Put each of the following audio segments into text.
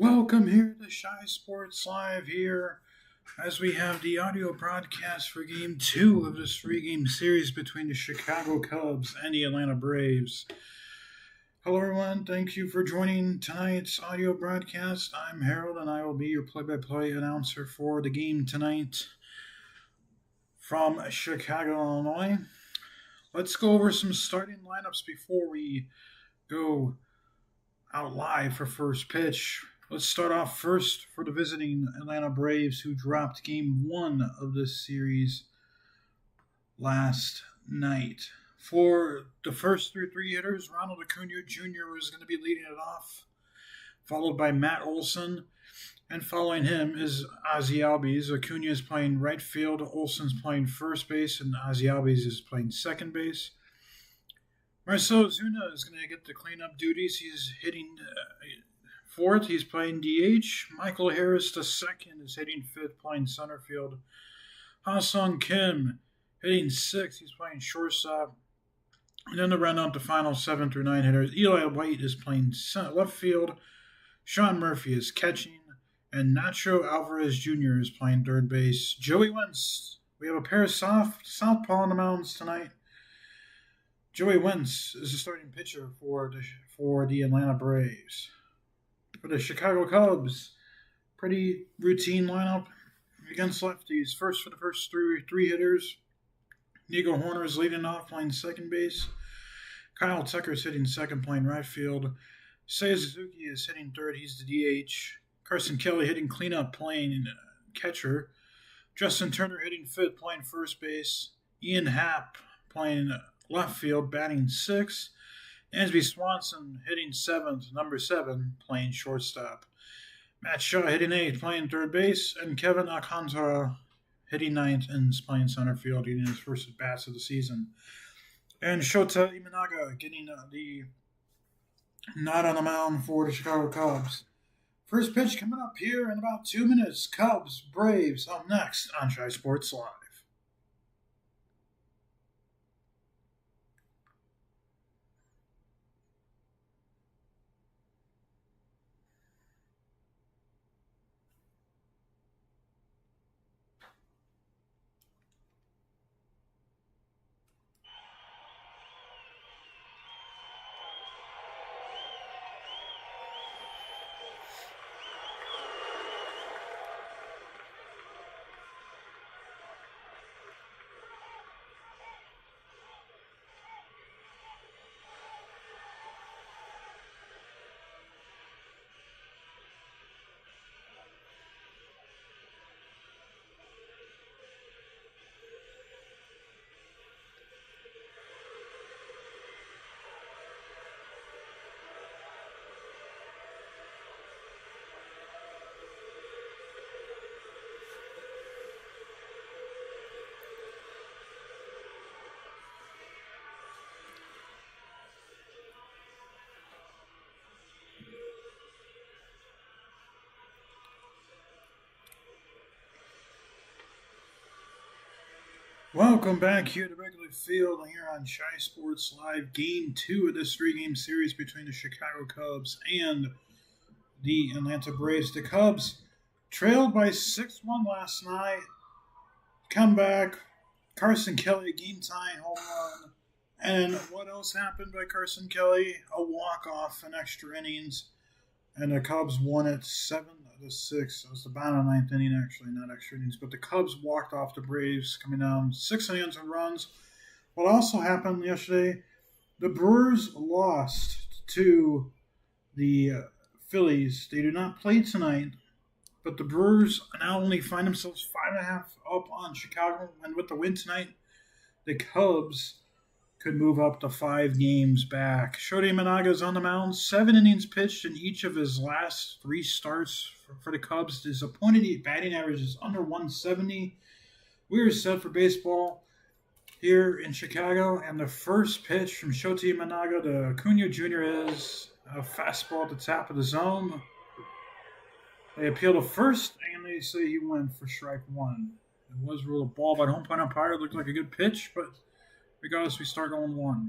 Welcome here to Shy Sports Live here as we have the audio broadcast for Game 2 of this three-game series between the Chicago Cubs and the Atlanta Braves. Hello everyone, thank you for joining tonight's audio broadcast. I'm Harold and I will be your play-by-play announcer for the game tonight from Chicago, Illinois. Let's go over some starting lineups before we go out live for first pitch. Let's start off first for the visiting Atlanta Braves, who dropped Game 1 of this series last night. For the first three hitters, Ronald Acuna Jr. was going to be leading it off, followed by Matt Olson, and following him is Ozzie Albies. Acuna is playing right field, Olson's playing first base, and Ozzie Albies is playing second base. Marcell Ozuna is going to get the cleanup duties. He's hitting fourth. He's playing DH. Michael Harris II is hitting fifth, playing center field. Ha-Sung Kim hitting sixth. He's playing shortstop. And then to round out the final 7 through 9 hitters, Eli White is playing left field. Sean Murphy is catching. And Nacho Alvarez Jr. is playing third base. Joey Wentz. We have a pair of southpaw on the mounds tonight. Joey Wentz is the starting pitcher for the Atlanta Braves. For the Chicago Cubs, pretty routine lineup against lefties. First for the first three hitters, Nico Horner is leading off, playing second base. Kyle Tucker is hitting second, playing right field. Seiya Suzuki is hitting third. He's the DH. Carson Kelly hitting cleanup, playing catcher. Justin Turner hitting fifth, playing first base. Ian Happ playing left field, batting sixth. Ansby Swanson hitting seventh, number 7, playing shortstop. Matt Shaw hitting eighth, playing third base. And Kevin Alcantara hitting ninth and playing center field, getting his first at-bats of the season. And Shota Imanaga getting the nod on the mound for the Chicago Cubs. First pitch coming up here in about 2 minutes. Cubs, Braves, up next on Shy Sports Live. Welcome back here to Wrigley Field here on Shy Sports Live, Game 2 of this three-game series between the Chicago Cubs and the Atlanta Braves. The Cubs trailed by 6-1 last night. Comeback, Carson Kelly, game-tying home run. And what else happened by Carson Kelly? A walk-off in extra innings. And the Cubs won it 7-6. It was the bottom of the ninth inning, actually, not extra innings. But the Cubs walked off the Braves, coming down 6 innings and runs. What also happened yesterday, the Brewers lost to the Phillies. They do not play tonight, but the Brewers now only find themselves 5.5 up on Chicago. And with the win tonight, the Cubs could move up to 5 games back. Shota Imanaga is on the mound, 7 innings pitched in each of his last 3 starts for the Cubs. His appointed batting average is under 170. We are set for baseball here in Chicago, and the first pitch from Shota Imanaga to Acuna Jr. is a fastball at the top of the zone. They appeal to first, and they say he went for strike 1. It was ruled a ball by the home plate umpire. It looked like a good pitch, but regardless, we start 0-1.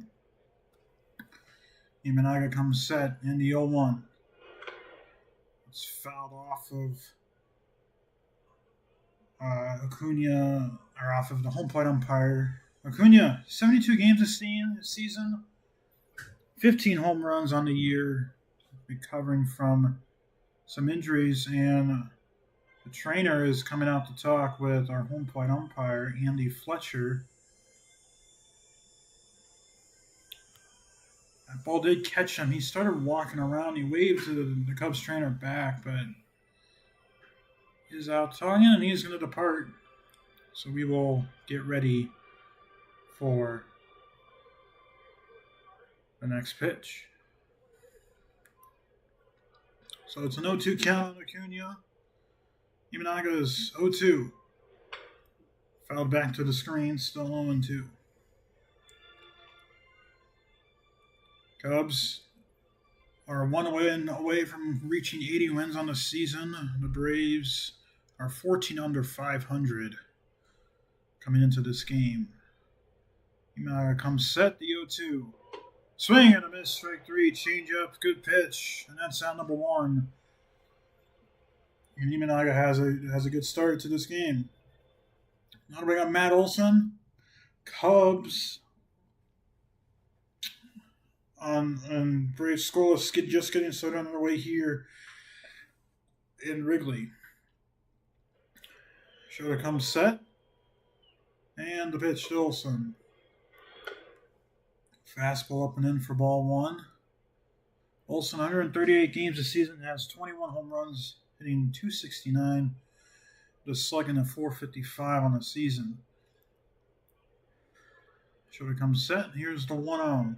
Imanaga comes set in the 0-1. It's fouled off of Acuna, or off of the home plate umpire. Acuna, 72 games this season, 15 home runs on the year, recovering from some injuries, and the trainer is coming out to talk with our home plate umpire, Andy Fletcher. That ball did catch him. He started walking around. He waved to the Cubs trainer back, but he's out talking and he's going to depart. So we will get ready for the next pitch. So it's an 0-2 count on Acuna. Imanaga's 0-2. Fouled back to the screen, still 0-2. Cubs are 1 win away from reaching 80 wins on the season. The Braves are 14 under 500 coming into this game. Imanaga comes set, the 0-2. Swing and a miss, strike 3, change up, good pitch, and that's out number 1. And Imanaga has a good start to this game. Now we got Matt Olson. Cubs on Braves scoreless, just getting started on their way here in Wrigley. Schroeder comes set. And the pitch to Olson. Fastball up and in for ball 1. Olson, 138 games this season, has 21 home runs, hitting .269, just slugging at .455 on the season. Schroeder comes set. Here's the 1-0.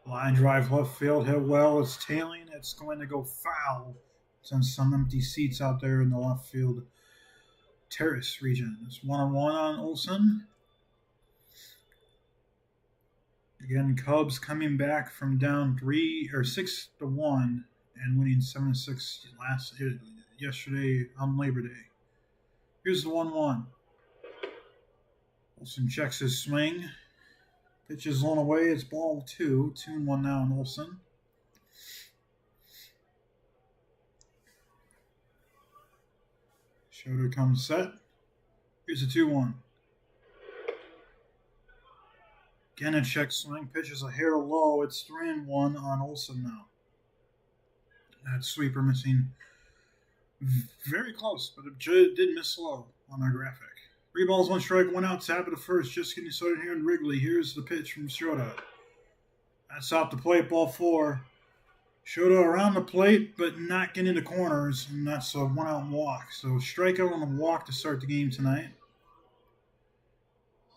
Line drive left field, hit well. It's tailing. It's going to go foul. Since some empty seats out there in the left field terrace region. It's 1-1 on Olson. Again, Cubs coming back from down 6-1 and winning 7-6 yesterday on Labor Day. Here's the 1-1. Olson checks his swing. Pitch is blown away. It's ball 2. 2-1 now on Olson. Schroeder comes set. Here's a 2-1. Again, a check swing. Pitch is a hair low. It's 3-1 on Olson now. That sweeper missing very close, but it did miss low on our graphic. 3 balls, 1 strike, 1 out. Tap of the first. Just getting started here in Wrigley. Here's the pitch from Schroeder. That's off the plate, ball 4. Schroeder around the plate, but not getting into corners, and that's a 1-out walk. So strikeout on the walk to start the game tonight.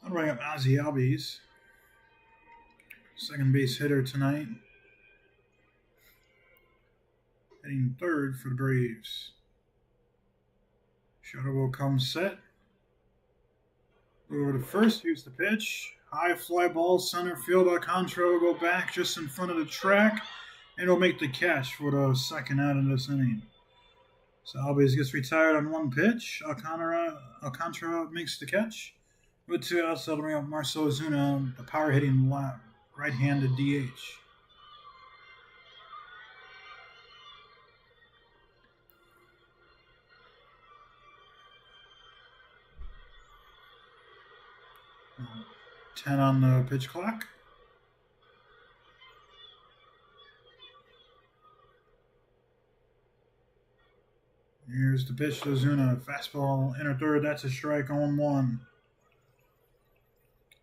I'll bring up Ozzie Albies, second base hitter tonight. Hitting third for the Braves. Schroeder will come set. Over to first. Here's the pitch. High fly ball, center field. Alcantara will go back just in front of the track, and he'll make the catch for the second out of this inning. So Albies gets retired on 1 pitch. Alcantara makes the catch. With 2 outs, that'll bring up Marcell Ozuna, the power hitting right-handed DH. Uh, 10 on the pitch clock. Here's the pitch to Ozuna. Fastball, inner third. That's a strike on 1.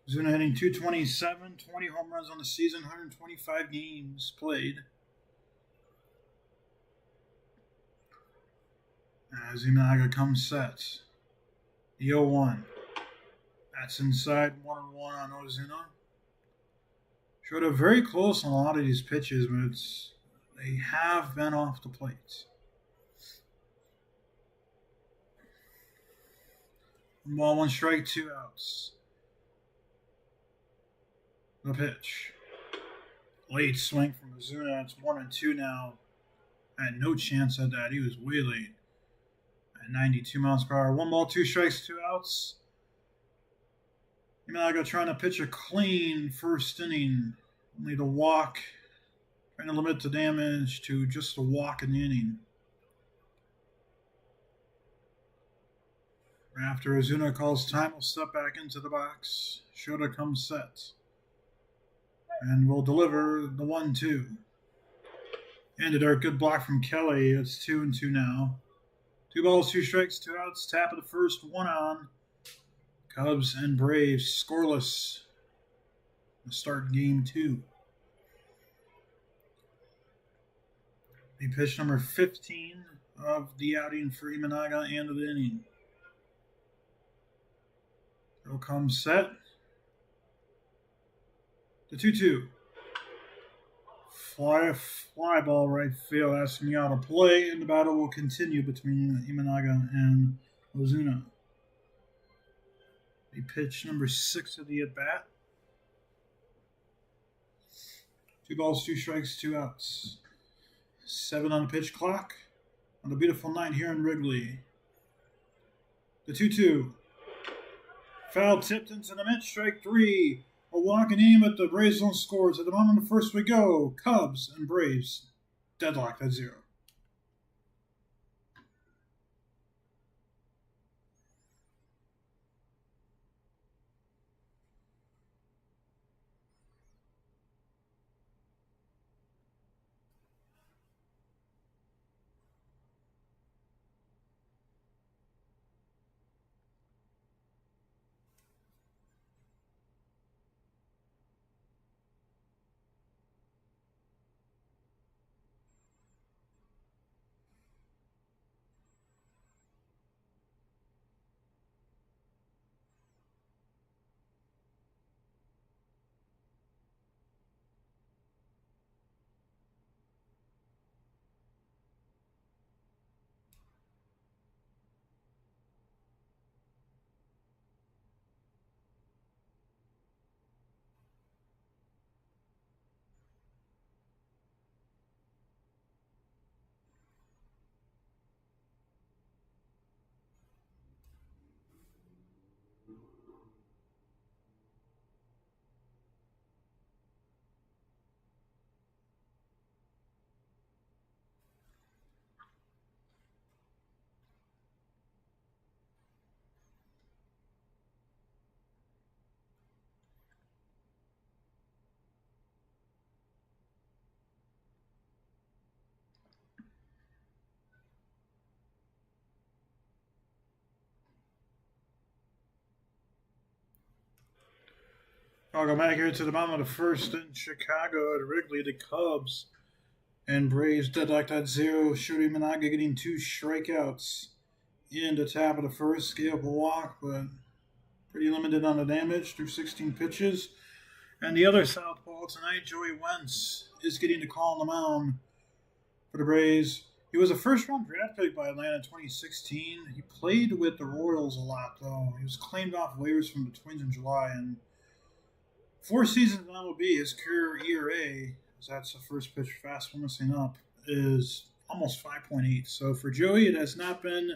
Ozuna hitting .227, 20 home runs on the season, 125 games played. As Imanaga comes set. The 0-1. That's inside, 1-1 on Ozuna. Showed up very close on a lot of these pitches, but they have been off the plate. 1 ball, 1 strike, 2 outs. The pitch. Late swing from Ozuna. It's 1-2 now. I had no chance at that. He was way late. At 92 miles per hour. 1 ball, 2 strikes, 2 outs. Imanaga trying to pitch a clean first inning. Only to walk. Trying to limit the damage to just a walk in the inning. After Ozuna calls time, we'll step back into the box. Shota comes set. And we'll deliver the 1-2. Ended our good block from Kelly. It's 2-2 now. 2 balls, 2 strikes, 2 outs. Tap of the first, 1 on. Cubs and Braves scoreless to start game 2. The pitch number 15 of the outing for Imanaga and of the inning. It'll come set. The 2-2. Fly ball right field, asking you out to play, and the battle will continue between Imanaga and Ozuna. The pitch number 6 of the at-bat. 2 balls, 2 strikes, 2 outs. 7 on the pitch clock on a beautiful night here in Wrigley. The 2-2. Foul tipped into the mid, strike 3. A walk and aim at the Braves zone scores. At the bottom of the first we go. Cubs and Braves deadlocked at 0. I'll go back here to the bottom of the first in Chicago at Wrigley. The Cubs and Braves deadlocked at 0. Shota Imanaga getting 2 strikeouts in the top of the first. Gave up a walk, but pretty limited on the damage through 16 pitches. And the other southpaw tonight, Joey Wentz, is getting the call on the mound for the Braves. He was a first-round draft pick by Atlanta in 2016. He played with the Royals a lot, though. He was claimed off waivers from the Twins in July, and 4 seasons in MLB, his career ERA, as that's the first pitch fastball missing up, is almost 5.8. So for Joey, it has not been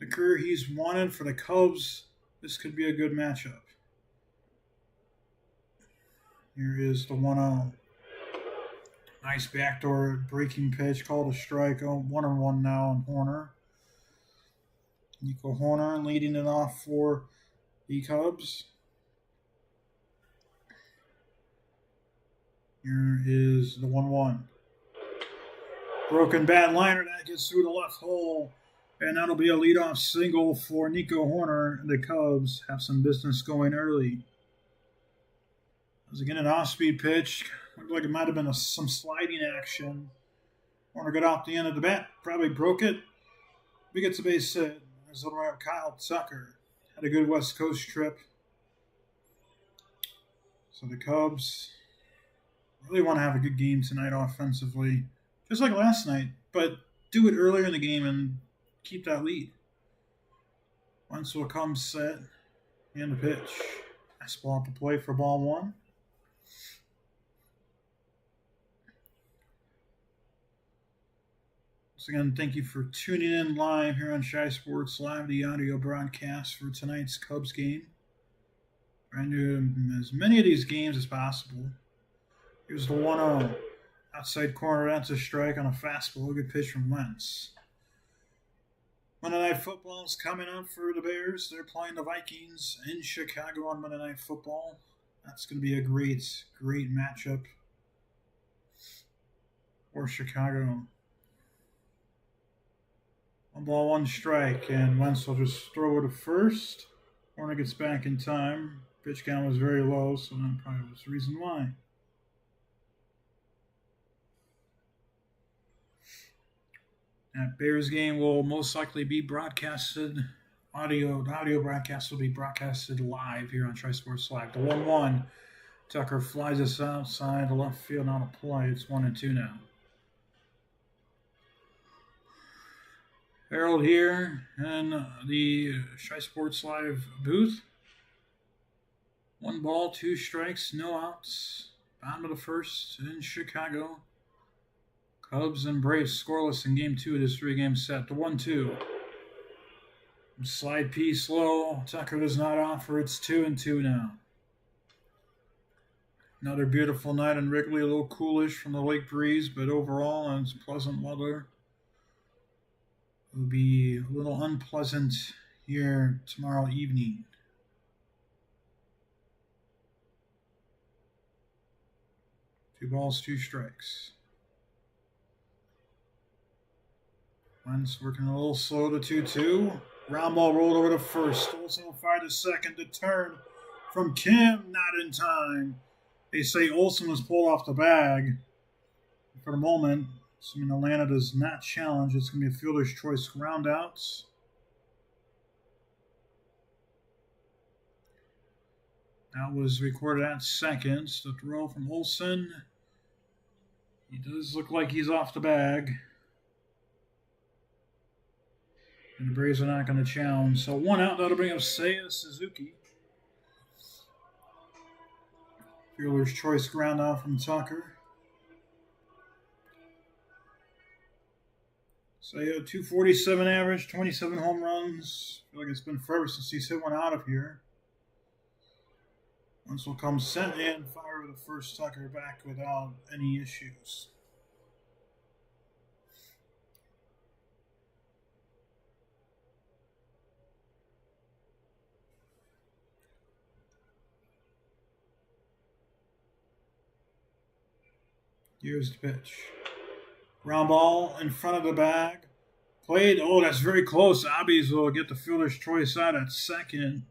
the career he's wanted. For the Cubs, this could be a good matchup. Here is the 1-0. Nice backdoor breaking pitch, called a strike. 1-1 now on Horner. Nico Horner leading it off for the Cubs. Here is the 1-1. Broken bat liner that gets through the left hole. And that'll be a leadoff single for Nico Horner. The Cubs have some business going early. It was again an off-speed pitch. Looked like it might have been some sliding action. Horner got off the end of the bat. Probably broke it. He gets a base hit. There's little right Kyle Tucker. Had a good West Coast trip. So the Cubs really want to have a good game tonight offensively, just like last night, but do it earlier in the game and keep that lead. Wentz will come set and the pitch. Nice ball at the plate for ball 1. Once again, thank you for tuning in live here on Shy Sports Live, the audio broadcast for tonight's Cubs game. Trying to do as many of these games as possible. Here's the 1-0. Outside corner, that's a strike on a fastball. Good pitch from Wentz. Monday Night Football is coming up for the Bears. They're playing the Vikings in Chicago on Monday Night Football. That's going to be a great matchup for Chicago. 1 ball, 1 strike, and Wentz will just throw it to first. Warner gets back in time. Pitch count was very low, so that probably was the reason why. That Bears game will most likely be broadcasted. The audio broadcast will be broadcasted live here on Tri-Sports Live. The 1-1. Tucker flies us outside the left field on a play. It's 1-2 now. Harold here in the Tri-Sports Live booth. 1 ball, 2 strikes, no outs. Bottom of the first in Chicago. Cubs and Braves scoreless in Game 2 of this 3-game set. The 1-2. Slide piece low. Tucker does not offer. It's 2-2 now. Another beautiful night in Wrigley. A little coolish from the lake breeze, but overall it's pleasant weather. It will be a little unpleasant here tomorrow evening. Two balls, 2 strikes. Wentz working a little slow to 2-2. Ground ball rolled over to first. Olsen will fire to second to turn from Kim. Not in time. They say Olsen was pulled off the bag. For the moment, assuming Atlanta does not challenge, it's going to be a fielder's choice ground outs. That was recorded at second. The throw from Olsen. He does look like he's off the bag. And the Braves are not going to challenge. So 1 out, that'll bring up Seiya Suzuki. Fielder's choice ground out from Tucker. Seiya, 247 average, 27 home runs. I feel like it's been forever since he's hit one out of here. Once will come sent in, fire the first Tucker back without any issues. Here's the pitch. Ground ball in front of the bag. Played. Oh, that's very close. Abbies will get the fielder's choice out at second.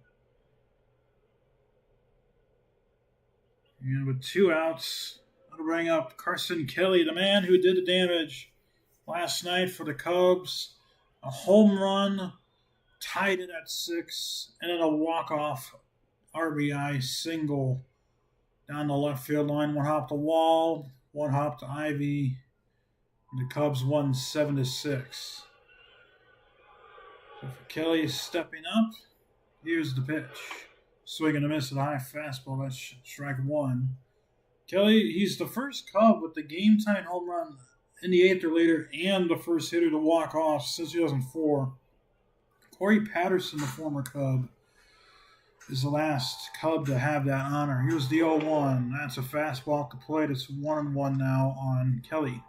And with 2 outs, that'll bring up Carson Kelly, the man who did the damage last night for the Cubs. A home run, tied it at 6, and then a walk-off RBI single down the left field line. 1 hop to Wall, 1 hop to Ivy. The Cubs won 7-6. So for Kelly stepping up, here's the pitch. Swing and a miss at a high fastball. That's strike 1. Kelly, he's the first Cub with the game-tying home run in the 8th or later and the first hitter to walk off since 2004. Corey Patterson, the former Cub, is the last Cub to have that honor. Here's the 0-1. That's a fastball to plate. It's 1-1 now on Kelly.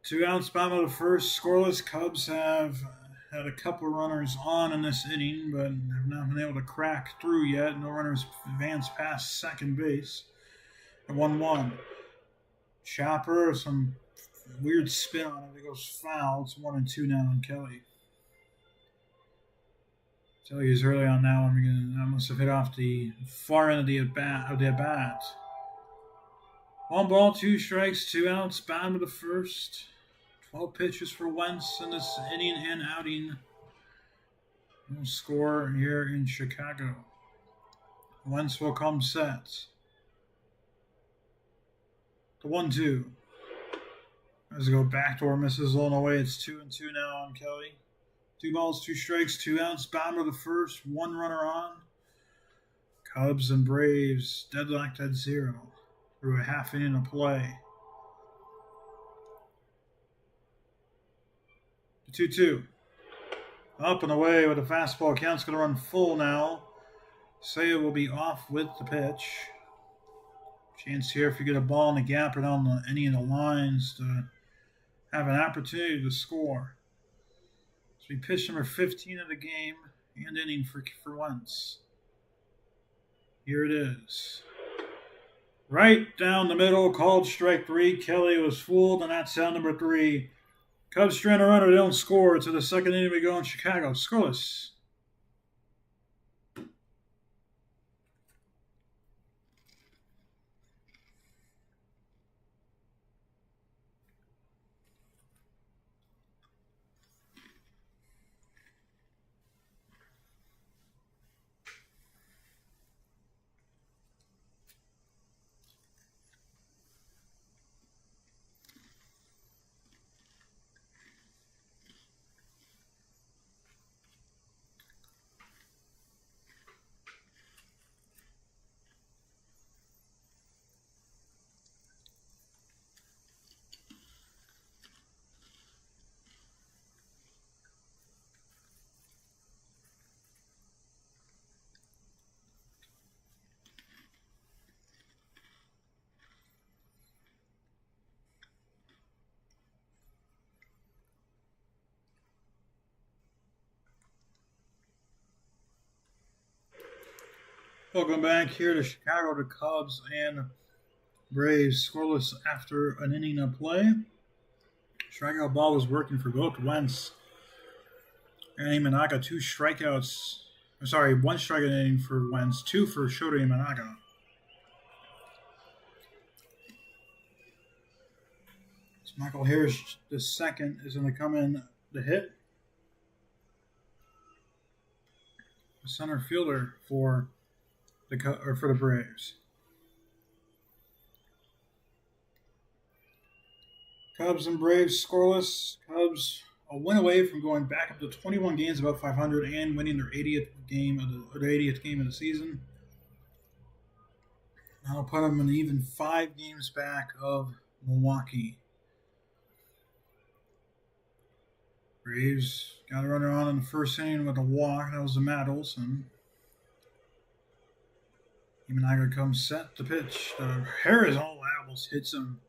2 outs, bottom of the first. Scoreless. Cubs have had a couple of runners on in this inning, but have not been able to crack through yet. No runners advanced past second base. 1-1. Chopper, some weird spin on it. It goes foul. It's 1-2 now on Kelly. Kelly is early on that one. I must have hit off the far end of the at-bat. 1 ball, 2 strikes, 2 outs, bottom of the first. 12 pitches for Wentz in this inning and outing. No score here in Chicago. Wentz will come set. The 1-2. As we go backdoor, misses on the way. It's 2-2 now on Kelly. 2 balls, 2 strikes, 2 outs, bottom of the first, 1 runner on. Cubs and Braves deadlocked at 0 through a half inning of play. 2-2. Up and away with a fastball. Count's going to run full now. Seiya will be off with the pitch. Chance here if you get a ball in the gap or down any of the lines to have an opportunity to score. be pitch number 15 of the game and inning for Wentz. Here it is. Right down the middle, called strike 3. Kelly was fooled, and that's out number 3. Cubs strand a runner, they don't score. To the second inning we go in Chicago. Scoreless. Welcome back here to Chicago. The Cubs and Braves scoreless after an inning of play. Strikeout ball was working for both Wentz and Imanaga. 2 strikeouts. Sorry, 1 strikeout inning for Wentz, 2 for Shota Imanaga. So Michael Harris, the second, is going to come in to hit. The center fielder for the Braves. Cubs and Braves scoreless. Cubs a win away from going back up to 21 games above 500 and winning their 80th game of the season. That'll put them in even 5 games back of Milwaukee. Braves got a runner on in the first inning with a walk. That was the Matt Olson. Imanaga comes set to pitch. Harris almost hits him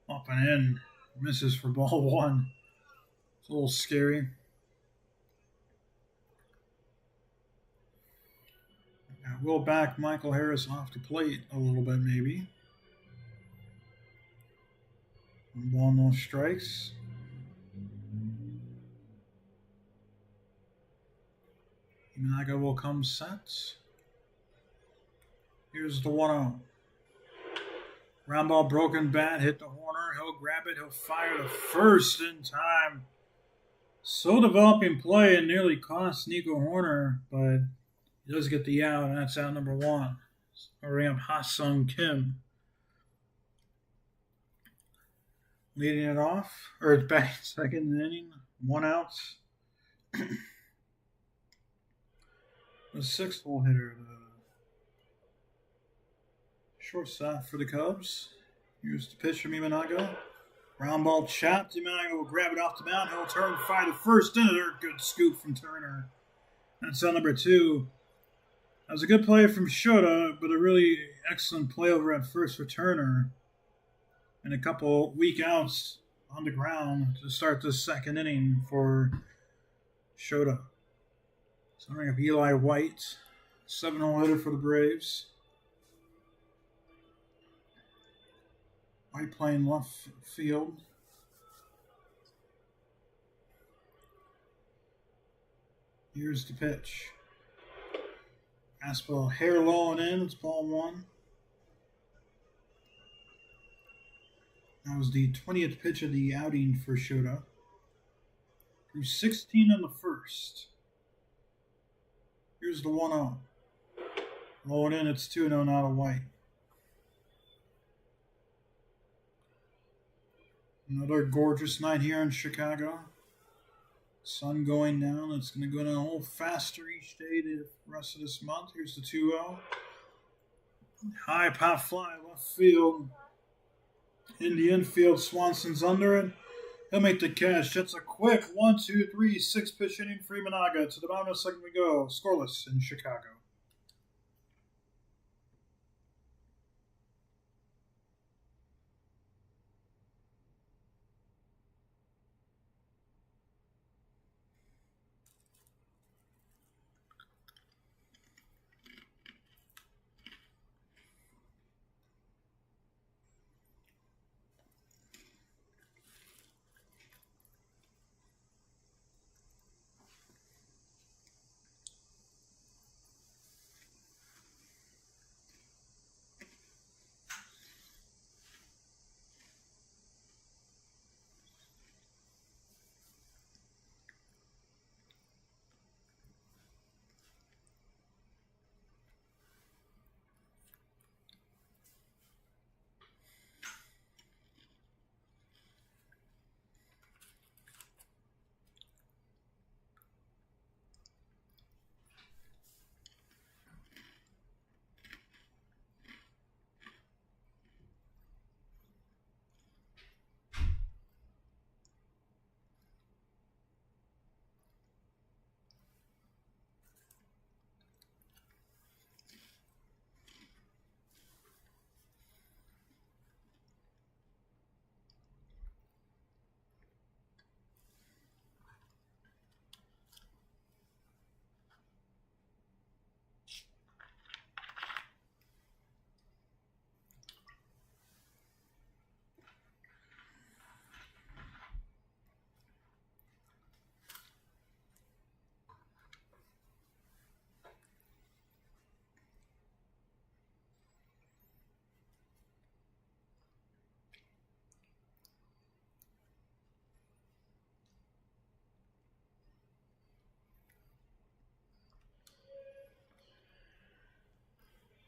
up and in. Misses for ball 1. It's a little scary. We'll back Michael Harris off the plate a little bit, maybe. 1 ball, no strikes. Imanaga will come set. Here's the 1-0. Round ball, broken bat, hit the Horner. He'll grab it. He'll fire the first in time. So developing play and nearly cost Nico Horner, but he does get the out, and that's out number 1. Aram Ha-Sung Kim. Leading it off, or it's back second inning, 1 out. The 6th hole hitter, the shortstop for the Cubs. Here's the pitch from Imanaga. Ground ball chopped. Imanaga will grab it off the mound. He'll turn, fire the first inner. Good scoop from Turner. That's on number 2. That was a good play from Shota, but a really excellent play over at first for Turner. And a couple weak outs on the ground to start the second inning for Shota. Starting up Eli White, 7-hole hitter for the Braves. White playing left field. Here's the pitch. Fastball hair low and in. It's ball 1. That was the 20th pitch of the outing for Shota. Threw 16 in the first. Here's the 1-0. Low and in. It's 2-0 now to White. Another gorgeous night here in Chicago. Sun going down. It's going to go down a little faster each day the rest of this month. Here's the 2-0. High pop fly left field. In the infield, Swanson's under it. He'll make the catch. That's a quick 1, 2, 3, 6 pitch inning for Imanaga. To the bottom of the second we go. Scoreless in Chicago.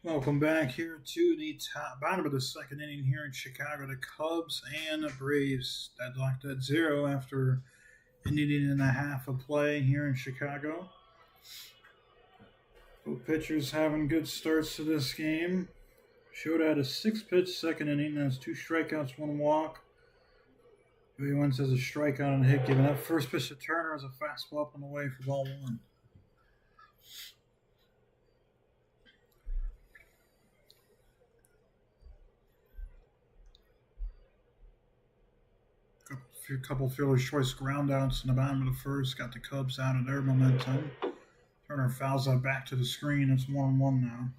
Welcome back here to the bottom of the second inning here in Chicago. The Cubs and the Braves deadlocked at 0 after an inning and a half of play here in Chicago. Both pitchers having good starts to this game. Showed out a 6-pitch second inning. That's 2 strikeouts, 1 walk. He Wentz has a strikeout and a hit given up. First pitch to Turner is a fastball up and away for ball 1. A couple fielder's choice groundouts in the bottom of the first. Got the Cubs out of their momentum. Turner fouls that back to the screen. It's 1-1 now.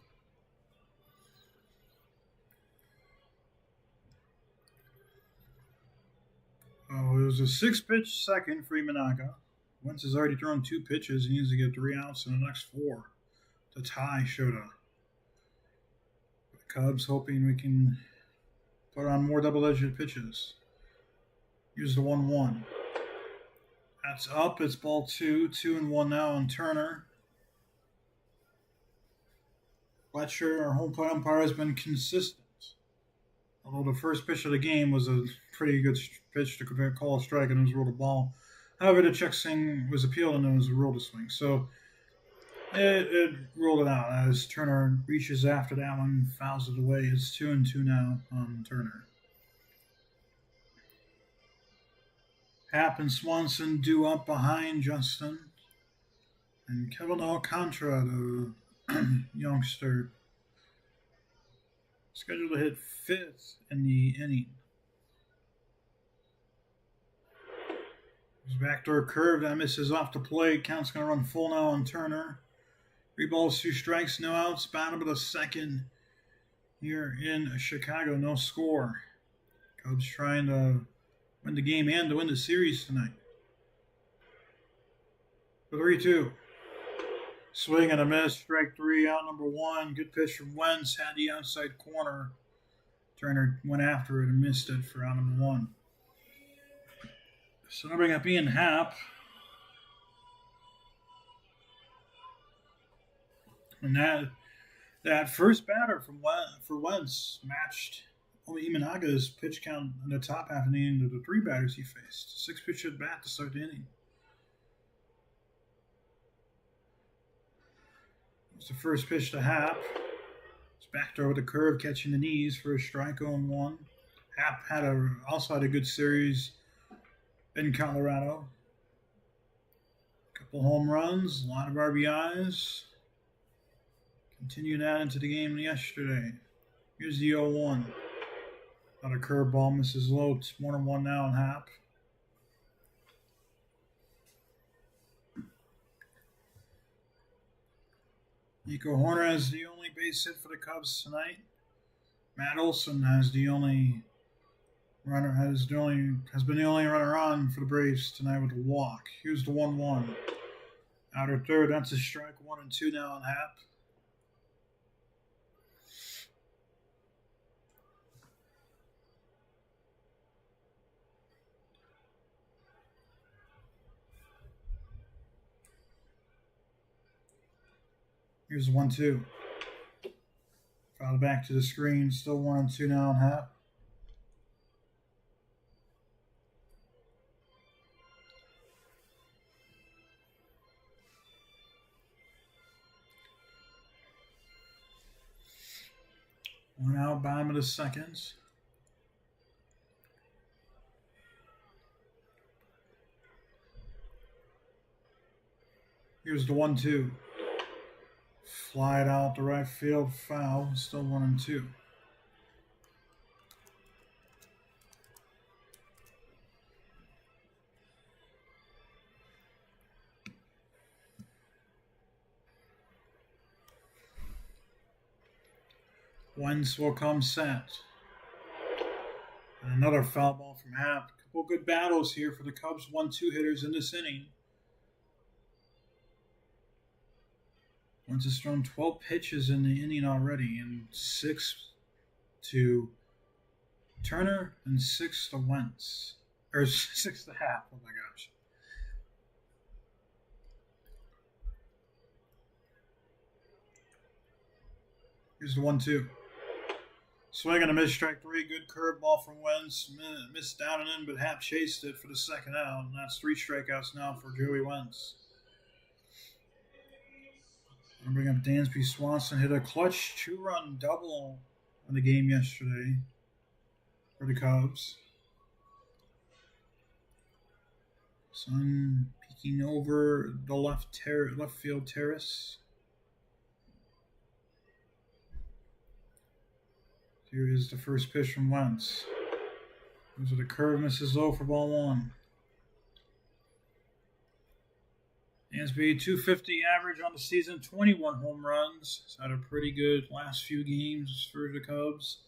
Oh, it was a 6-pitch second for Imanaga. Wentz has already thrown 2 pitches. He needs to get 3 outs in the next 4 to tie Shota. The Cubs hoping we can put on more double-digit pitches. Here's the 1-1. That's up. It's ball 2. 2-1 now on Turner. Fletcher, our home plate umpire, has been consistent. Although the first pitch of the game was a pretty good pitch to call a strike and it was ruled a ball. However, the check swing was appealed and it was ruled a swing. So it ruled it out as Turner reaches after that one, fouls it away. It's 2-2 now on Turner. Happ and Swanson due up behind Justin. And Kevin Alcantara, the youngster, scheduled to hit 5th in the inning. His backdoor curve that misses off the plate. Count's going to run full now on Turner. 3 balls, 2 strikes, no outs. Bottom of the second here in Chicago. No score. Cubs trying to win the game and to win the series tonight. 3-2. Swing and a miss. Strike 3, out number 1. Good pitch from Wentz. Had the outside corner. Turner went after it and missed it for out number 1. So now bring up Ian Happ. And that first batter for Wentz matched Imanaga's pitch count in the top half of the inning of the 3 batters he faced. 6 pitch at bat to start the inning. It's the first pitch to Happ. It's backdoor with a curve, catching the knees for a strike 0-1. Happ also had a good series in Colorado. A couple home runs, a lot of RBIs. Continued that into the game yesterday. Here's the 0-1. Another curveball misses low. It's 1-1 now on Happ. Nico Horner has the only base hit for the Cubs tonight. Matt Olson has been the only runner on for the Braves tonight with a walk. Here's the 1-1. Outer third, that's a strike. 1-2 now on Happ. Here's 1-2. Foul back to the screen. Still 1-2 now on Happ. One out, bottom of the seconds. Here's the 1-2. Fly it out to right field, foul. Still 1-2. Wentz will come set. And another foul ball from Happ. A couple good battles here for the Cubs 1-2 hitters in this inning. Wentz has thrown 12 pitches in the inning already, and 6 to Turner and 6 to Wentz. Or 6 to Happ, oh my gosh. Here's the 1-2. Swing and a miss, strike three. Good curveball from Wentz. Missed down and in, but Happ chased it for the second out. And that's 3 strikeouts now for Joey Wentz. I'll bring up Dansby Swanson. Hit a clutch 2-run double in the game yesterday for the Cubs. Sun peeking over the left field terrace. Here is the first pitch from Wentz. Goes with a curve, misses low for ball 1. Dansby, 250 average on the season, 21 home runs. He's had a pretty good last few games for the Cubs.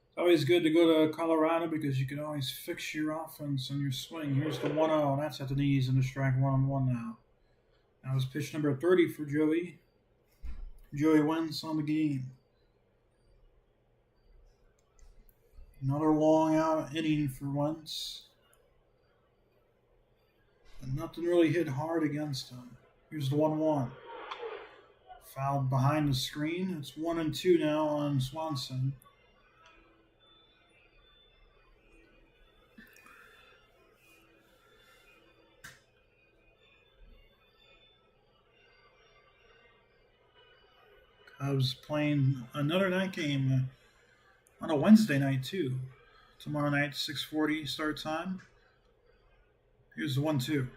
It's always good to go to Colorado because you can always fix your offense and your swing. Here's the 1-0, and that's at the knees and a strike 1-1 now. That was pitch number 30 for Joey. Joey Wentz on the game. Another long out inning for Wentz. And nothing really hit hard against him. Here's the 1-1. Fouled behind the screen. It's 1-2 now on Swanson. Cubs playing another night game on a Wednesday night too. Tomorrow night, 6:40 start time. Here's the 1-2.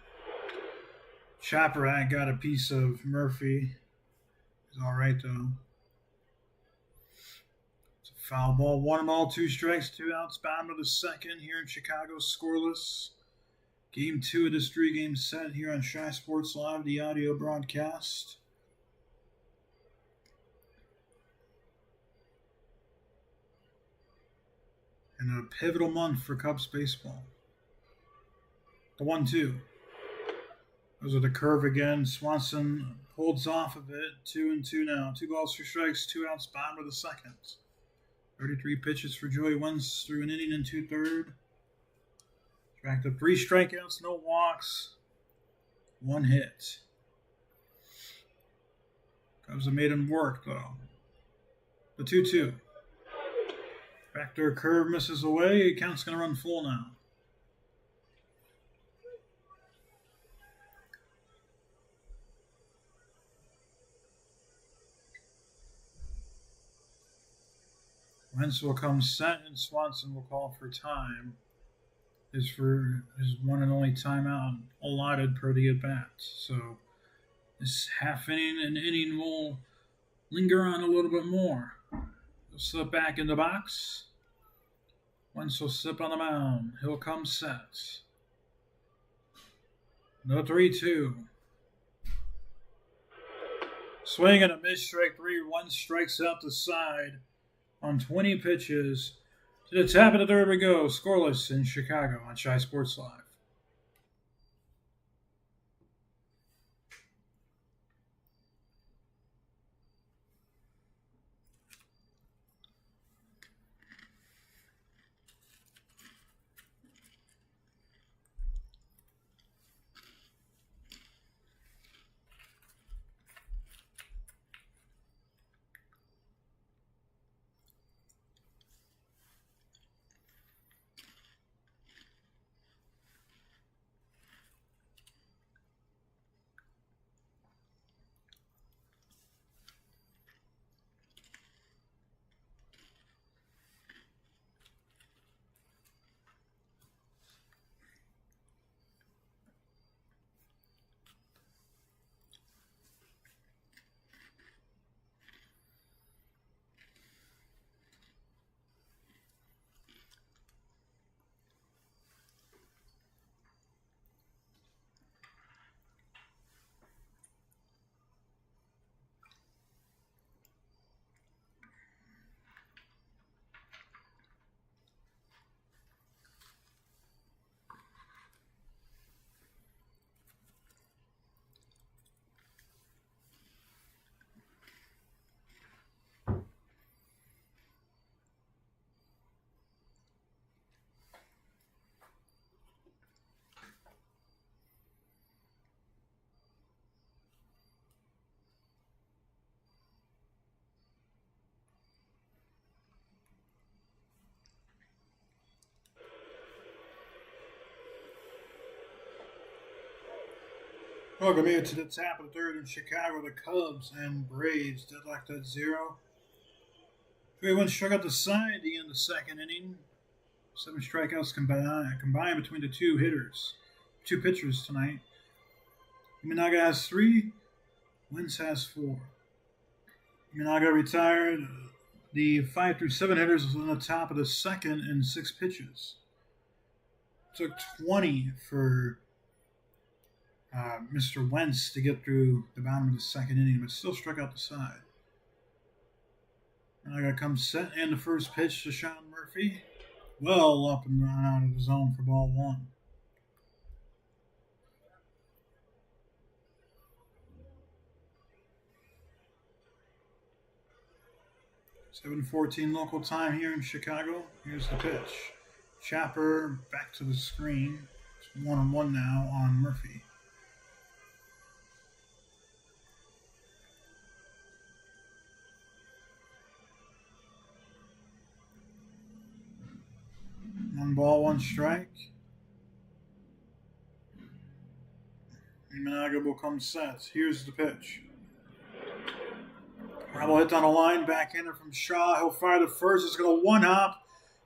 Chaparral got a piece of Murphy. He's all right though. It's a foul ball. 1 ball, 2 strikes, 2 outs. Bottom of the second here in Chicago, scoreless. Game 2 of this 3-game set here on Shy Sports Live, the audio broadcast. And a pivotal month for Cubs baseball. The 1-2. Those are the curve again. Swanson holds off of it. 2-2 now. 2 balls, 2 strikes, 2 outs, bottom of the second. 33 pitches for Joey Wentz through an inning and 2/3. Tracked up 3 strikeouts, no walks, 1 hit. Cubs have made him work though. The 2-2. Backdoor curve misses away. Count's going to run full now. Wentz will come set, and Swanson will call for time. Is for his one and only timeout allotted per the at-bat. So this half inning and inning will linger on a little bit more. He'll slip back in the box. Wentz will slip on the mound. He'll come set. No 3-2. Swing and a miss, strike 3. Wentz strikes out the side on 20 pitches. To the top of the third we go. Scoreless in Chicago on Shy Sports Live. Welcome here to the top of the third in Chicago. The Cubs and Braves deadlocked at 0. Everyone struck out the side at the end of the second inning. 7 strikeouts combined between the two pitchers tonight. Imanaga has 3. Wentz has 4. Imanaga retired. The 5 through 7 hitters was on the top of the second in 6 pitches. It took 20 for Mr. Wentz to get through the bottom of the second inning, but still struck out the side. Imanaga comes set, and the first pitch to Sean Murphy. Well up and down out of the zone for ball 1. (7:14) local time here in Chicago. Here's the pitch. Chopper back to the screen. It's 1-1 now on Murphy. One ball, one strike. Imanaga will come set. Here's the pitch. Rebel hit down the line, backhander from Shaw. He'll fire the first. It's going to one-hop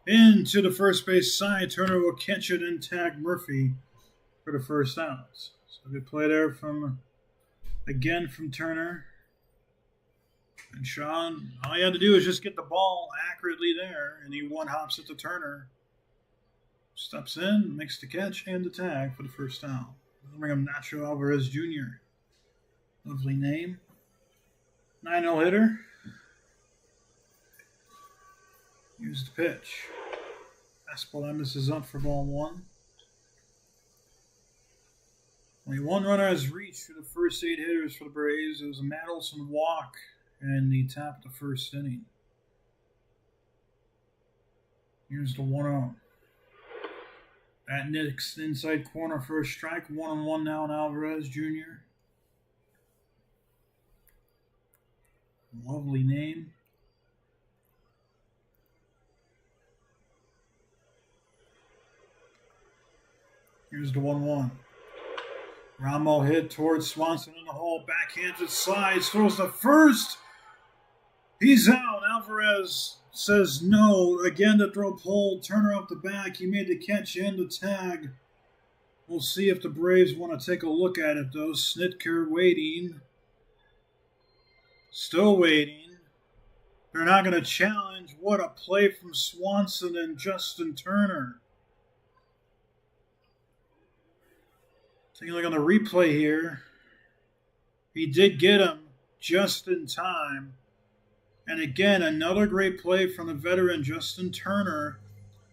into the first base side. Turner will catch it and tag Murphy for the first out. So good play there from Turner. And Shaw, all he had to do is just get the ball accurately there, and he one-hops it to Turner. Steps in, makes the catch and the tag for the first out. We'll bring him Nacho Alvarez Jr. Lovely name. 9-0 hitter. Here's the pitch. Fastball that misses up for ball 1. Only one runner has reached for the first 8 hitters for the Braves. It was a Matt Olson walk in the top of the first inning. Here's the 1-0. That next inside corner for a strike. 1-1 now on Alvarez Jr. Lovely name. Here's the 1-1. Ramo hit towards Swanson in the hole. Backhanded slides. Throws the first. He's out. Alvarez says no. Again to throw pulled. Turner up the back. He made the catch and the tag. We'll see if the Braves want to take a look at it, though. Snitker waiting. Still waiting. They're not going to challenge. What a play from Swanson and Justin Turner. Taking a look on the replay here. He did get him just in time. And again, another great play from the veteran Justin Turner,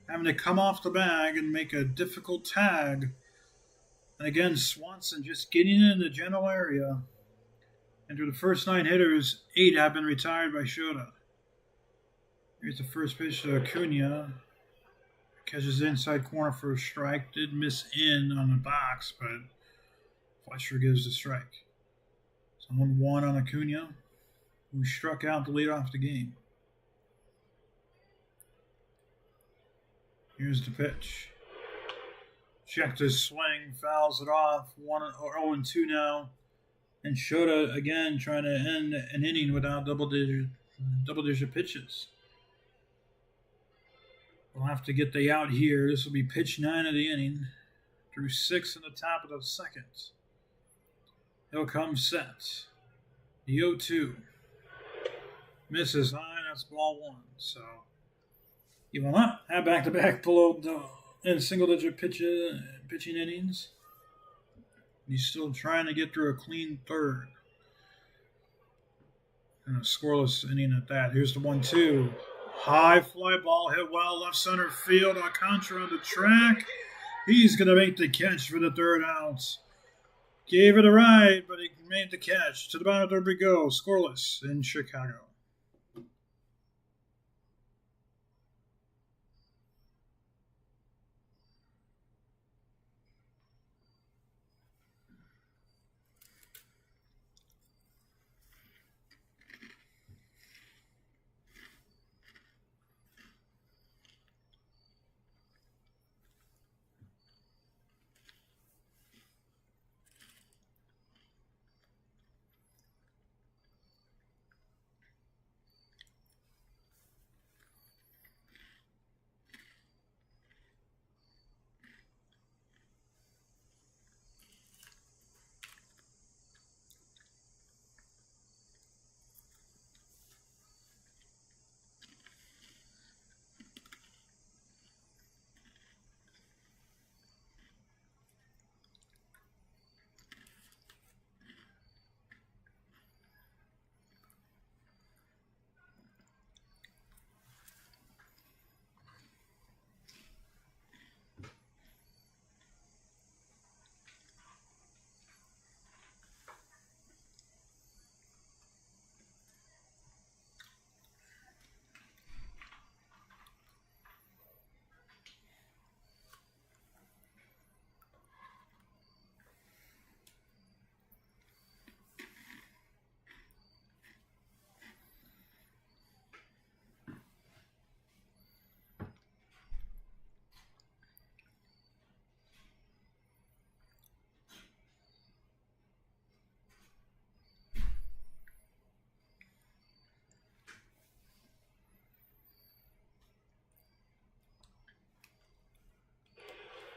having to come off the bag and make a difficult tag. And again, Swanson just getting in the general area. And through the first 9 hitters, 8 have been retired by Shota. Here's the first pitch to Acuna. Catches the inside corner for a strike. Did miss in on the box, but Fletcher gives the strike. So 1-1 on Acuna, who struck out to lead off the game. Here's the pitch. Checked his swing, fouls it off. 0-2 now. And Shota again trying to end an inning without double digit pitches. We'll have to get the out here. This will be pitch 9 of the inning. Through 6 in the top of the second. He'll come set. The 0-2. Misses high. That's ball 1. So you will not have back-to-back below in single-digit pitching innings. He's still trying to get through a clean third. And a scoreless inning at that. Here's the 1-2. High fly ball hit well left center field. Alcantara on the track. He's going to make the catch for the third out. Gave it a ride, but he made the catch. To the bottom of the third we go. Scoreless in Chicago.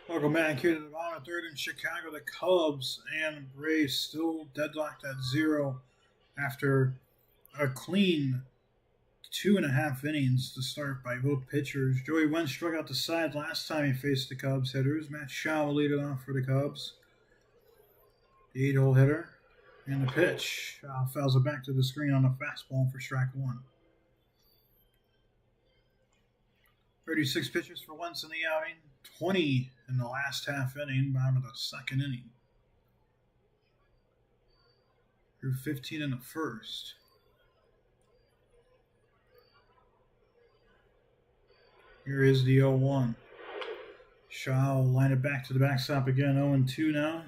Welcome back here to the bottom of third in Chicago. The Cubs and Braves still deadlocked at 0 after a clean 2.5 innings to start by both pitchers. Joey Wentz struck out the side last time he faced the Cubs hitters. Matt Shaw will lead it off for the Cubs. The 8-hole hitter. And the pitch. Fouls it back to the screen on a fastball for strike one. 36 pitches for Wentz in the outing. 20 in the last half inning, bottom of the second inning. Through 15 in the first. Here is the 0-1. Shaw will line it back to the backstop again. 0-2 now.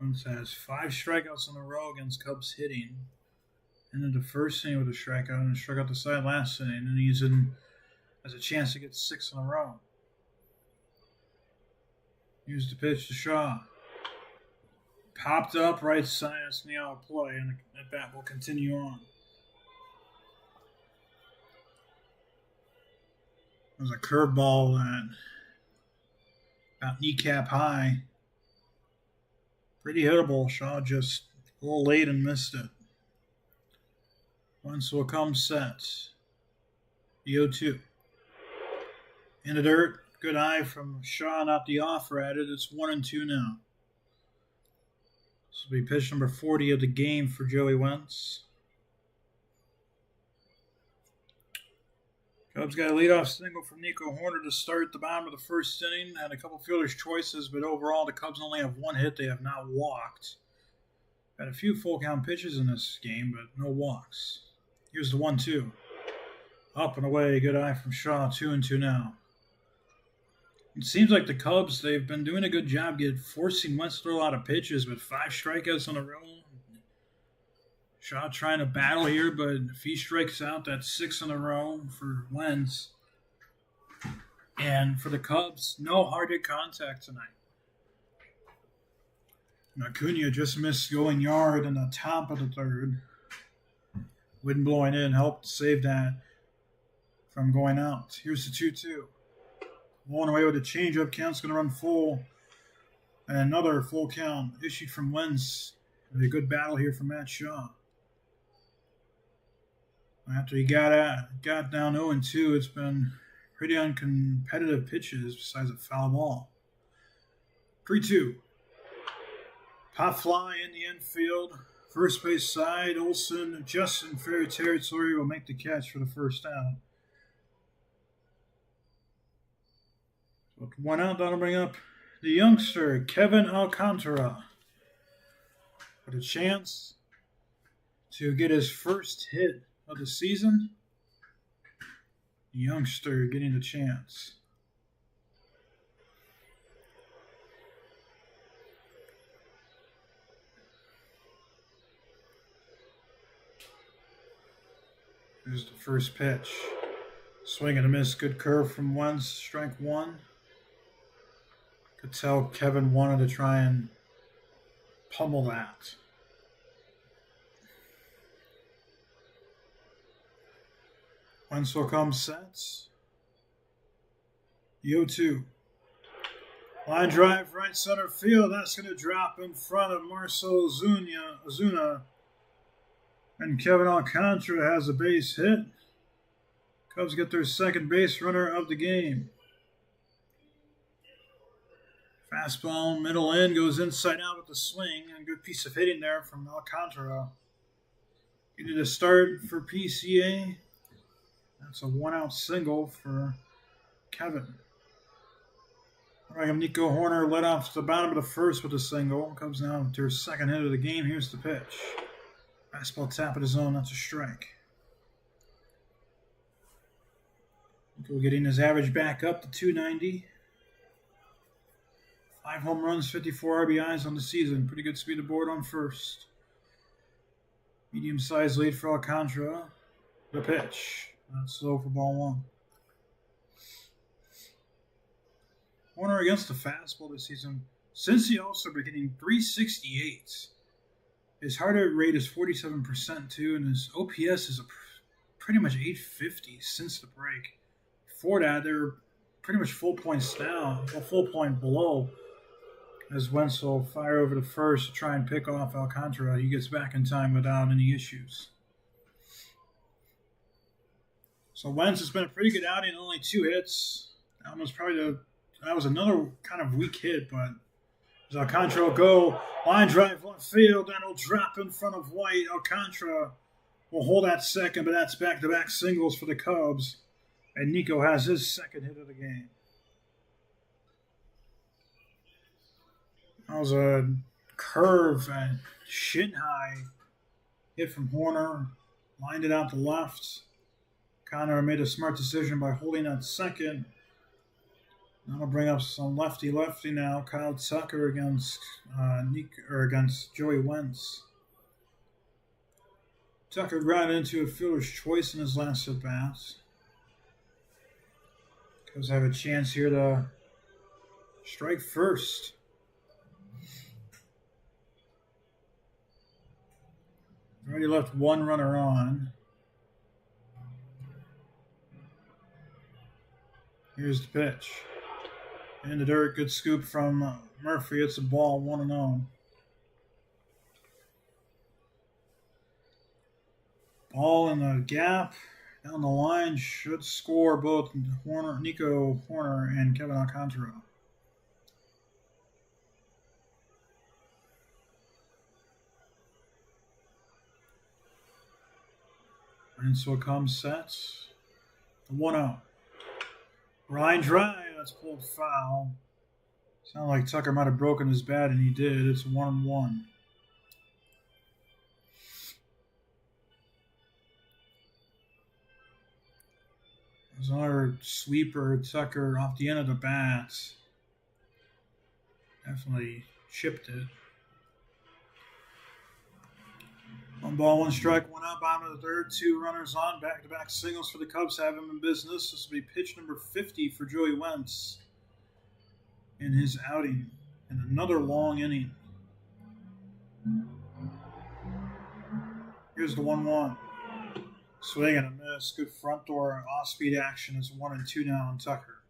Wentz has 5 strikeouts in a row against Cubs hitting. Ended the first inning with a strikeout and struck out the side last inning. And he's has a chance to get 6 in a row. Here's the pitch to Shaw. Popped up right side. That's the out play, and that bat will continue on. There's a curveball that about kneecap high. Pretty hittable. Shaw just a little late and missed it. Wentz will come set. The 0-2. In the dirt. Good eye from Shaw, not the offer at it. It's 1-2 now. This will be pitch number 40 of the game for Joey Wentz. Cubs got a leadoff single from Nico Horner to start the bottom of the first inning. Had a couple fielders' choices, but overall the Cubs only have 1 hit. They have not walked. Had a few full count pitches in this game, but no walks. Here's the 1-2. Up and away. Good eye from Shaw. 2-2 now. It seems like the Cubs, they've been doing a good job forcing Wentz to throw a lot of pitches, but 5 strikeouts in a row. Shaw trying to battle here, but if he strikes out, that's 6 in a row for Wentz. And for the Cubs, no hard hit contact tonight. Acuna just missed going yard in the top of the third. Wind blowing in helped save that from going out. Here's the 2-2. Going away with a changeup. Count's going to run full. And another full count issued from Wentz. A good battle here from Matt Shaw. After he got down 0-2, it's been pretty uncompetitive pitches besides a foul ball. 3-2. Pop fly in the infield. First base side. Olsen just in fair territory will make the catch for the first out. So 1 out, that'll bring up the youngster, Kevin Alcantara, with a chance to get his first hit of the season. The youngster getting the chance. Here's the first pitch. Swing and a miss. Good curve from Wentz. Strike one. Could tell Kevin wanted to try and pummel that. Wentz will come sets. The 0-2. Line drive right center field. That's going to drop in front of Marcell Ozuna. And Kevin Alcantara has a base hit. Cubs get their second base runner of the game. Fastball, middle in, goes inside out with the swing. And a good piece of hitting there from Alcantara. He did a start for PCA. That's a 1-out single for Kevin. All right, Nico Horner led off the bottom of the first with a single. Comes now to her second hit of the game. Here's the pitch. Fastball tap at his own. That's a strike. Nico getting his average back up to 290. 5 home runs, 54 RBIs on the season. Pretty good speed of board on first. Medium-sized lead for Alcantara. The pitch. That's slow for ball one. Horner against the fastball this season. Since the All-Star, we're getting 368. His hard hit rate is 47% too, and his OPS is pretty much 850 since the break. Before that, they were pretty much full points down, a full point below. As Wentz will fire over to first to try and pick off Alcantara, he gets back in time without any issues. So Wentz has been a pretty good outing, only 2 hits. That was another kind of weak hit, but as Alcantara will go, line drive left field, and he'll drop in front of White. Alcantara will hold that second, but that's back-to-back singles for the Cubs. And Nico has his second hit of the game. That was a curve and shin high hit from Horner. Lined it out to left. Connor made a smart decision by holding that second. That'll bring up some lefty-lefty now. Kyle Tucker against Joey Wentz. Tucker grounded into a fielder's choice in his last at-bat. Cubs have a chance here to strike first. Already left one runner on. Here's the pitch. In the dirt, good scoop from Murphy. It's a ball, 1-0. Ball in the gap, down the line, should score both Nico Horner and Kevin Alcantara. And so it comes set. 1-0. Line drive. That's pulled foul. Sounded like Tucker might have broken his bat, and he did. It's 1-1. There's another sweeper. Tucker off the end of the bat. Definitely chipped it. 1 ball, 1 strike, 1 out, bottom of the third. 2 runners on. Back-to-back singles for the Cubs have him in business. This will be pitch number 50 for Joey Wentz in his outing. And another long inning. Here's the 1-1. Swing and a miss. Good front door off-speed action. It's 1-2 now on Tucker.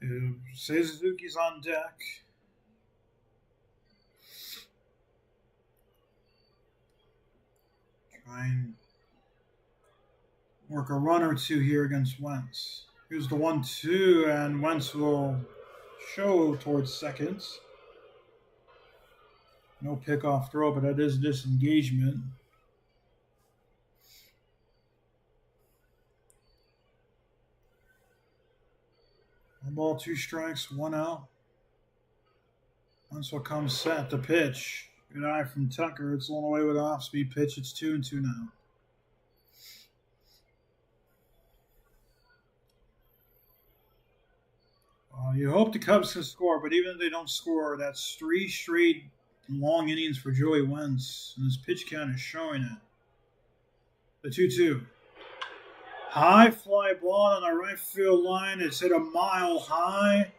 Seiya Suzuki's on deck. Try and work a run or two here against Wentz. Here's the 1-2, and Wentz will show towards second. No pickoff throw, but that is disengagement. One ball, 2 strikes, 1 out. Wentz will come set. The pitch. Good eye from Tucker. It's on the way with an off-speed pitch. It's 2-2 now. You hope the Cubs can score, but even if they don't score, that's 3 straight long innings for Joey Wentz, and his pitch count is showing it. The 2-2. High fly ball on the right field line. It's hit a mile high.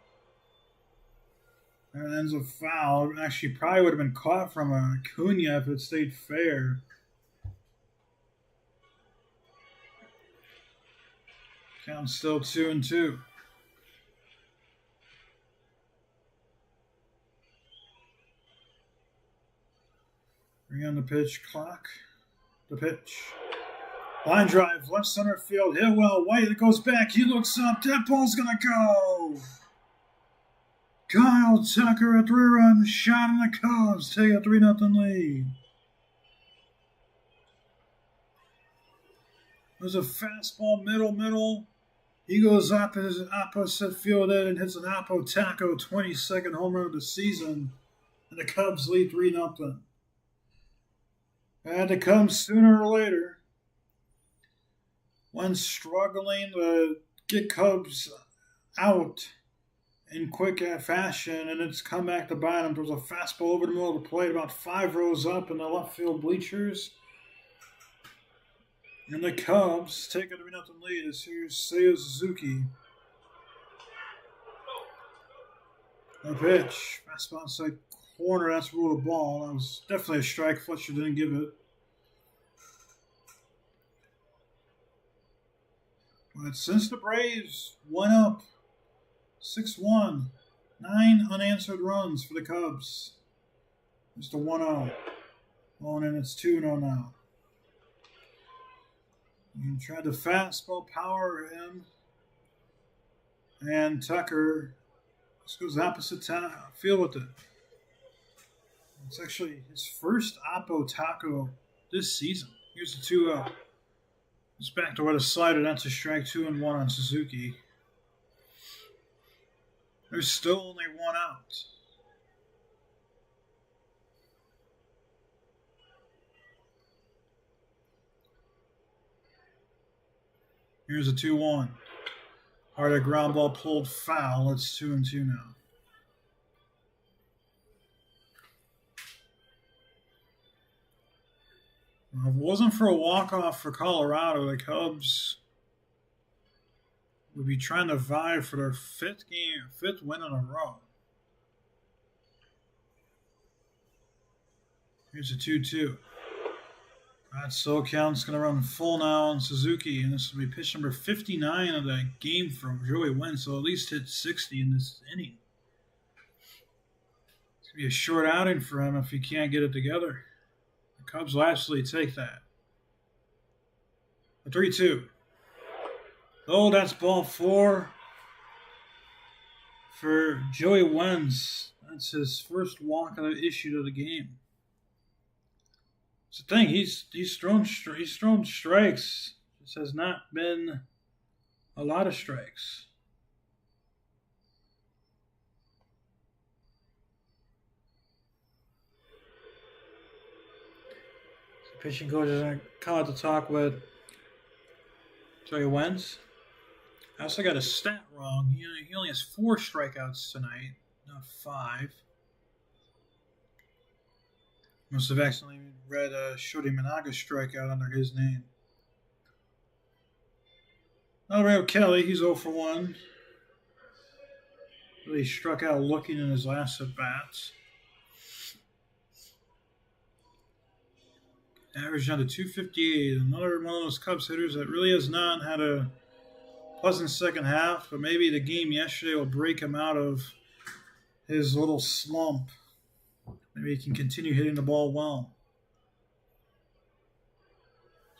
And ends a foul. Actually, probably would have been caught from Acuna if it stayed fair. Count still 2-2. Bring on the pitch clock. The pitch. Line drive, left center field. Hit well. White, it goes back. He looks up. That ball's going to go. Kyle Tucker, a 3-run shot, and the Cubs take a 3-0 lead. There's a fastball, middle. He goes up his opposite field end and hits an Oppo Taco 22nd home run of the season, and the Cubs lead 3-0. Had to come sooner or later. When struggling to get Cubs out in quick fashion, and it's come back to bite him. There was a fastball over the middle of the plate, about 5 rows up in the left field bleachers. And the Cubs take a 3-0 lead. Here's Seiya Suzuki. The pitch. Fastball inside corner. That's ruled a ball. That was definitely a strike. Fletcher didn't give it. But since the Braves went up 6-1, 9 unanswered runs for the Cubs. Just a 1-0. Going in, it's 2-0 now. You tried to fastball power in. And Tucker just goes opposite field with it. It's actually his first Oppo taco this season. Here's the 2-0. It's back to where the slider. That's a strike. 2-1 on Suzuki. There's still only 1 out. Here's a 2-1. Hard at ground ball pulled foul. It's 2-2 now. If it wasn't for a walk-off for Colorado, the Cubs would be trying to vie for their fifth win in a row. Here's a 2-2. That still counts. Going to run full now on Suzuki, and this will be pitch number 59 of the game from Joey Wentz. So at least hit 60 in this inning. It's going to be a short outing for him if he can't get it together. The Cubs will absolutely take that. A 3-2. Oh, that's ball 4 for Joey Wentz. That's his first walk that issued of the game. It's the thing, he's thrown strikes. This has not been a lot of strikes. The pitching coach is going to come out to talk with Joey Wentz. I also got a stat wrong. He only has 4 strikeouts tonight, not 5. Must have accidentally read Shodi Managa's strikeout under his name. Carson Kelly, he's 0 for 1. Really struck out looking in his last at bats. Averaged down to 258. Another one of those Cubs hitters that really has not had a pleasant second half, but maybe the game yesterday will break him out of his little slump. Maybe he can continue hitting the ball well.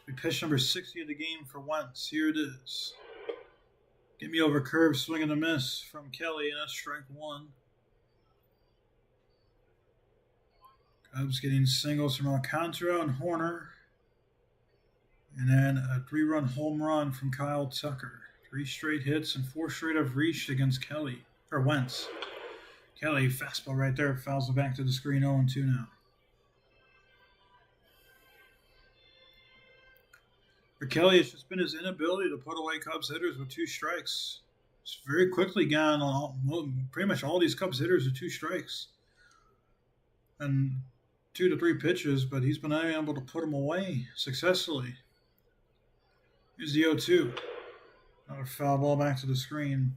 We pitch number 60 of the game for Wentz. Here it is. Get me over curve, swing and a miss from Kelly, and that's strike 1. Cubs getting singles from Alcantara and Horner. And then a 3-run home run from Kyle Tucker. 3 straight hits and 4 straight have reached against Wentz. Kelly, fastball right there, fouls it back to the screen, 0-2 now. For Kelly, it's just been his inability to put away Cubs hitters with 2 strikes. It's very quickly gone. Pretty much all these Cubs hitters are 2 strikes. And 2 to 3 pitches, but he's been unable to put them away successfully. Here's the 0-2. Another foul ball back to the screen.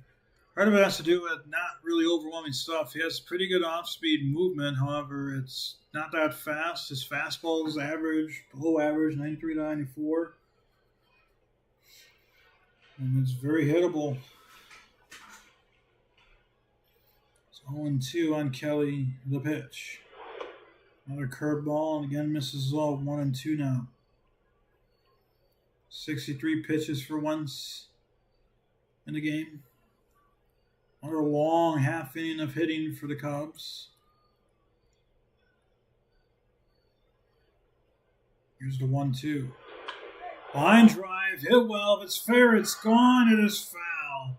Part of it has to do with not really overwhelming stuff. He has pretty good off-speed movement. However, it's not that fast. His fastball is below average, 93 to 94. And it's very hittable. It's 0-2 on Kelly, the pitch. Another curveball, and again misses low, 1-2 now. 63 pitches for Wentz in the game. Another long half inning of hitting for the Cubs. Here's the 1-2. Line drive, hit well. If it's fair, it's gone. It is foul.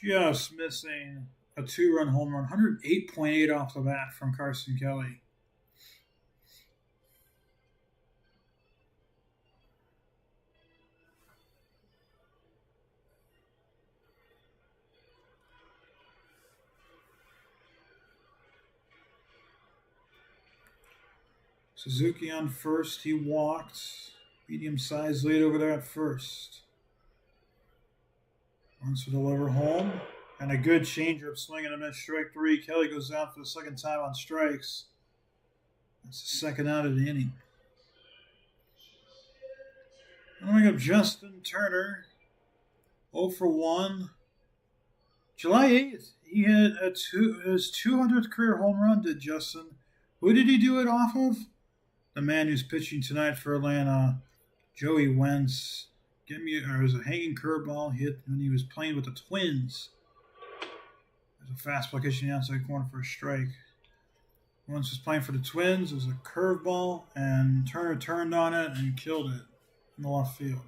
Just missing a 2-run home run. 108.8 off the bat from Carson Kelly. Suzuki on first. He walked. Medium-sized lead over there at first. Wants to deliver home. And a good changeup, swing and a miss, strike 3. Kelly goes out for the second time on strikes. That's the second out of the inning. Coming up, Justin Turner, 0 for 1. July 8th, he hit his 200th career home run, did Justin. Who did he do it off of? The man who's pitching tonight for Atlanta, Joey Wentz. It was a hanging curveball hit when he was playing with the Twins. There's a fastball catching the outside corner for a strike. Wentz was playing for the Twins. It was a curveball, and Turner turned on it and killed it in the left field.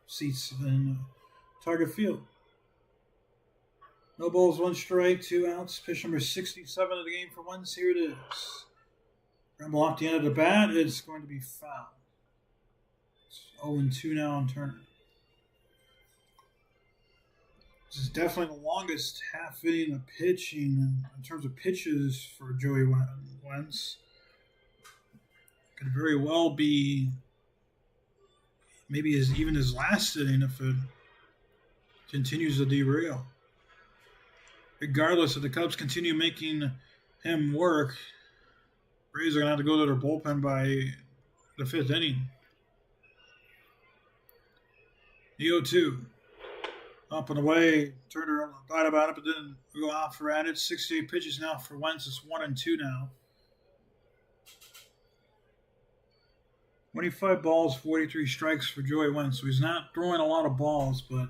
Seats in target field. No balls, 1 strike, 2 outs. Pitch number 67 of the game for Wentz. Here it is. Rumble off the end of the bat. It's going to be foul. It's 0-2 now on Turner. This is definitely the longest half inning of pitching in terms of pitches for Joey Wentz. Could very well be maybe even his last inning if it continues to derail. Regardless, if the Cubs continue making him work, Braves are going to have to go to their bullpen by the 5th inning. The 0-2. Up and away. Turner thought about it, but didn't go out for it. 68 pitches now for Wentz. It's 1-2 now. 25 balls, 43 strikes for Joey Wentz. So he's not throwing a lot of balls, but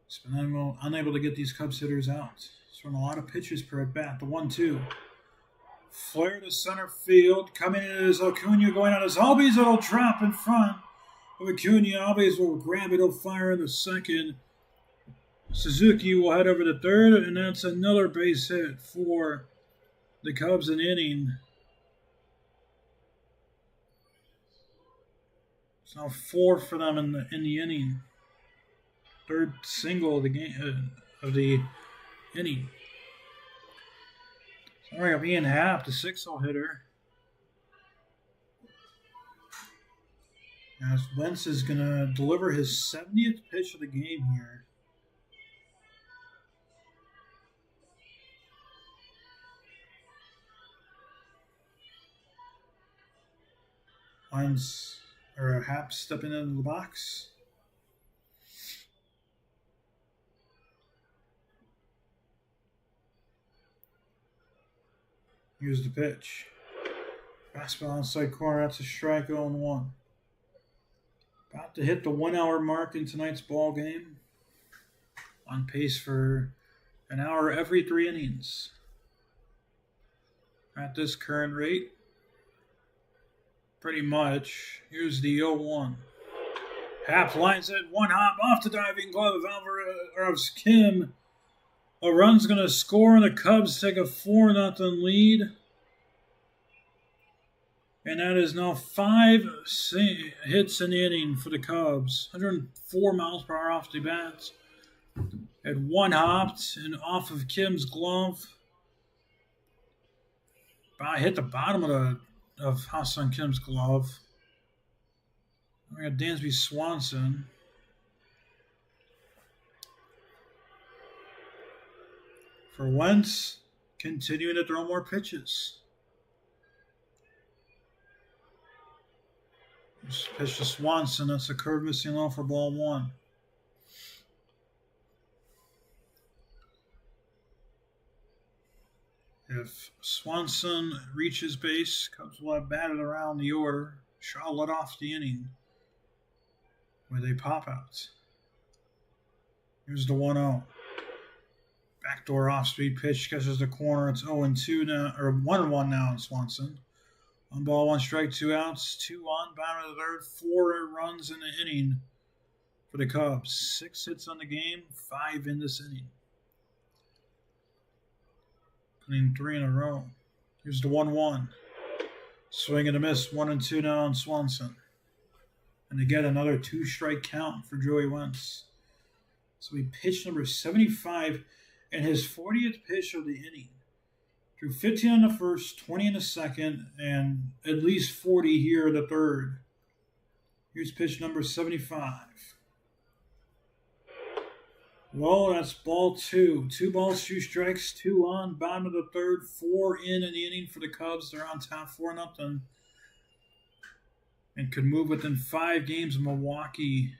he's been unable to get these Cubs hitters out. He's throwing a lot of pitches per at bat. The 1-2. Flare to center field. Coming in is Acuna going on his Albies. It'll drop in front of Acuna. Albies will grab it. He'll fire in the second. Suzuki will head over to third, and that's another base hit for the Cubs in inning. It's now 4 for them in the inning. Third single of the game of the inning. All right, Ian Happ, the 6-0 hitter. As Wentz is going to deliver his 70th pitch of the game here. Happ stepping into the box. Here's the pitch. Fastball outside corner. That's a strike, 0-1. About to hit the 1 hour mark in tonight's ball game. On pace for an hour every 3 innings. At this current rate. Pretty much. Here's the 0-1. Happ lines it. 1 hop off the diving glove of Kim. A run's going to score, and the Cubs take a 4-0 lead. And that is now 5 hits in the inning for the Cubs. 104 miles per hour off the bats. Had 1 hopped and off of Kim's glove. Hit the bottom of Ha-Seong Kim's glove. We got Dansby Swanson. For Wentz, continuing to throw more pitches. Just pitch to Swanson. That's a curve missing low for ball 1. If Swanson reaches base, Cubs will have batted around the order. Shaw led off the inning with a pop-out. Here's the 1-0. Backdoor off-speed pitch catches the corner. It's 0-2 now, or 1-1 now in Swanson. 1 ball, 1 strike, 2 outs, 2 on, bottom of the third, 4 runs in the inning for the Cubs. 6 hits on the game, 5 in this inning. Putting 3 in a row. Here's the 1-1. Swing and a miss, 1-2 now on Swanson. And again, another 2-strike count for Joey Wentz. So he pitched number 75 and his 40th pitch of the inning. Threw 15 in the first, 20 in the second, and at least 40 here in the third. Here's pitch number 75. Well, that's ball two. 2 balls, 2 strikes, 2 on. Bottom of the third, 4 in the inning for the Cubs. They're on top 4-0 and could move within 5 games of Milwaukee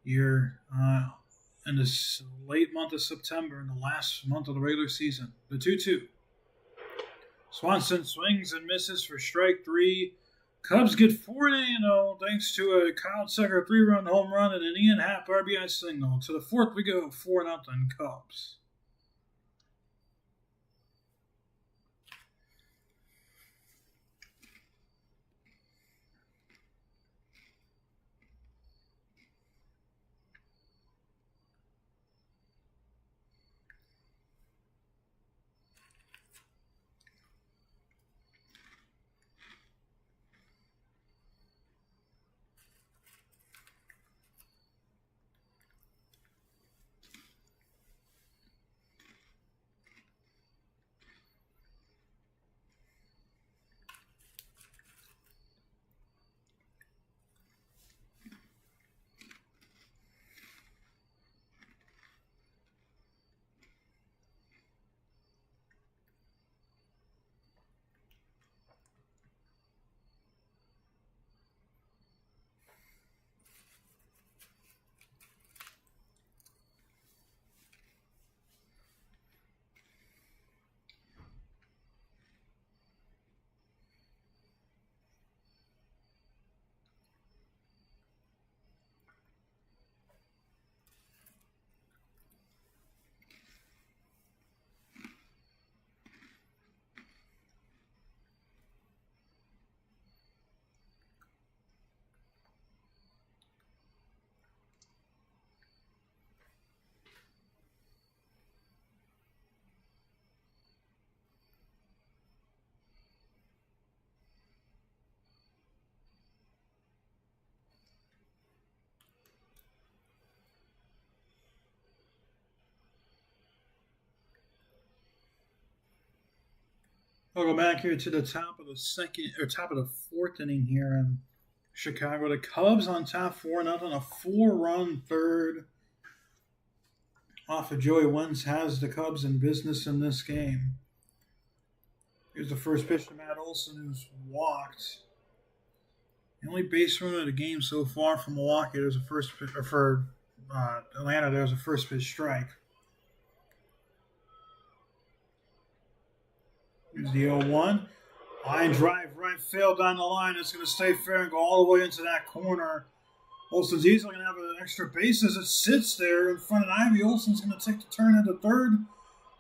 here in this late month of September, in the last month of the regular season. The 2-2. Swanson swings and misses for strike 3. Cubs get 4-0 thanks to a Kyle Tucker 3-run home run and an Ian Happ RBI single. To the fourth we go, 4-0 Cubs. We'll go back here to the top of the top of the fourth inning here in Chicago. The Cubs on top 4-0. A 4-run third off of Joey Wentz has the Cubs in business in this game. Here's the first pitch to Matt Olson, who's walked. The only base runner of the game so far from Milwaukee. There's a first pitch, or for Atlanta. There's a first pitch strike. Here's the 0-1. Line drive, right field down the line. It's going to stay fair and go all the way into that corner. Olson's easily going to have an extra base as it sits there in front of Ivy. Olson's going to take the turn into third.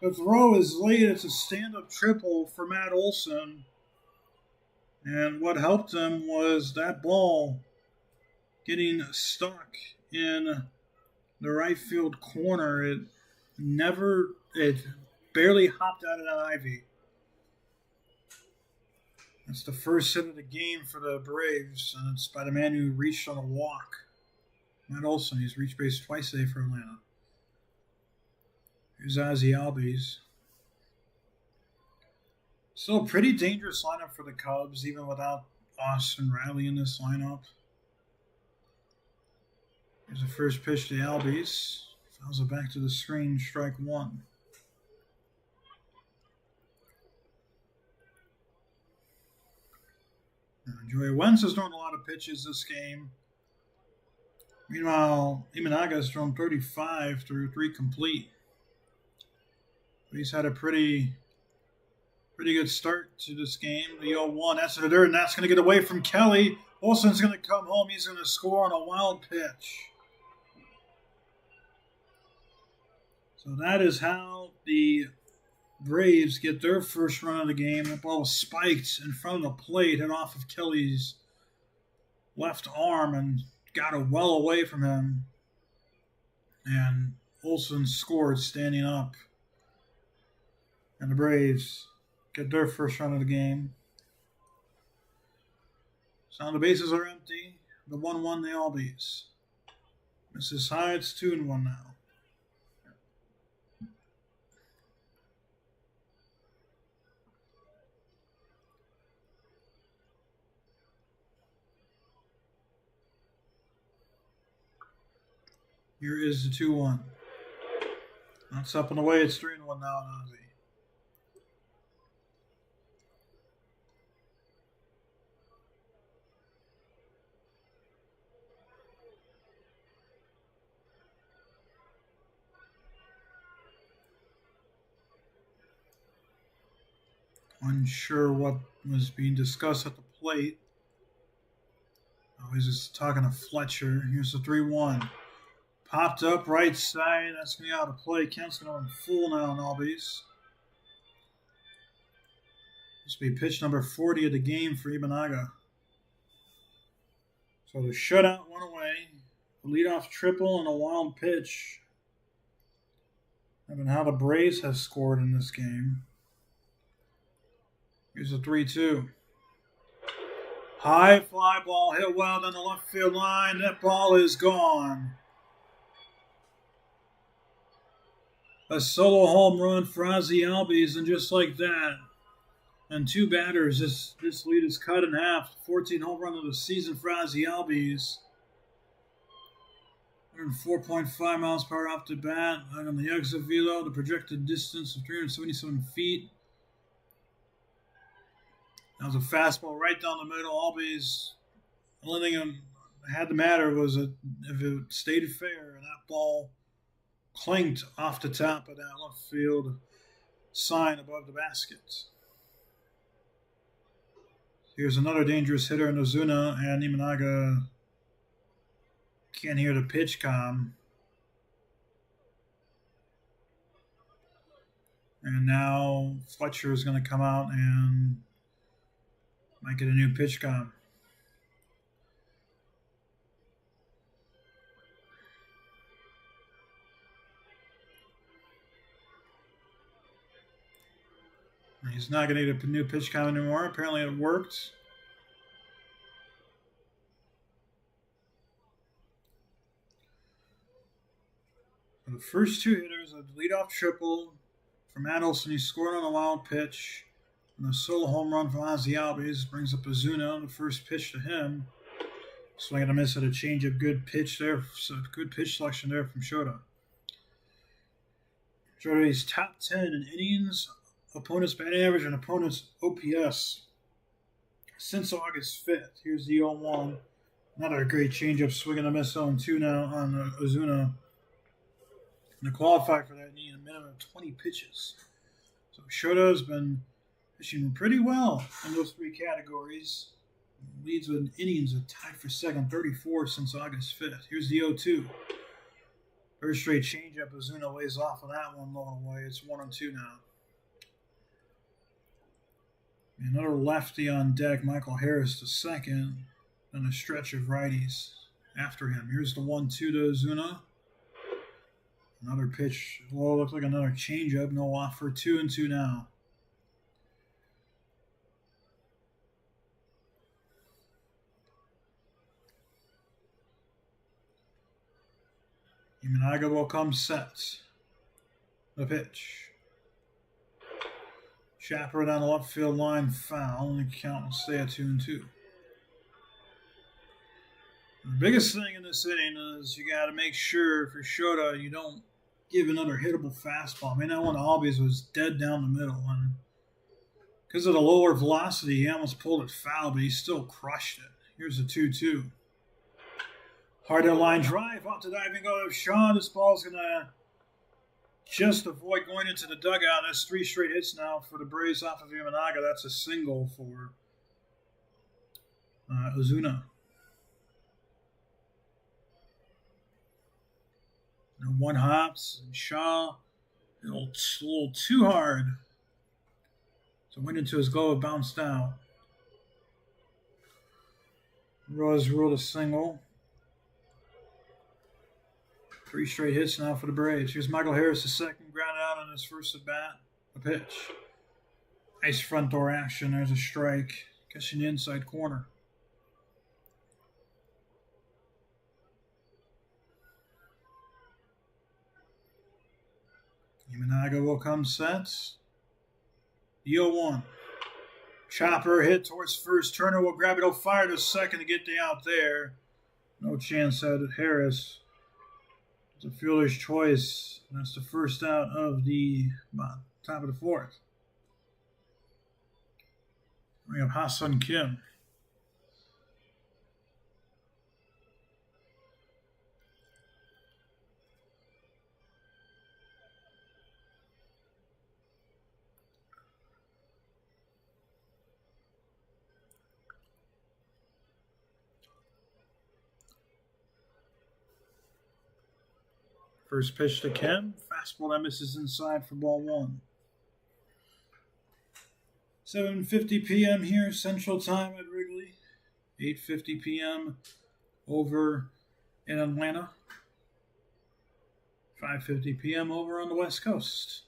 The throw is late. It's a stand-up triple for Matt Olson. And what helped him was that ball getting stuck in the right field corner. It barely hopped out of that Ivy. That's the first hit of the game for the Braves, and it's by the man who reached on a walk. Matt Olson, he's reached base twice today for Atlanta. Here's Ozzie Albies. Still a pretty dangerous lineup for the Cubs, even without Austin Riley in this lineup. Here's the first pitch to Albies. Fouls it back to the screen, strike 1. Joey Wentz has thrown a lot of pitches this game. Meanwhile, Imanaga has thrown 35 through 3 complete. He's had a pretty good start to this game. The 0-1, that's the dirt, and that's going to get away from Kelly. Olson's going to come home. He's going to score on a wild pitch. So that is how the Braves get their first run of the game. The ball was spiked in front of the plate, hit off of Kelly's left arm and got it well away from him. And Olson scored standing up. And the Braves get their first run of the game. So now the bases are empty. The 1-1 the Albies. Misses high, it's 2-1 now. Here is the 2-1. That's up and away. It's 3-1 now on Ozzy. Unsure what was being discussed at the plate. Oh, he's just talking to Fletcher. Here's the 3-1. Popped up right side. That's going to be out of play. Kent's going to run full now on Albies. This will be pitch number 40 of the game for Imanaga. So the shutout went away. A leadoff triple and a wild pitch. And how the Braves have scored in this game. Here's a 3-2. High fly ball hit well down the left field line. That ball is gone. A solo home run for Ozzy Albies, and just like that, and 2 batters, this lead is cut in half. 14 home run of the season for Ozzy Albies. 104.5 miles per hour off the bat. On the exit velo, the projected distance of 377 feet. That was a fastball right down the middle. Albies, the only thing that had to matter was if it stayed fair and that ball clinked off the top of that left field sign above the basket. Here's another dangerous hitter in Ozuna, and Imanaga can't hear the pitch com. And now Fletcher is going to come out and might get a new pitch com. He's not going to get a new pitch com anymore. Apparently it worked. The first 2 hitters, a leadoff triple from Adelson. He scored on a wild pitch. And a solo home run from Ozzy Albies brings up Ozuna. The first pitch to him. Swing and a miss at a changeup. Good pitch there. So good pitch selection there from Shota. Shota is top 10 in innings, opponent's batting average, and opponent's OPS since August 5th. Here's the 0-1. Another great changeup. Swing and a miss on 2 now on Ozuna. And to qualify for that, you need a minimum of 20 pitches. So Shota has been pitching pretty well in those 3 categories. Leads with innings are tied for second, 34 since August 5th. Here's the 0-2. First straight changeup. Ozuna lays off of that one low and away. It's 1-2 now. Another lefty on deck. Michael Harris to second. And a stretch of righties after him. Here's the 1-2 to Ozuna. Another pitch. Well, looks like another changeup. No offer. 2-2 now. Imanaga will come set. The pitch. Chopper down the left field line, foul. And the count will stay at 2-2. The biggest thing in this inning is you got to make sure for Shota you don't give another hittable fastball. I mean, that one Albies was dead down the middle, and because of the lower velocity, he almost pulled it foul, but he still crushed it. Here's a 2-2. Hard line drive off the diving go of Shaw. This ball's going to just avoid going into the dugout. That's 3 straight hits now for the Braves off of Imanaga. That's a single for Ozuna. And 1 hops, and Shaw a little too hard. So went into his glove, bounced out. Rose ruled a single. 3 straight hits now for the Braves. Here's Michael Harris, the second, grounded out on his first at bat. A pitch. Nice front door action. There's a strike. Catching the inside corner. Imanaga will come set. The 0-1. Chopper hit towards first. Turner will grab it. He'll fire to second to get the out there. No chance at Harris. It's a fielder's choice. That's the first out of the top of the fourth. We have Carson Kelly. First pitch to Kim. Fastball that misses inside for ball one. 7:50 p.m. here, Central Time at Wrigley. 8:50 p.m. over in Atlanta. 5:50 p.m. over on the West Coast.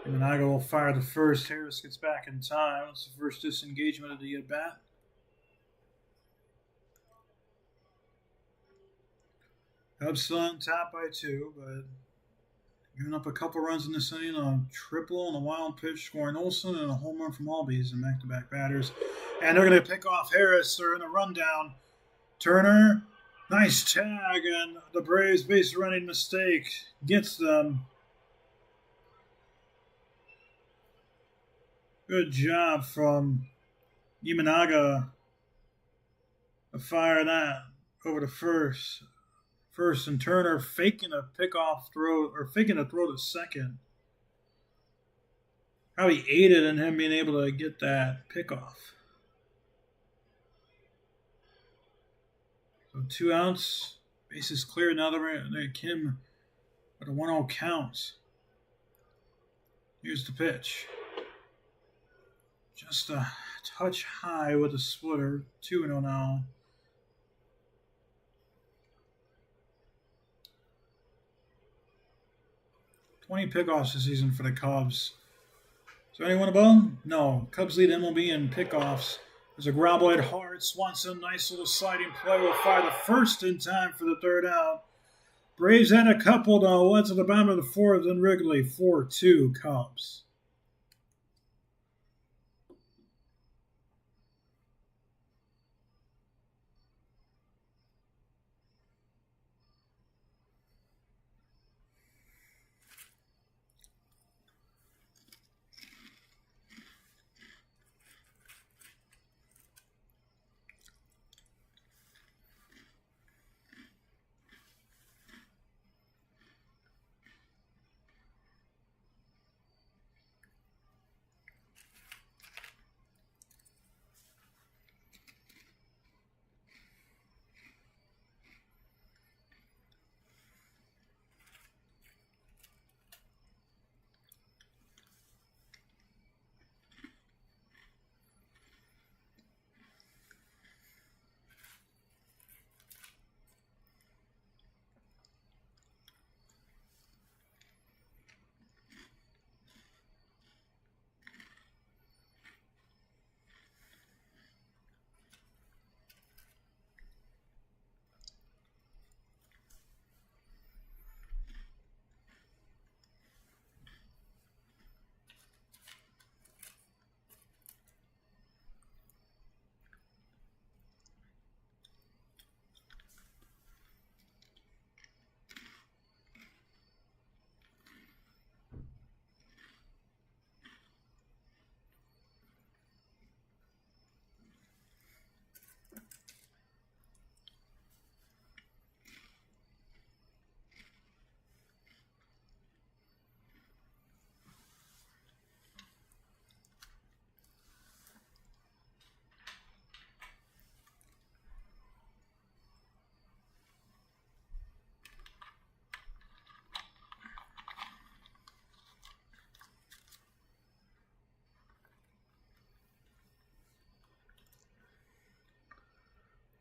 Imanaga will fire the first. Harris gets back in time. It's the first disengagement of the at-bat. Cubs still on top by 2, but giving up a couple runs in this inning on a triple and a wild pitch, scoring Olsen and a home run from Albies and back-to-back batters. And they're going to pick off Harris. They're in a rundown. Turner, nice tag, and the Braves base running mistake gets them. Good job from Imanaga to fire that over to first. First, and Turner faking a pickoff throw, or faking a throw to second. Probably aided in him being able to get that pickoff. So 2 outs, bases clear. Now they're Kim with a 1-0 count. Here's the pitch. Just a touch high with a splitter. 2-0 now. $20 pickoffs this season for the Cubs. Is there anyone above? No. Cubs lead MLB in pickoffs. There's a ground hit hard. Swanson, nice little sliding play. Will fire the first in time for the third out. Braves had a couple, though. Went to the bottom of the fourth in Wrigley. 4-2 Cubs.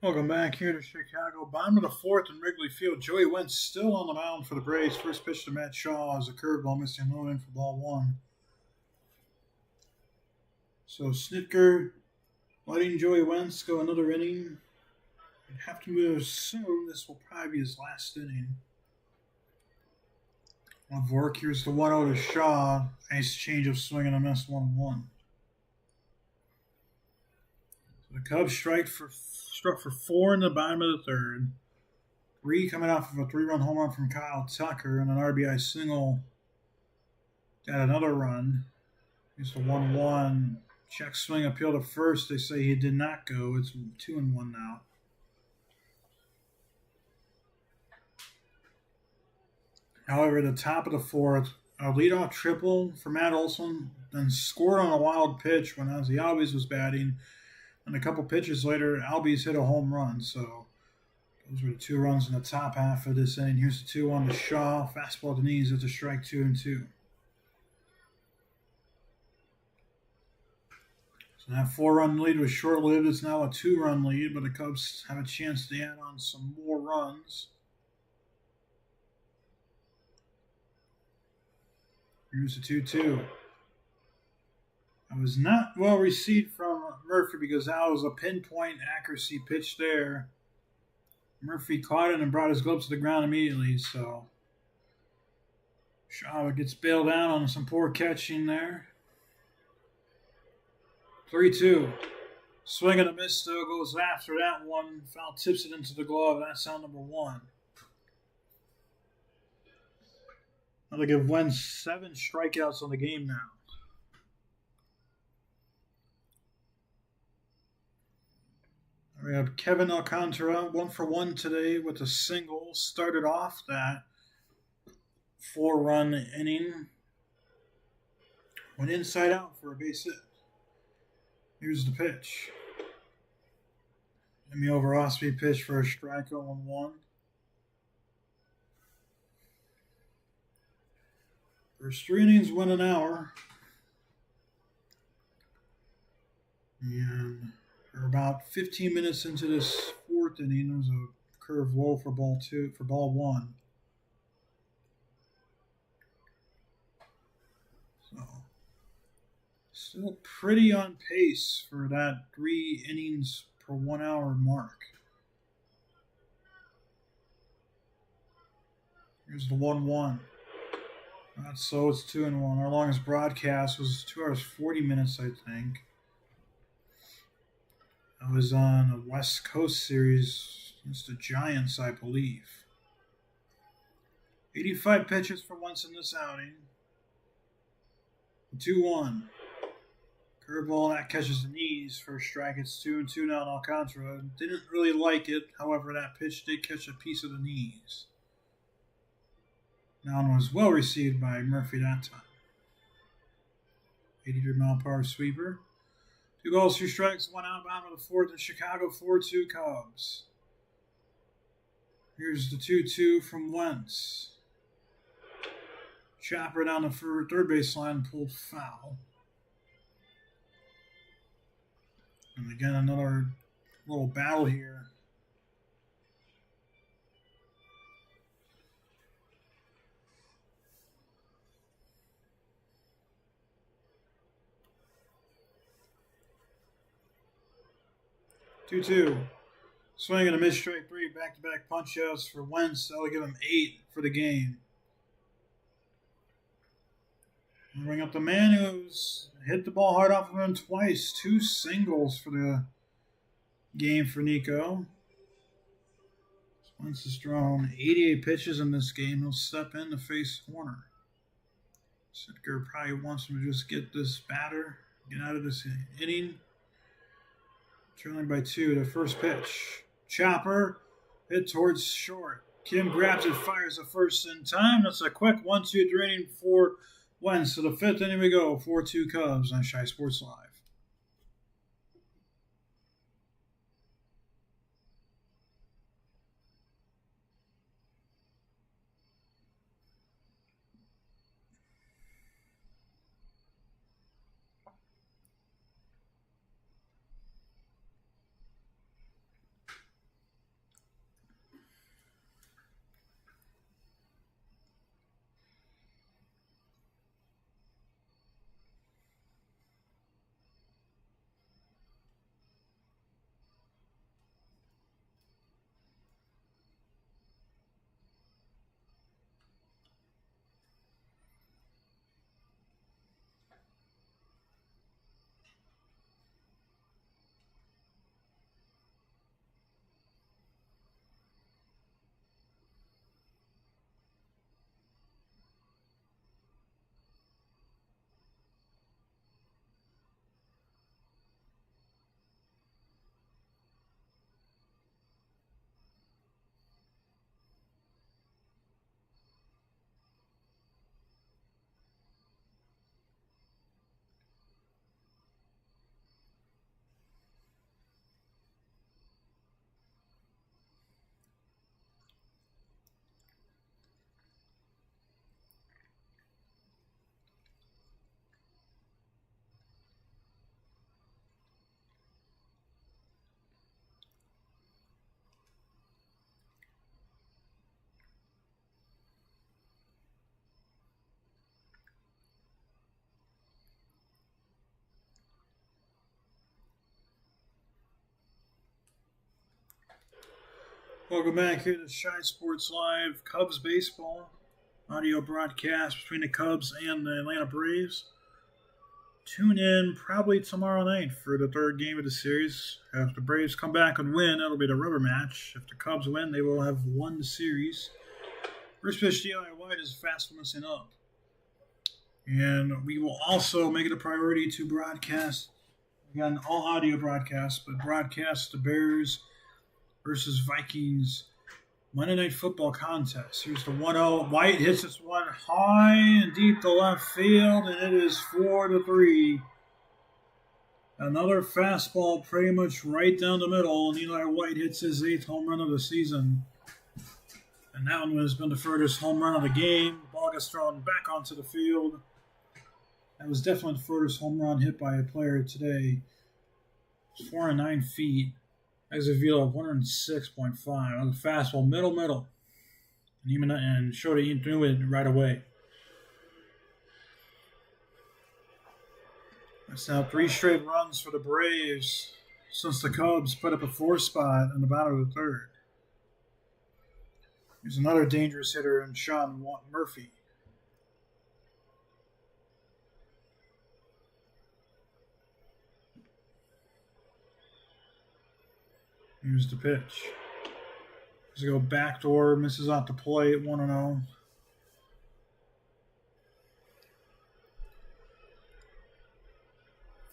Welcome back here to Chicago. Bottom of the fourth in Wrigley Field. Joey Wentz still on the mound for the Braves. First pitch to Matt Shaw is a curveball, missing low in for ball one. So Snitker letting Joey Wentz go another inning. You'd have to assume this will probably be his last inning. Of work, here's the 1-0 to Shaw. Nice change of swing and a miss 1-1. The Cubs struck for 4 in the bottom of the third. 3 coming off of a 3-run home run from Kyle Tucker and an RBI single. Got another run. Here's the 1-1. Check swing appeal to first. They say he did not go. It's 2-1 now. However, at the top of the fourth, a leadoff triple for Matt Olson, then scored on a wild pitch when Ozzie Albies was batting. And a couple pitches later, Albies hit a home run. So those were the 2 runs in the top half of this inning. Here's the 2-1 to Shaw. Fastball to knees. It's a strike 2-2. So that 4-run lead was short-lived. It's now a 2-run lead, but the Cubs have a chance to add on some more runs. Here's the 2-2. It was not well received from Murphy because that was a pinpoint accuracy pitch there. Murphy caught it and brought his gloves to the ground immediately, so Shaw gets bailed out on some poor catching there. 3-2. Swing and a miss still goes after that one. Foul tips it into the glove. That's out number 1. Now they give Wentz 7 strikeouts on the game now. We have Kevin Alcantara, 1 for 1 today with a single. Started off that 4-run inning. Went inside out for a base hit. Here's the pitch. Jimmy over Osby pitch for a strike 0-1. First 3 innings went an hour. And we're about 15 minutes into this 4th inning. There was a curve low for ball 1. So still pretty on pace for that 3 innings per 1 hour mark. Here's the 1-1. Not so, it's 2-1. Our longest broadcast was 2 hours 40 minutes, I think. I was on a West Coast series against the Giants, I believe. 85 pitches for once in this outing. 2-1. Curveball, that catches the knees. First strike, it's 2-2 now on Alcantara. Didn't really like it. However, that pitch did catch a piece of the knees. That one was well received by Murphy that time. 83-mile-per-hour sweeper. 2 balls, 2 strikes, 1 out, bottom of the 4th in Chicago, 4-2 Cubs. Here's the 2-2 from Wentz. Chopper down the third base line, pulled foul. And again, another little battle here. Two. Swing and a miss, strike 3, back-to-back punch-outs for Wentz. That'll give him 8 for the game. We'll bring up the man who's hit the ball hard off of him twice. 2 singles for the game for Nico. Wentz has thrown 88 pitches in this game. He'll step in to face Horner. Sitker probably wants him to just get this batter, get out of this inning. Trailing by 2, the first pitch. Chopper, hit towards short. Kim grabs it, fires the first in time. That's a quick 1-2 inning for Wentz. So the 5th inning we go, 4-2 Cubs on Shy Sports Live. Welcome back here to Shy Sports Live. Cubs baseball audio broadcast between the Cubs and the Atlanta Braves. Tune in probably tomorrow night for the third game of the series. If the Braves come back and win, it'll be the rubber match. If the Cubs win, they will have won the series. First pitch, Eli White is fast missing up. And we will also make it a priority to broadcast, again, all audio broadcasts, but broadcast the Bears versus Vikings Monday Night Football contest. Here's the 1-0. White hits this one high and deep to left field, and it is 4-3. Another fastball pretty much right down the middle, and Eli White hits his 8th home run of the season. And that one has been the furthest home run of the game. The ball gets thrown back onto the field. That was definitely the furthest home run hit by a player today. It's 409 feet. Has a velo of 106.5 on the fastball, middle, and showed he knew it right away. That's now 3 straight runs for the Braves since the Cubs put up a 4 spot in the bottom of the third. Here's another dangerous hitter in Sean Murphy. Here's the pitch. He's going to go backdoor, misses out the plate, 1-0.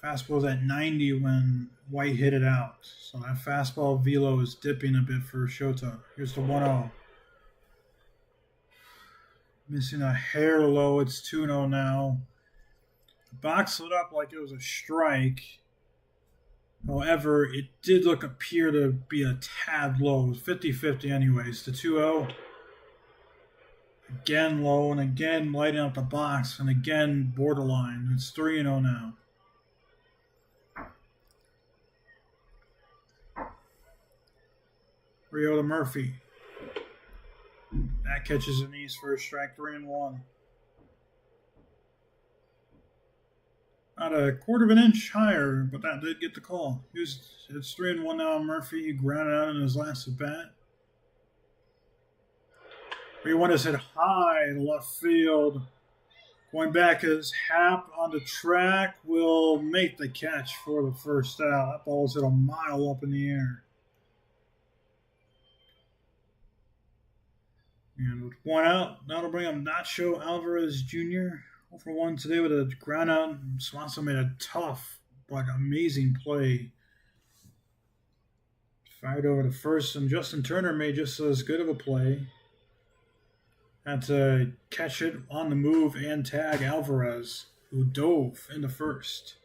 Fastball's at 90 when White hit it out. So that fastball velo is dipping a bit for Shota. Here's the 1-0. Missing a hair low. It's 2-0 now. The box lit up like it was a strike. However, it did appear to be a tad low. It was 50-50 anyways. The 2-0. Again low, and again lighting up the box, and again borderline. It's 3-0 now. Rio to Murphy. That catches an ease for a strike, 3-1. About a quarter of an inch higher, but that did get the call. It's 3-1 now on Murphy. He grounded out in his last at bat. 3-1 is hit high to left field. Going back is Happ on the track. Will make the catch for the first out. That ball was hit a mile up in the air. And with 1 out, that'll bring up Nacho Alvarez Jr. 0-for-1 today with a ground out. Swanson made a tough but amazing play. Fired over to first, and Justin Turner made just as good of a play. Had to catch it on the move and tag Alvarez, who dove in the first,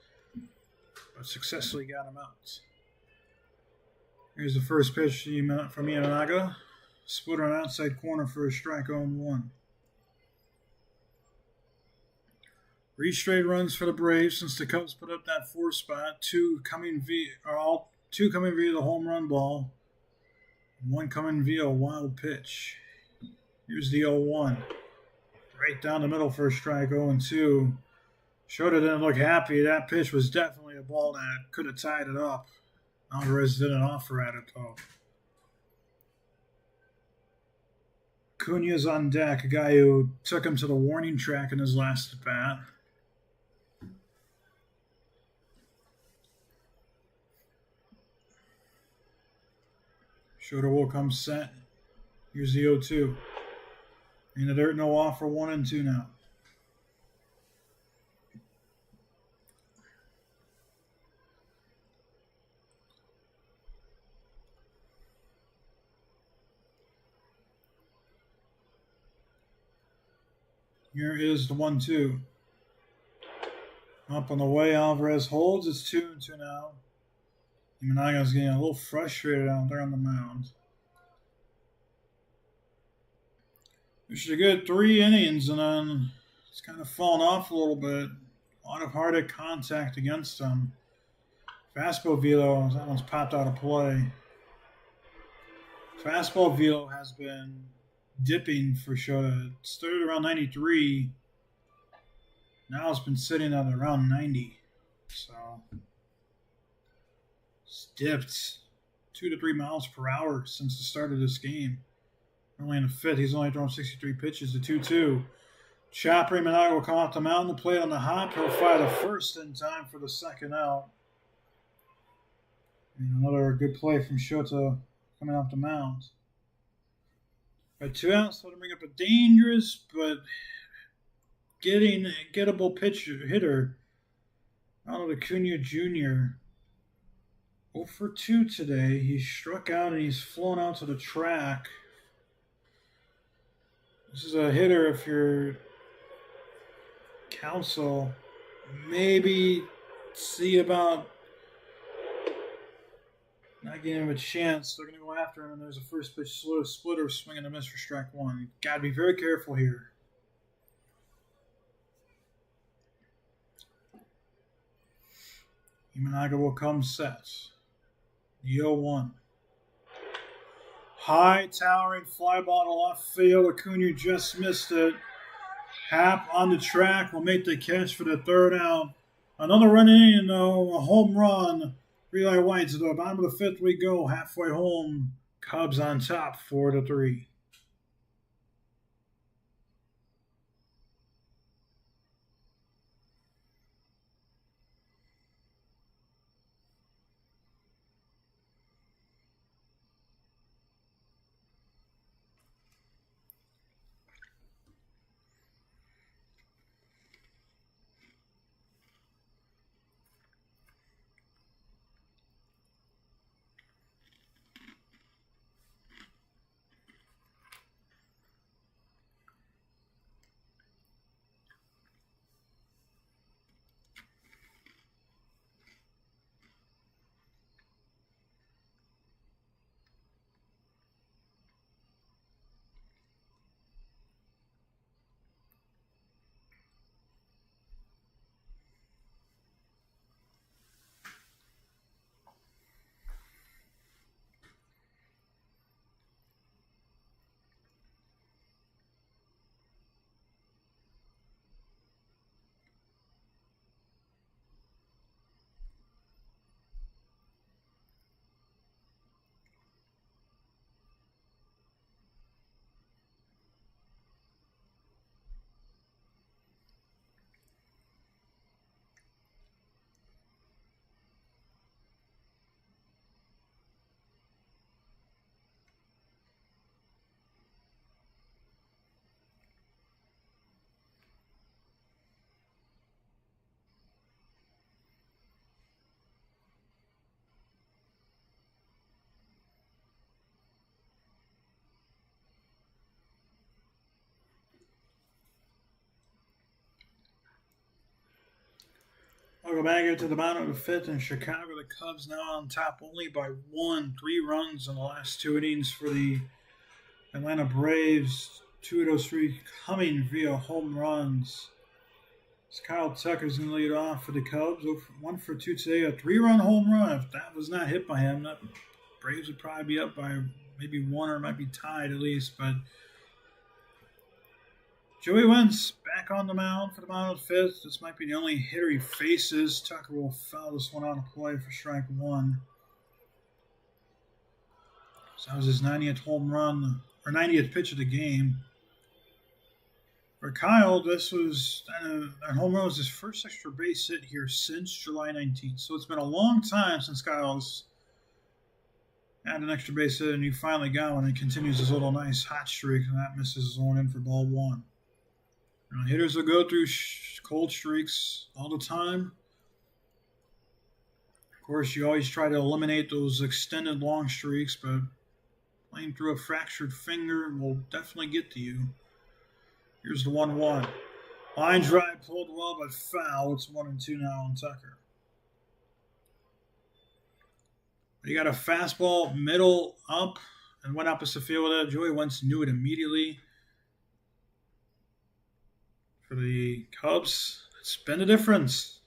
but successfully got him out. Here's the first pitch from Yamanaga. Split on outside corner for a strike, 0-1. 3 straight runs for the Braves since the Cubs put up that 4 spot. 2 coming via the home run ball. 1 coming via a wild pitch. Here's the 0-1. Right down the middle for a strike, 0-2. Shota didn't look happy. That pitch was definitely a ball that could have tied it up. Alvarez didn't offer at it, though. Cuna's on deck, a guy who took him to the warning track in his last at bat. Shota will come set. Here's the 0-2. In the dirt, no offer, 1-2 now. Here is the 1-2. Up on the way, Alvarez holds. It's 2-2 now. Imanaga's getting a little frustrated out there on the mound. This is a good 3 innings, and then it's kind of fallen off a little bit. A lot of hard-hit contact against him. Fastball velo, that one's popped out of play. Fastball velo has been dipping for Shota. It started around 93. Now it's been sitting at around 90. So it's dipped 2 to 3 miles per hour since the start of this game. Only in the fifth, he's only thrown 63 pitches to 2-2. Chopper Imanaga will come off the mound and play on the hop. He'll fire the first in time for the second out. And another good play from Shota coming off the mound. At 2 outs, let him bring up a dangerous but gettable hitter, Ronald Acuna Jr. 0 for 2 today. He struck out and he's flown out to the track. This is a hitter if you're Council. Maybe see about not giving him a chance. They're going to go after him, and there's a first pitch splitter swing and a miss for strike one. You've got to be very careful here. Imanaga will come set. The 0-1. High towering fly ball to left field. Acuna just missed it. Happ on the track will make the catch for the third out. Another run in, though, a home run. Relay White to the bottom of the fifth we go. Halfway home. Cubs on top, 4-3. I'll go back here to the bottom of the fifth in Chicago. The Cubs now on top only by 1. 3 runs in the last 2 innings for the Atlanta Braves. 2 of those 3 coming via home runs. As Kyle Tucker's going to lead off for the Cubs. 1 for 2 today. A 3-run home run. If that was not hit by him, the Braves would probably be up by maybe 1 or might be tied at least. But Joey Wentz back on the mound for the bottom of the fifth. This might be the only hitter he faces. Tucker will foul this one on a play for strike 1. So that was his 90th home run, or 90th pitch of the game. For Kyle, this was that home run was his first extra base hit here since July 19th. So it's been a long time since Kyle's had an extra base hit, and he finally got one. And continues his little nice hot streak, and that misses his one in for ball 1. Hitters will go through cold streaks all the time. Of course, you always try to eliminate those extended long streaks, but playing through a fractured finger will definitely get to you. Here's the 1-1. Line drive pulled well, but foul. It's 1-2 now on Tucker. You got a fastball middle up and went opposite field with it. Joey Wentz knew it immediately. For the Cubs, it's been a difference.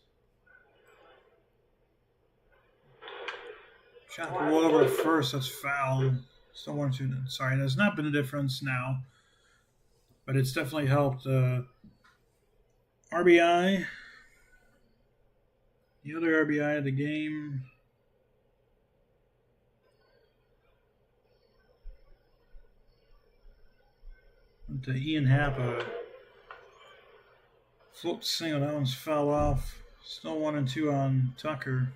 Shot the ball over to first. That's foul. Still 1-2. Sorry, there's not been a difference now, but it's definitely helped. RBI. The other RBI of the game. To Ian Happ, float single. That one's foul off. Still 1-2 on Tucker.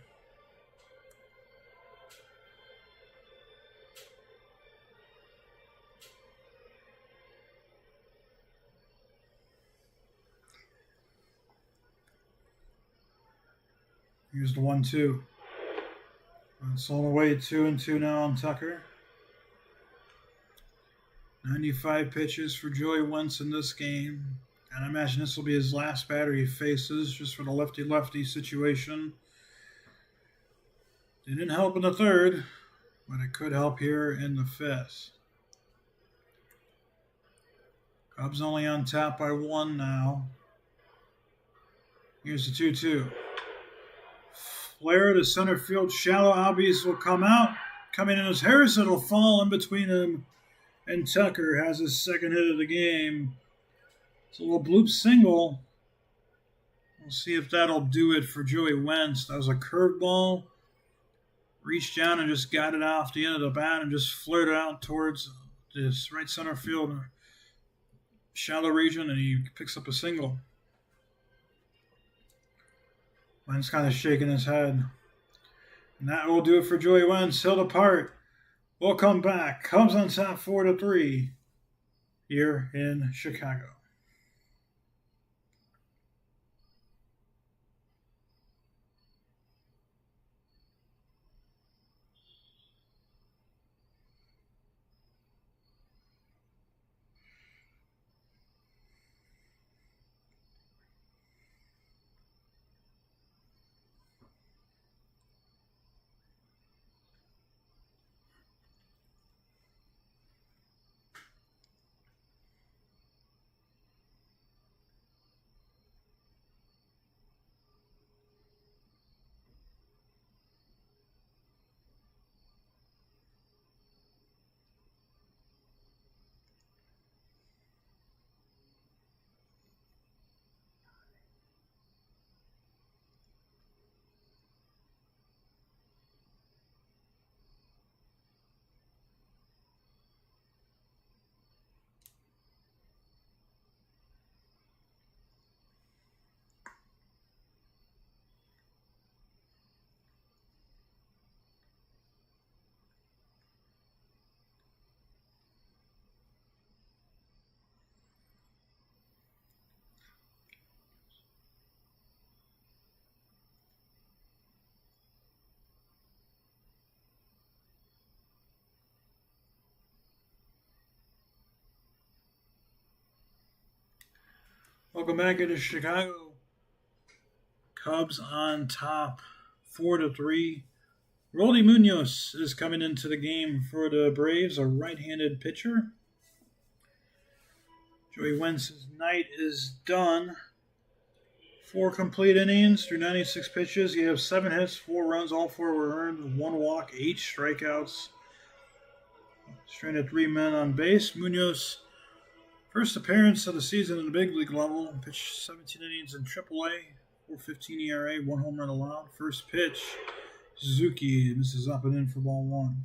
Here's the 1-2. It's all the way 2-2 now on Tucker. 95 pitches for Joey Wentz in this game. And I imagine this will be his last batter he faces, just for the lefty-lefty situation. It didn't help in the third, but it could help here in the fifth. Cubs only on top by 1 now. Here's the 2-2. Flare to center field. Shallow. Albies will come out. Coming in as Harrison will fall in between him and Tucker. Has his second hit of the game. It's a little bloop single. We'll see if that'll do it for Joey Wentz. That was a curveball. Reached down and just got it off the end of the bat and just flared it out towards this right center field shallow region, and he picks up a single. Wentz kind of shaking his head. And that will do it for Joey Wentz. Held apart. We'll come back. Cubs on top 4-3 here in Chicago. Welcome back into Chicago. Cubs on top 4-3. Roldy Munoz is coming into the game for the Braves, a right-handed pitcher. Joey Wentz's night is done. 4 complete innings through 96 pitches. You have 7 hits, 4 runs, all 4 were earned, 1 walk, 8 strikeouts. Stranded 3 men on base. Munoz, first appearance of the season in the big league level. Pitched 17 innings in AAA, 4.15 ERA, 1 home run allowed. First pitch, Suzuki misses up and in for ball 1.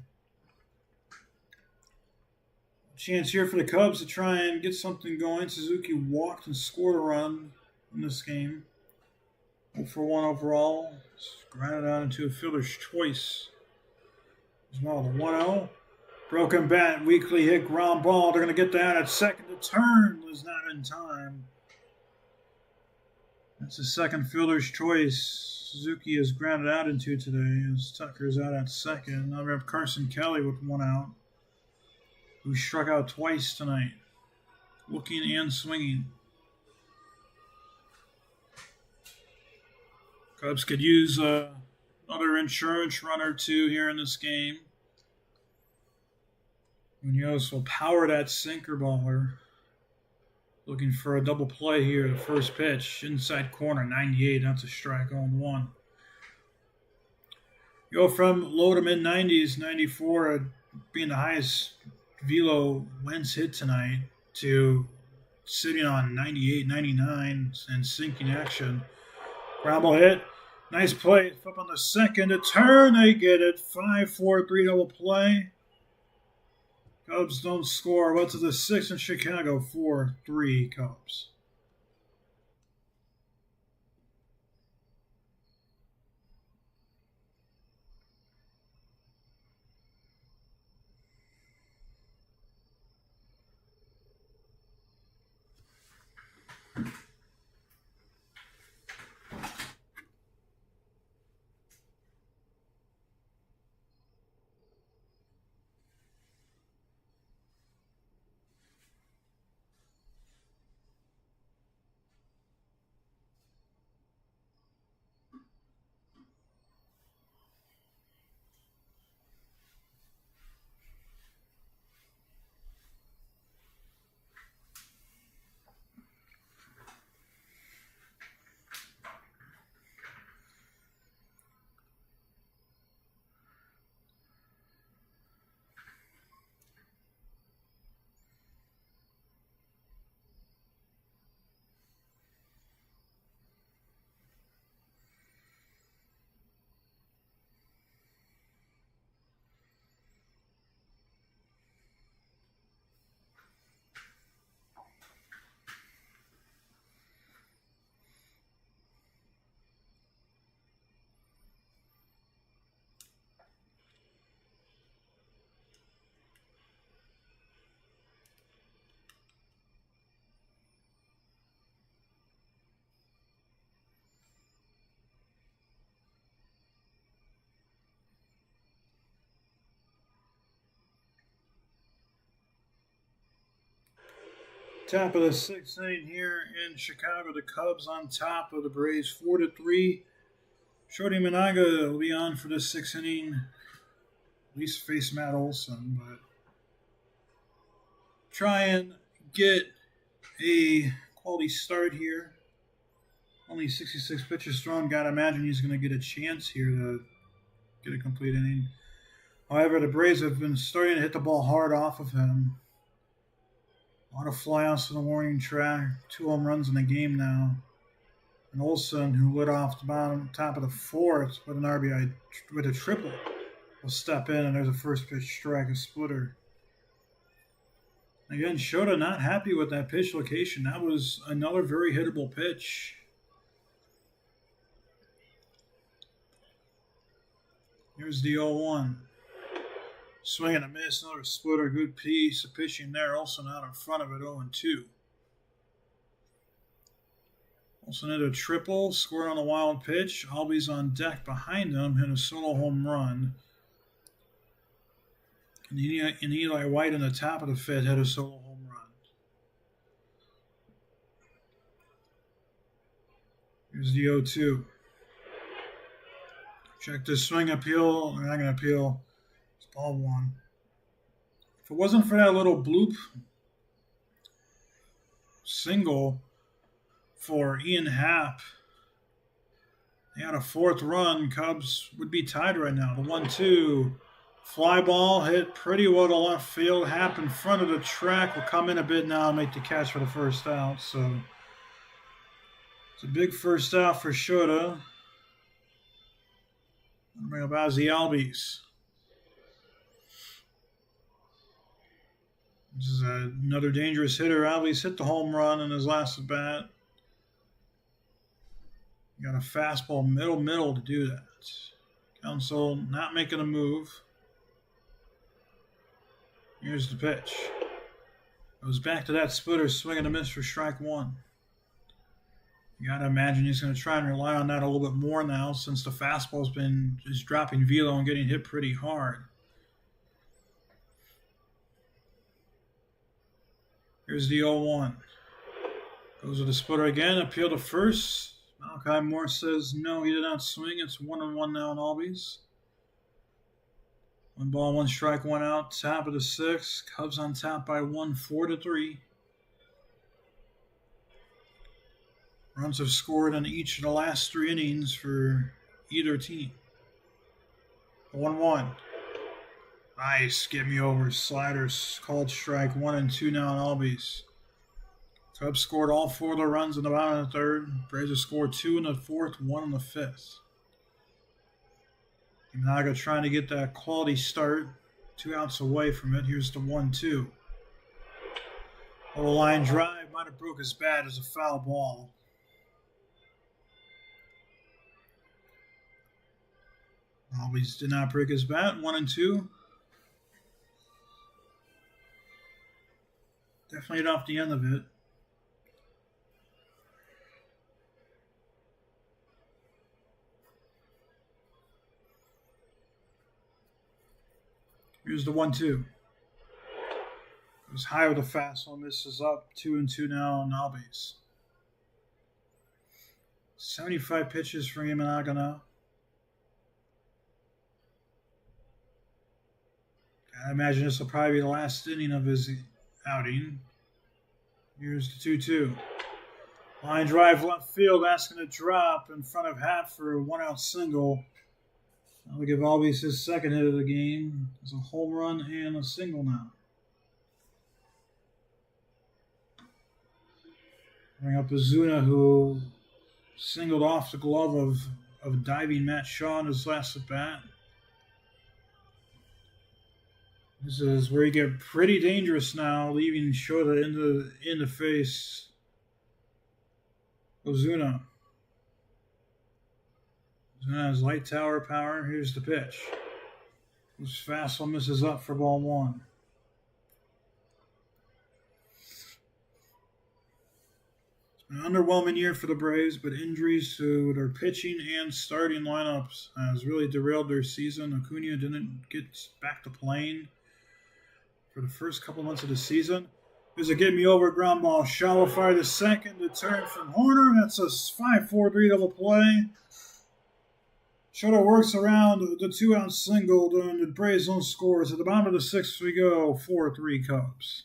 Chance here for the Cubs to try and get something going. Suzuki walked and scored a run in this game. 0-for-1 overall. Grounded out into a fielder's choice. As well, the 1-0. Broken bat, weakly hit ground ball. They're going to get that at second. The turn was not in time. That's the second fielder's choice Suzuki is grounded out into today as Tucker's out at second. Now we have Carson Kelly with 1 out, who struck out twice tonight, looking and swinging. Cubs could use another insurance run or 2 here in this game. Munoz will power that sinker baller. Looking for a double play here. The first pitch, inside corner, 98. That's a strike on 1. Go from low to mid 90s, 94 being the highest velo Wentz hit tonight, to sitting on 98, 99 and sinking action. Ground ball hit. Nice play. Flip on the second. A turn. They get it. 5-4-3 double play. Cubs don't score. What's to the 6th in Chicago? 4-3 Cubs. Top of the 6th inning here in Chicago. The Cubs on top of the Braves 4-3. Shorty Managa will be on for the 6th inning. At least face Matt Olson, but try and get a quality start here. Only 66 pitches thrown. Gotta imagine he's going to get a chance here to get a complete inning. However, the Braves have been starting to hit the ball hard off of him. A lot of flyouts in the warning track. 2 home runs in the game now. And Olson, who lit off the top of the 4th with an RBI with a triple, will step in, and there's a first pitch strike, a splitter. Again, Shota not happy with that pitch location. That was another very hittable pitch. Here's the 0-1. Swing and a miss, another splitter, good piece of pitching there. Olson out in front of it, 0-2. Olson hit a triple, scored on the wild pitch. Albies on deck behind him, hit a solo home run. And Eli White in the top of the 5th hit a solo home run. Here's the 0-2. Check this swing appeal. They're not going to appeal. It's ball 1. If it wasn't for that little bloop single for Ian Happ, they had a 4th run. Cubs would be tied right now. The 1-2. Fly ball hit pretty well to left field. Happ in front of the track will come in a bit now and make the catch for the first out. So it's a big first out for Shota. Bring up Ozzy Albies. This is another dangerous hitter. Albies hit the home run in his last at bat. Got a fastball middle to do that. Counsell not making a move. Here's the pitch. Goes back to that splitter, swing and a miss for strike 1. You got to imagine he's going to try and rely on that a little bit more now since the fastball's been just dropping velo and getting hit pretty hard. Here's the 0-1. Goes with the splitter again, appeal to first. Malachi Moore says no, he did not swing. It's 1-1 now on Albies. 1 ball, 1 strike, 1 out. Top of the 6th. Cubs on top by 1, 4-3. Runs have scored in each of the last 3 innings for either team. 1-1. Nice. Get me over. Sliders called strike 1 and 2 now on Albies. Cubs scored all 4 of the runs in the bottom of the 3rd. Braves have scored 2 in the 4th, 1 in the 5th. Naga trying to get that quality start. 2 outs away from it. Here's the 1-2. A line drive might have broke his bat as a foul ball. Always did not break his bat. 1-2. Definitely off the end of it. Here's the 1-2. Goes high with a fastball, misses up. 2-2 now on Albies. 75 pitches for Yamanaga. I imagine this will probably be the last inning of his outing. Here's the 2-2. Line drive left field, asking to drop in front of Happ for a 1-out single. I'll give Albies his second hit of the game. It's a home run and a single now. Bring up Ozuna, who singled off the glove of diving Matt Shaw in his last at bat. This is where you get pretty dangerous now, leaving Shota in the face. Ozuna. Ozuna has light tower power. Here's the pitch. This fastball misses up for ball 1. An underwhelming year for the Braves, but injuries to their pitching and starting lineups has really derailed their season. Acuna didn't get back to playing for the first couple months of the season. There's a get-me-over ground ball. Shaw will fire the second to turn from Horner. That's a 5-4-3 double play. Shota works around the 2-out single, and the Braves don't score. At the bottom of the 6th we go, 4-3 Cubs.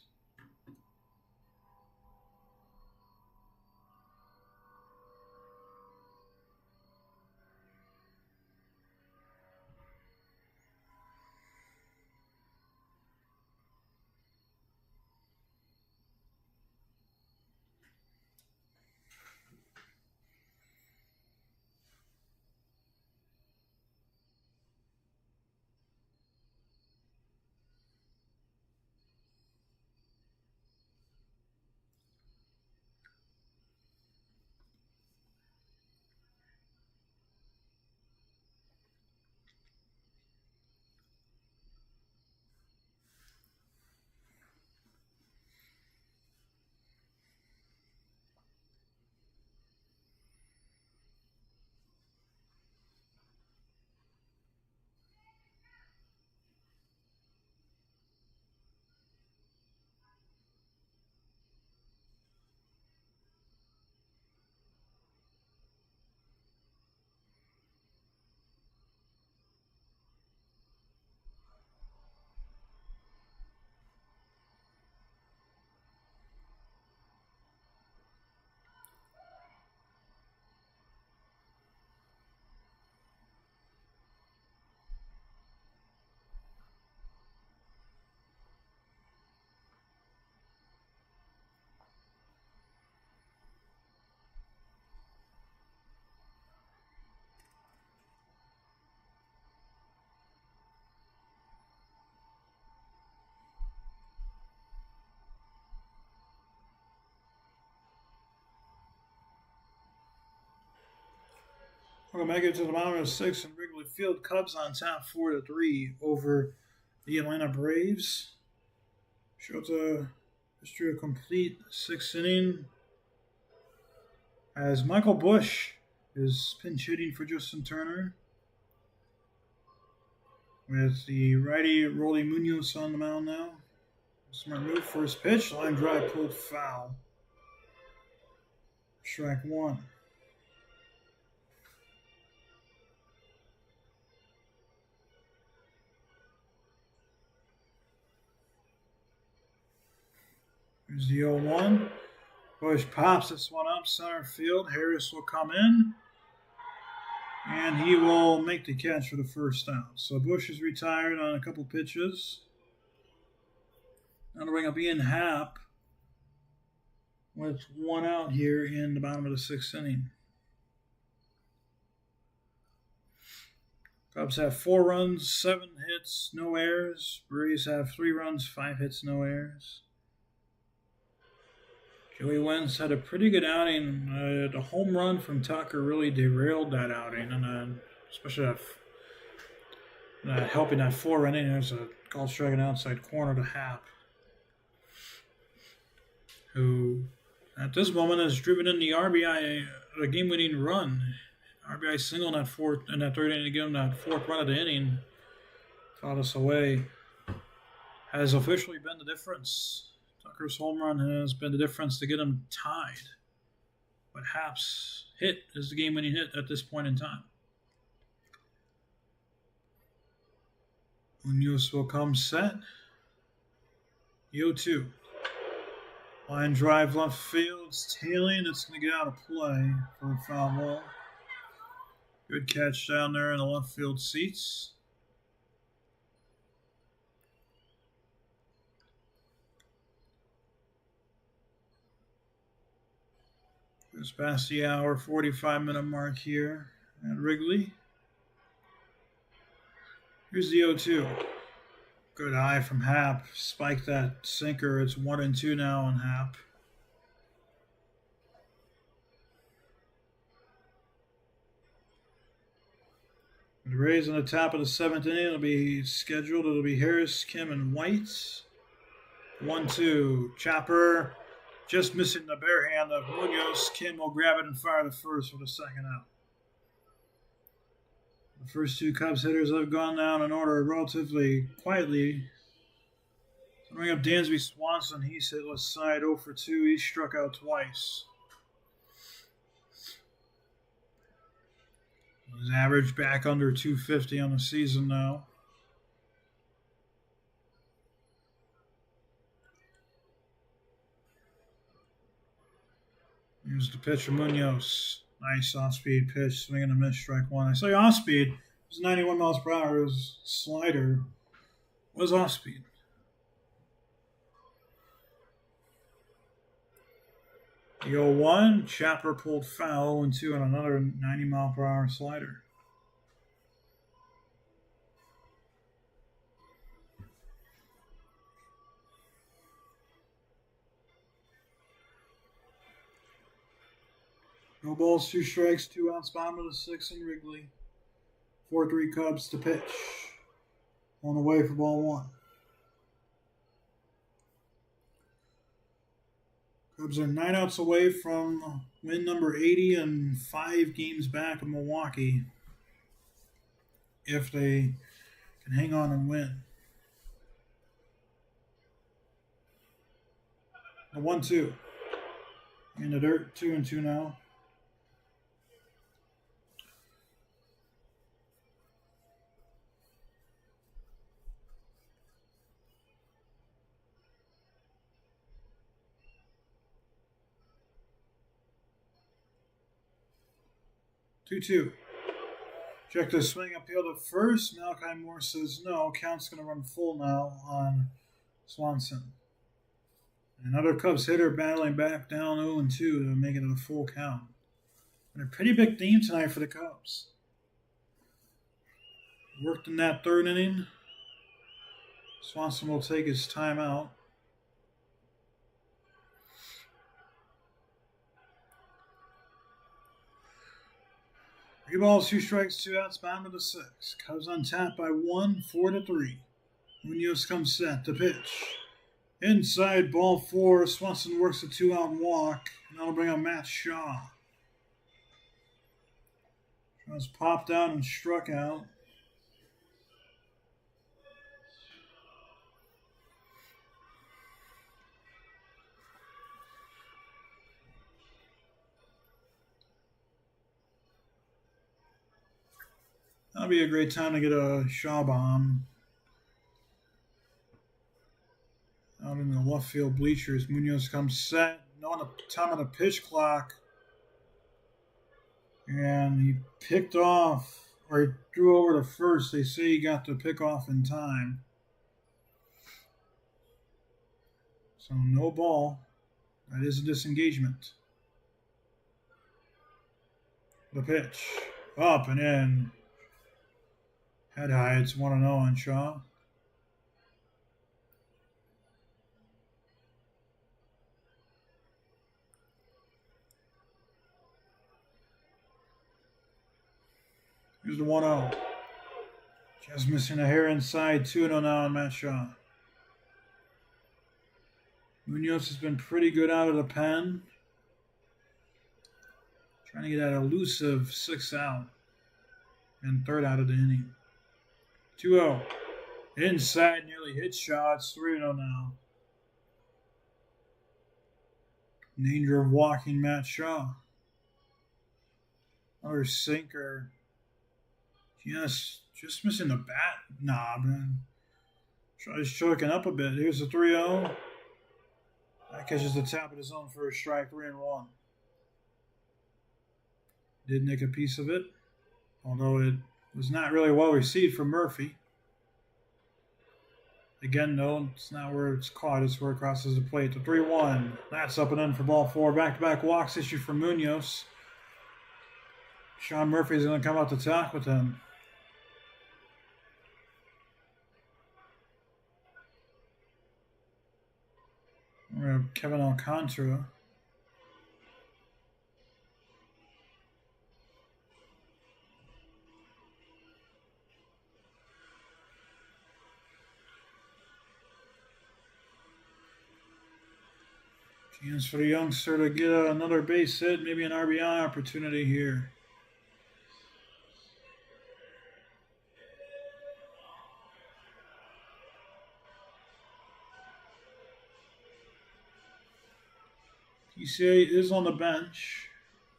We're going to make it to the bottom of the 6th in Wrigley Field. Cubs on top 4-3 over the Atlanta Braves. Shota history a complete 6th inning as Michael Busch is pinch hitting for Justin Turner, with the righty Rolly Munoz on the mound now. Smart move, first pitch, line drive pulled foul. Strike 1. Here's the 0-1. Busch pops this one up center field. Harris will come in, and he will make the catch for the first out. So Busch is retired on a couple pitches. Now to bring up Ian Happ with 1 out here in the bottom of the 6th inning. Cubs have 4 runs, 7 hits, no errors. Braves have 3 runs, 5 hits, no errors. Joey Wentz had a pretty good outing. The home run from Tucker really derailed that outing, and especially helping that 4 inning. There's a call strike an outside corner to Happ, who at this moment has driven in the RBI, a game-winning run. RBI single in that 3rd inning to give him that 4th run of the inning. Caught us away. Has officially been the difference. Tucker's home run has been the difference to get him tied. But Happ's hit is the game-winning hit at this point in time. Munoz will come set. 0-2. Line drive left field. It's tailing. It's going to get out of play for a foul ball. Good catch down there in the left field seats. Just past the hour, 45-minute mark here at Wrigley. Here's the 0-2. Good eye from Happ. Spiked that sinker. It's 1-2 now on Happ. The Rays on the top of the 7th inning. It'll be scheduled. It'll be Harris, Kim, and White. 1-2. Chopper. Just missing the bare hand of Munoz. Kim will grab it and fire the first for the 2nd out. The first 2 Cubs hitters have gone down in order relatively quietly. So bring up Dansby Swanson. He's hit left side 0 for 2. He struck out twice. His average back under 250 on the season now. Here's the pitch from Munoz. Nice off-speed pitch, swinging a miss, strike 1. I say off-speed. It was 91 miles per hour. His slider was off-speed. The 0-1, Chopper pulled foul, 0-2 on another 90 mile per hour slider. No balls, 2 strikes, 2 outs, bottom of the 6th in Wrigley. 4-3 Cubs to pitch. On the way for ball 1. Cubs are 9 outs away from win number 80 and 5 games back of Milwaukee if they can hang on and win. The 1-2. In the dirt, 2-2 now. Check the swing appeal to first. Malachi Moore says no. Count's going to run full now on Swanson. Another Cubs hitter battling back down 0-2 to make it a full count. And a pretty big theme tonight for the Cubs. Worked in that 3rd inning. Swanson will take his time out. Three balls, 2 strikes, 2 outs, bottom of the 6th. Cubs on top by 1, 4-3. Munoz comes set to pitch. Inside ball 4. Swanson works a 2-out walk, and that'll bring up Matt Shaw. Shaw's popped out and struck out. That'll be a great time to get a Shaw bomb. Out in the left field bleachers, Munoz comes set. No on the time of the pitch clock. And he picked off, or he threw over to first. They say he got the pick off in time. So no ball. That is a disengagement. The pitch. Up and in. Head high, it's 1-0 on Shaw. Here's the 1-0. Just missing a hair inside. 2-0 now on Matt Shaw. Munoz has been pretty good out of the pen. Trying to get that elusive 6 out. And third out of the inning. 2-0. Inside, nearly hit Shaw. It's 3-0 now. In danger of walking Matt Shaw. Another sinker. Yes, just missing the bat knob. Man. Shaw's choking up a bit. Here's the 3-0. That catches the top of the zone for a strike. 3-1. Did nick a piece of it, although it was not really well received from Murphy. Again, though, it's not where it's caught, it's where it crosses the plate. The 3-1. That's up and in for ball 4. Back-to-back walks issued for Munoz. Sean Murphy's going to come out to talk with him. We have Kevin Alcantara. Chance for the youngster to get another base hit, maybe an RBI opportunity here. PCA is on the bench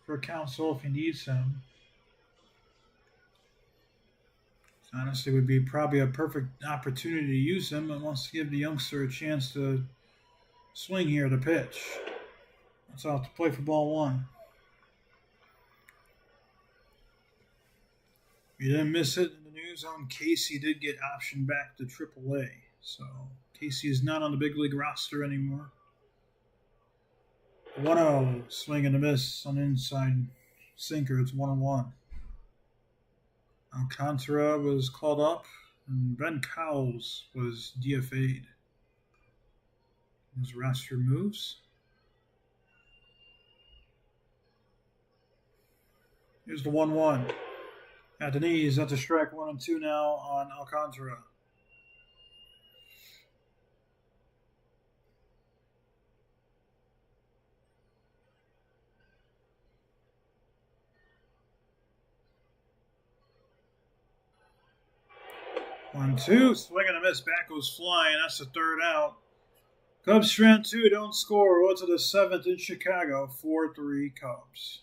for Council if he needs him. Honestly, would be probably a perfect opportunity to use him, but wants to give the youngster a chance to swing here, the pitch. That's off to play for ball 1. We didn't miss it in the news on Casey did get optioned back to AAA. So Casey is not on the big league roster anymore. 1-0, swing and a miss on the inside sinker. It's 1-1. Alcantara was called up, and Ben Cowles was DFA'd. His roster moves. Here's the 1-1. At the knees, that's a strike 1-2 now on Alcantara. One, two, swing and a miss. Back goes flying. That's the third out. Cubs strand 2, don't score. Road to the 7th in Chicago. 4-3 Cubs.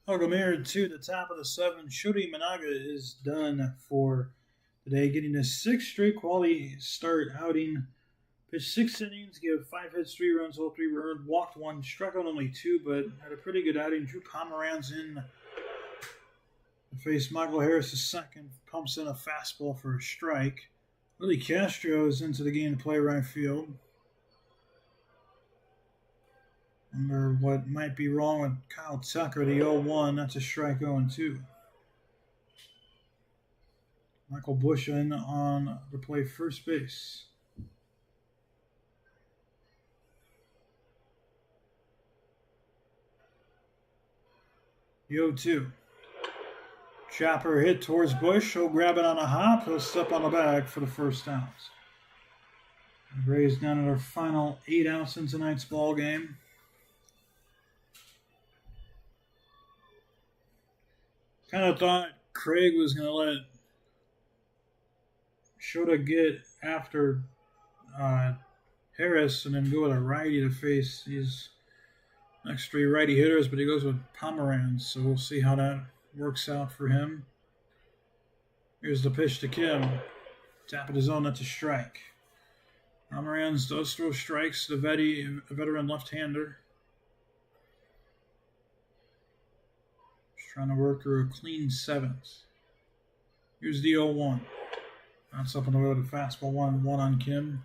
Ogomir to the top of the 7th. Shodi Managa is done for today, getting a 6th straight quality start outing. Pitched 6 innings, gave 5 hits, 3 runs, all 3 were earned, walked 1, struck out only 2, but had a pretty good outing. Drew Pomeranz in to face Michael Harris II, pumps in a fastball for a strike. Willie Castro is into the game to play right field. Under what might be wrong with Kyle Tucker, the 0-1, that's a strike 0-2. Michael Bush in on to play first base. The 0-2. Chopper hit towards Bush. He'll grab it on a hop. He'll step on the bag for the first out. The Rays down to their final 8 outs in tonight's ball game. Kind of thought Craig was going to let Shota get after Harris and then go with a righty to face these next 3 righty hitters, but he goes with Pomeranz, so we'll see how that works out for him. Here's the pitch to Kim. Tap of the zone, that's a strike. Pomeranz does throw strikes, the veteran left-hander. Trying to work through a clean 7th. Here's the 0-1. That's up on the road to fastball 1 on Kim.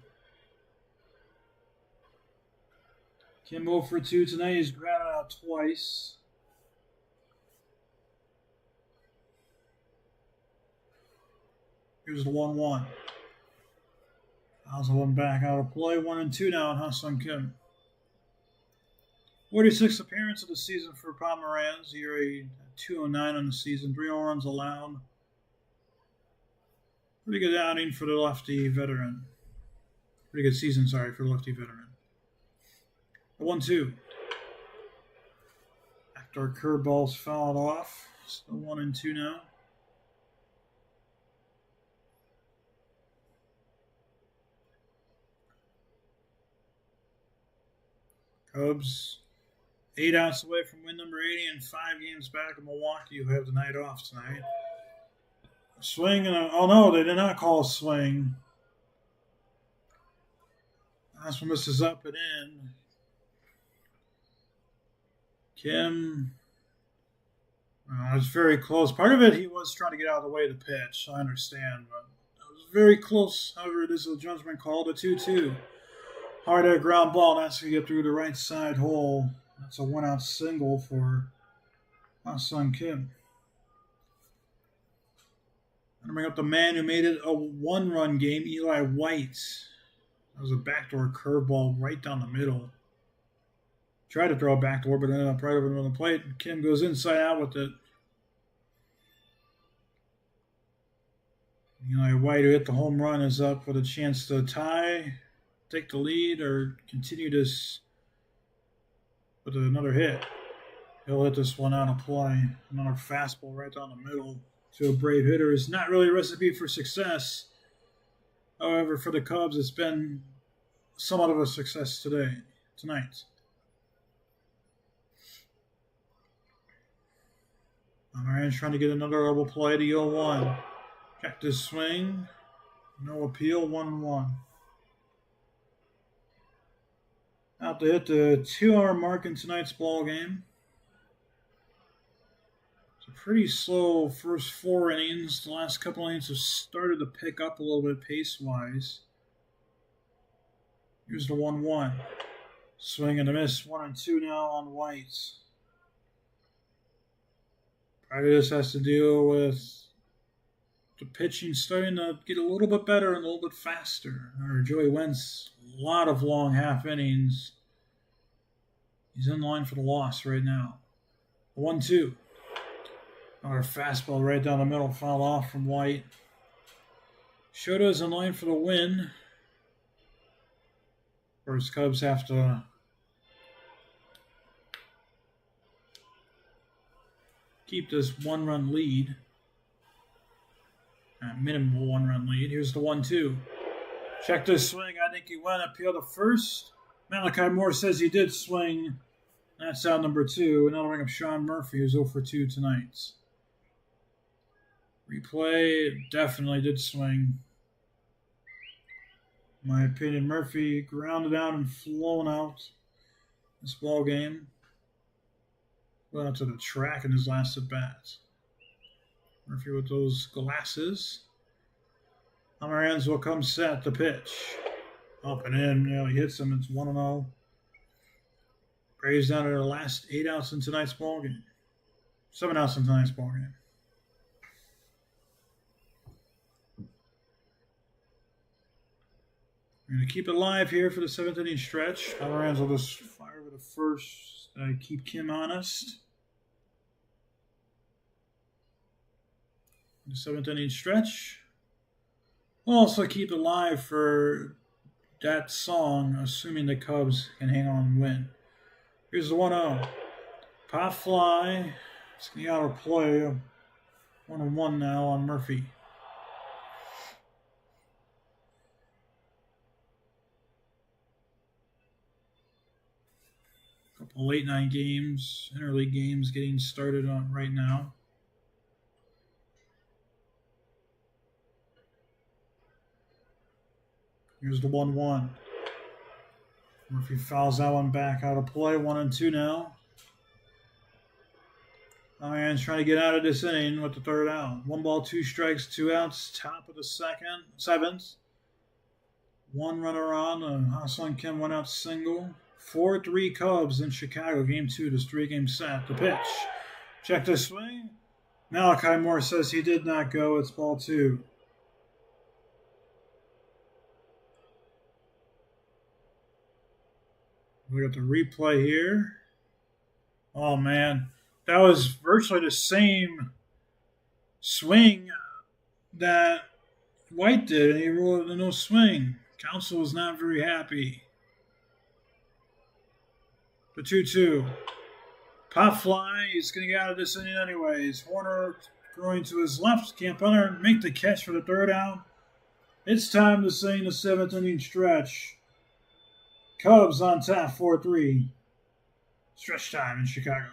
Kim 0 for 2 tonight. He's grounded out twice. Here's the 1-1. How's the one back out of play? 1-2 now on Ha-Seong Kim. 46th appearance of the season for Pomeranz. Here a 209 on the season. 3 home runs allowed. Pretty good outing for the lefty veteran. Pretty good season, sorry, for the lefty veteran. 1-2. After curveballs fouled off. Still 1-2 now. Cubs 8 outs away from win number 80 and 5 games back in Milwaukee, who have the night off tonight. A swing and oh no, they did not call a swing. Last one misses up and in. Kim, it was very close. Part of it, he was trying to get out of the way of the pitch, I understand, but it was very close. However, it is a judgment call, the 2-2. Hard air ground ball, that's going to get through the right side hole. That's a 1-out single for Ha-Seong Kim. I'm going to bring up the man who made it a 1-run game, Eli White. That was a backdoor curveball right down the middle. Tried to throw a backdoor, but ended up right over the plate. Kim goes inside out with it. Eli White, who hit the home run, is up with a chance to tie, take the lead, or continue this with another hit. He'll hit this one out of play. Another fastball right down the middle to a brave hitter is not really a recipe for success. However, for the Cubs, it's been somewhat of a success tonight. Pomeranz trying to get another double play to 0-1. Check this swing. No appeal, 1-1. Out to hit the 2-hour mark in tonight's ball game. It's a pretty slow first 4 innings. The last couple innings have started to pick up a little bit pace-wise. Here's the 1-1. Swing and a miss, 1-2 now on White. Part of this has to deal with the pitching starting to get a little bit better and a little bit faster. Joey Wentz, a lot of long half innings. He's in line for the loss right now. 1-2. Another fastball right down the middle, foul off from White. Shota's in line for the win. First, Cubs have to keep this 1-run lead. Minimum 1-run lead. Here's the 1-2. Check this swing. I think he went appeal to first. Malachi Moore says he did swing That's out number 2. And that'll bring up Sean Murphy, who's 0 for 2 tonight. Replay definitely did swing. In my opinion, Murphy grounded out and flown out this ball game. Went out to the track in his last at bat. Murphy with those glasses. Almaranz will come set. The pitch. Up and in. He hits him. It's 1-0. Braves down to their last 8 outs in tonight's ball game. 7 outs in tonight's ball game. We're going to keep it live here for the 7th inning stretch. Almaranz will just fire with the first. Keep Kim honest. The 7th inning stretch. We'll also keep it live for that song, assuming the Cubs can hang on and win. Here's the 1-0. Pop fly. It's going to get out of play. 1-1 now on Murphy. A couple late night games, interleague games getting started on right now. Here's the 1-1. Murphy fouls that one back out of play. 1-2 now. Almaranz trying to get out of this inning with the 3rd out. 1 ball, 2 strikes, 2 outs. Top of the 7th. 1 runner on. Carson Kelly 1 out single. 4-3 Cubs in Chicago. Game 2, this 3-game set. The pitch. Check the swing. Malachi Moore says he did not go. It's ball 2. We got the replay here. Oh, man. That was virtually the same swing that White did, and he ruled a no swing. Counsel was not very happy. The 2-2. Pop fly. He's going to get out of this inning anyways. Horner going to his left. Campbell make the catch for the 3rd out. It's time to sing the 7th inning stretch. Cubs on top, 4-3. Stretch time in Chicago.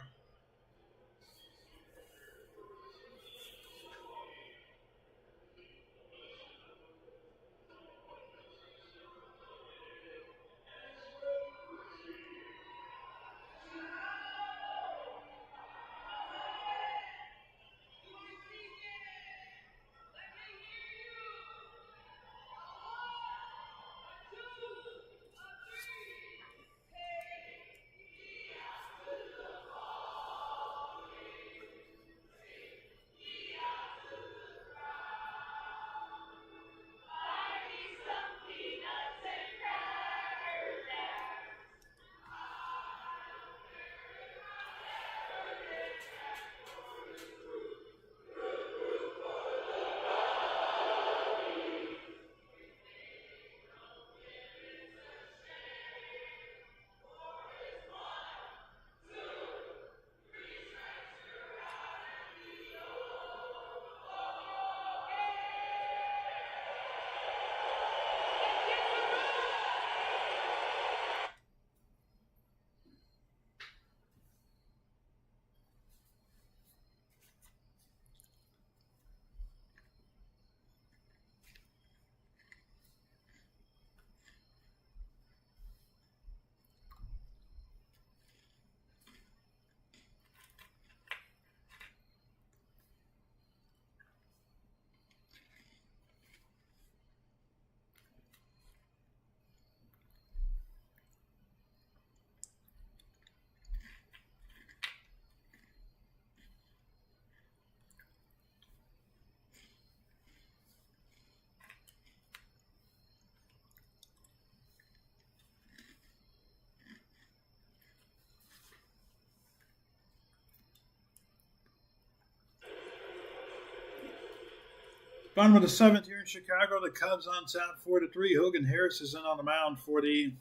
Bottom of the 7th here in Chicago. The Cubs on top 4-3. Hogan Harris is in on the mound for the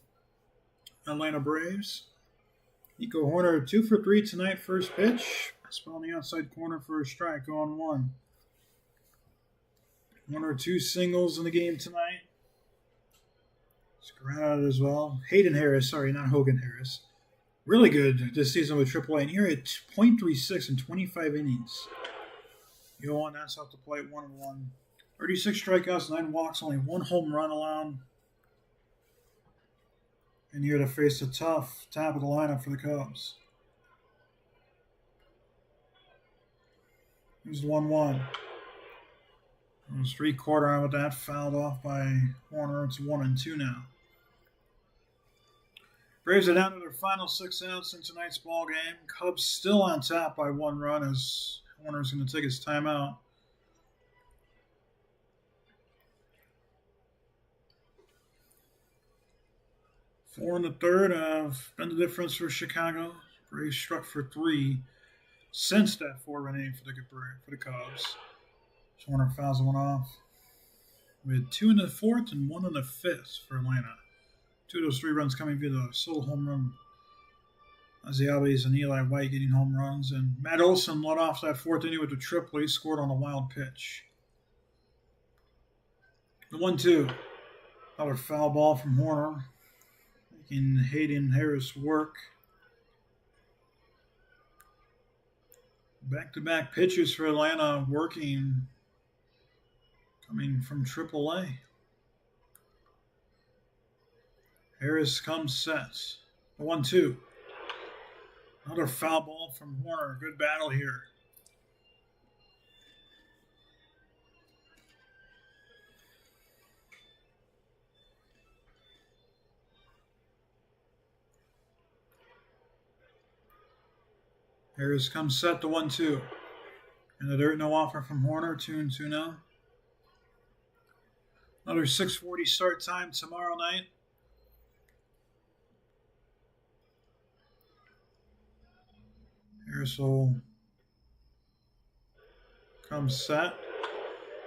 Atlanta Braves. Nico Horner 2 for 3 tonight. First pitch. Spot on the outside corner for a strike. On 1. 1 or 2 singles in the game tonight. It's grounded as well. Hayden Harris, sorry, not Hogan Harris. really good this season with AAA. And here at .36 in 25 innings. You go on, that's off the plate, 1-1. 36 strikeouts, 9 walks, only 1 home run allowed. And here to face the tough top of the lineup for the Cubs. Here's the 1-1. It was 3/4 on with that, fouled off by Warner. It's 1-2 now. Braves are down to their final 6 outs in tonight's ball game. Cubs still on top by 1 run as Warner's going to take his timeout. Four in the third have been the difference for Chicago. Braves struck for 3 since that 4-run inning for the Cubs. Warner fouls one off. We had 2 in the fourth and 1 in the fifth for Atlanta. 2 of those 3 runs coming via the solo home run. Ozzie Albies and Eli White getting home runs. And Matt Olson led off that 4th inning with a triple. He scored on a wild pitch. The 1-2. Another foul ball from Horner, making Hayden Harris work. Back-to-back pitches for Atlanta working, coming from AAA. Harris comes set. The 1-2. Another foul ball from Horner. Good battle here. Harris comes set. The 1-2. In the dirt, no offer from Horner. 2-2 now. Another 6:40 start time tomorrow night. Harris will come set.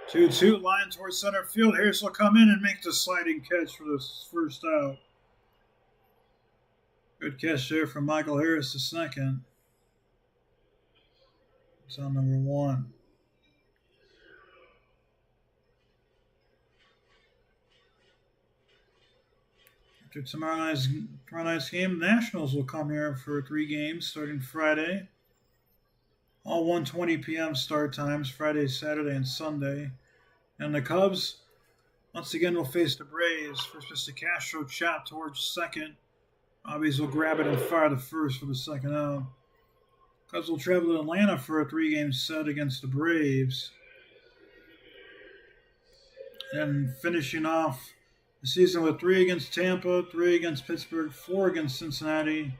2-2, line towards center field. Harris will come in and make the sliding catch for the first out. Good catch there from Michael Harris, the second. It's on number 1. After tomorrow night's game, Nationals will come here for 3 games starting Friday. All 1:20 p.m. start times, Friday, Saturday, and Sunday. And the Cubs, once again, will face the Braves. First pitch to Castro, chop towards second. Albies will grab it and fire the first for the second out. Cubs will travel to Atlanta for a 3-game set against the Braves. And finishing off the season with 3 against Tampa, 3 against Pittsburgh, 4 against Cincinnati,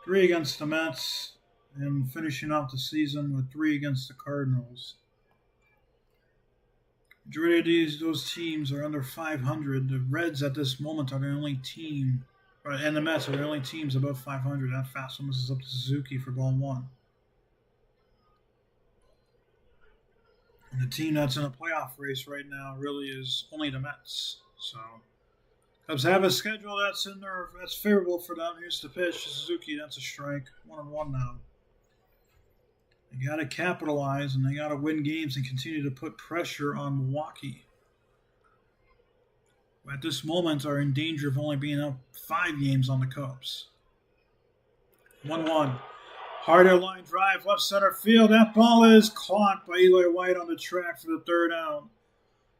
3 against the Mets, and finishing off the season with 3 against the Cardinals. Majority of those teams are under 500. The Reds at this moment are the only team, and the Mets are the only teams above 500. That fast one is up to Suzuki for ball 1. And the team that's in a playoff race right now really is only the Mets. So Cubs have a schedule that's favorable for them. Here's the pitch to Suzuki. That's a strike. 1-1 now. They got to capitalize, and they got to win games and continue to put pressure on Milwaukee, who at this moment are in danger of only being up 5 games on the Cubs. 1-1. Harder line drive, left center field. That ball is caught by Eli White on the track for the 3rd out.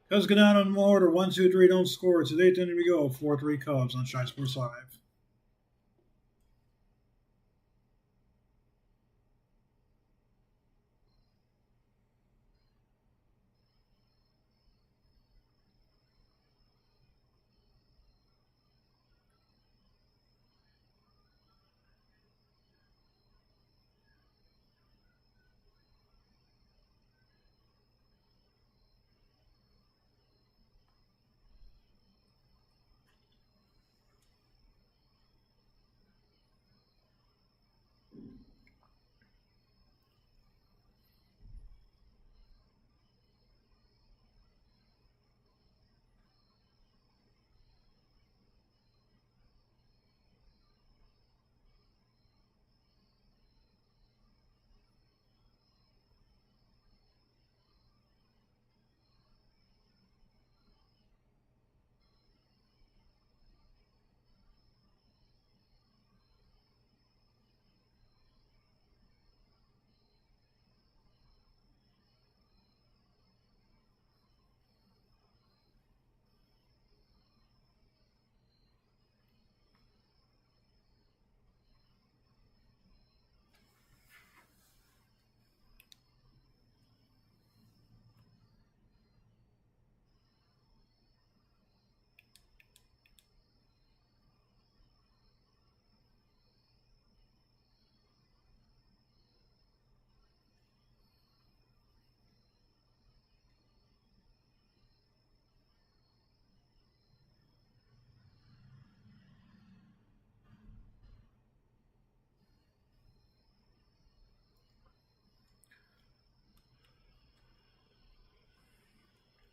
Cubs go down in order. 1-2-3, don't score. It's the 8th inning we go. 4-3 Cubs on Shy Sports Live.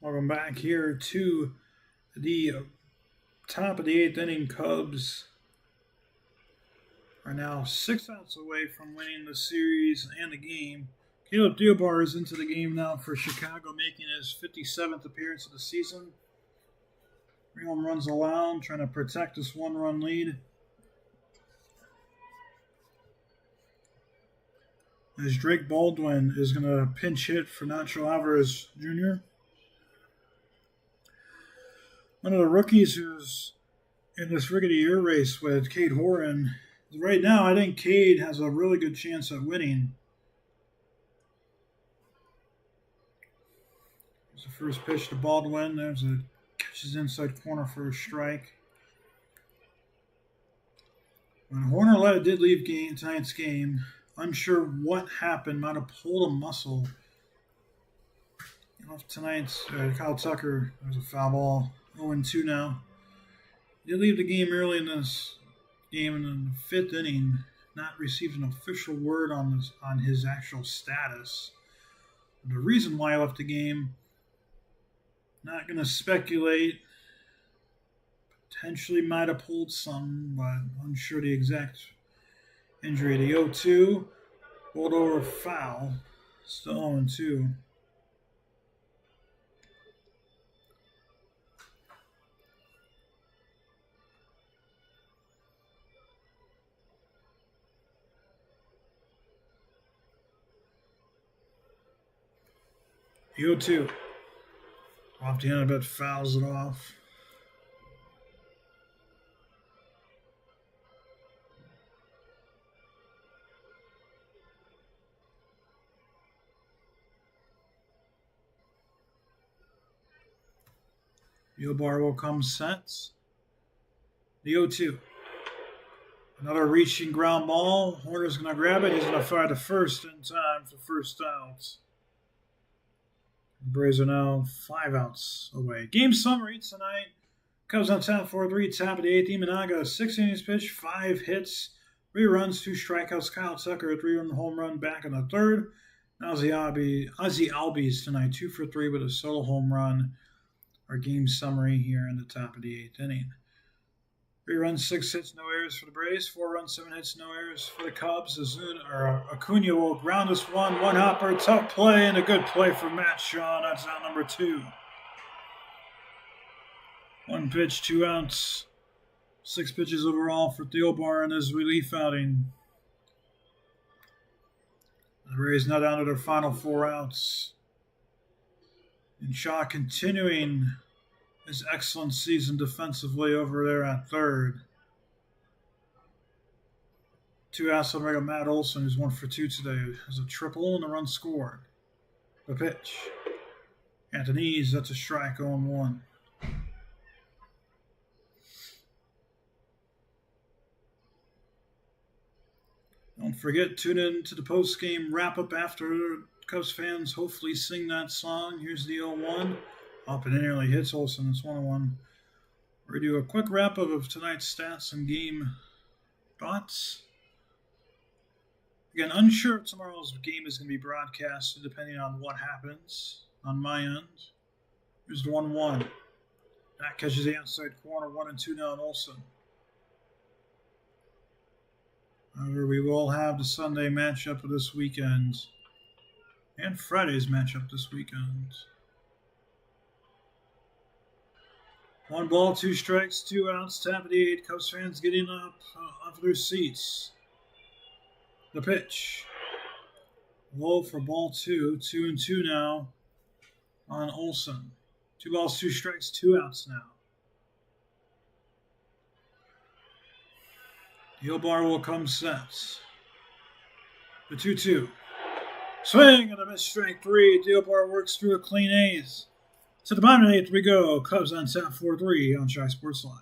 Welcome back here to the top of the 8th inning. Cubs are now 6 outs away from winning the series and the game. Caleb Theobar is into the game now for Chicago, making his 57th appearance of the season. 3 home runs allowed, trying to protect this 1-run lead. As Drake Baldwin is going to pinch hit for Nacho Alvarez Jr. One of the rookies who's in this rickety year race with Cade Horan. Right now, I think Cade has a really good chance at winning. There's the first pitch to Baldwin. There's a catches inside corner for a strike. When Horner did leave tonight's game, unsure what happened, might have pulled a muscle. Tonight's Kyle Tucker, there's a foul ball. 0-2 now. He did leave the game early in this game in the 5th inning. Not received an official word on his actual status. The reason why he left the game, not going to speculate. Potentially might have pulled some, but unsure the exact injury. The 0-2, rolled over foul, still 0-2. The 0-2. Off the end, I bet fouls it off. Theobar will come set. The 0-2. Another reaching ground ball. Horner's going to grab it. He's going to fire the first in time for first out. The Braves are now 5 outs away. Game summary tonight. Cubs on top 4-3, top of the 8th. Imanaga, 6 innings pitched, 5 hits, 3 runs, 2 strikeouts. Kyle Tucker, a 3-run home run back in the 3rd. Ozzie Albies tonight, 2 for 3 with a solo home run. Our game summary here in the top of the 8th inning. 3 runs, 6 hits, no errors for the Braves. 4 runs, 7 hits, no errors for the Cubs. Acuna will ground this one hopper, tough play, and a good play for Matt Shaw. That's out number 2. 1 pitch, 2 outs. 6 pitches overall for Theobar in his relief outing. The Braves now down to their final 4 outs. And Shaw continuing his excellent season defensively over there at 3rd. 2 outs on Matt Olson, who's 1 for 2 today, has a triple and a run scored. The pitch. Anthony's, that's a strike, 0-1. Don't forget, tune in to the post-game wrap-up after Cubs fans hopefully sing that song. Here's the 0-1. Up and in nearly hits Olsen. It's 1-1. We're going to do a quick wrap-up of tonight's stats and game thoughts. Again, unsure if tomorrow's game is going to be broadcasted depending on what happens on my end. Here's the 1-1. That catches the outside corner. 1-2 now on Olsen. However, we will have the Sunday matchup of this weekend and Friday's matchup this weekend. 1 ball, 2 strikes, 2 outs, top of the 8th. Cubs fans getting up off their seats. The pitch. Low for ball 2. 2-2 now on Olsen. 2 balls, 2 strikes, 2 outs now. Theobar will come set. The 2-2. Swing and a miss, strike 3. Theobar works through a clean ace. To the bottom of the 8th we go. Cubs on top 4-3 on Shy Sports Live.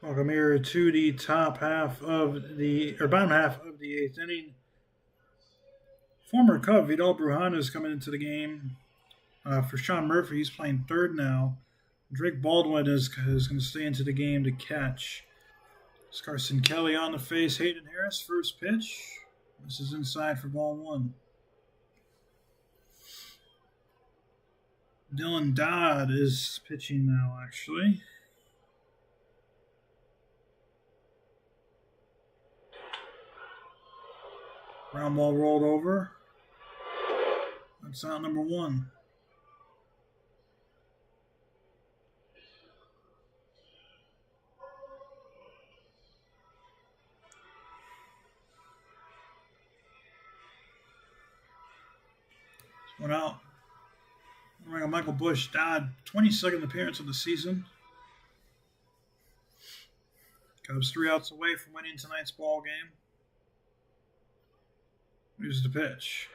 Welcome here to the top half of the, or bottom half of the eighth inning. Former Cub Vidal Bruján is coming into the game. For Sean Murphy, he's playing third now. Drake Baldwin is going to stay into the game to catch. It's Carson Kelly on the face. Hayden Harris, first pitch. This is inside for ball one. Dylan Dodd is pitching now, actually. Ground ball rolled over. That's out number one. One out. Michael Bush Dodd, 22nd appearance of the season. Cubs 3 outs away from winning tonight's ball game. Here's the pitch.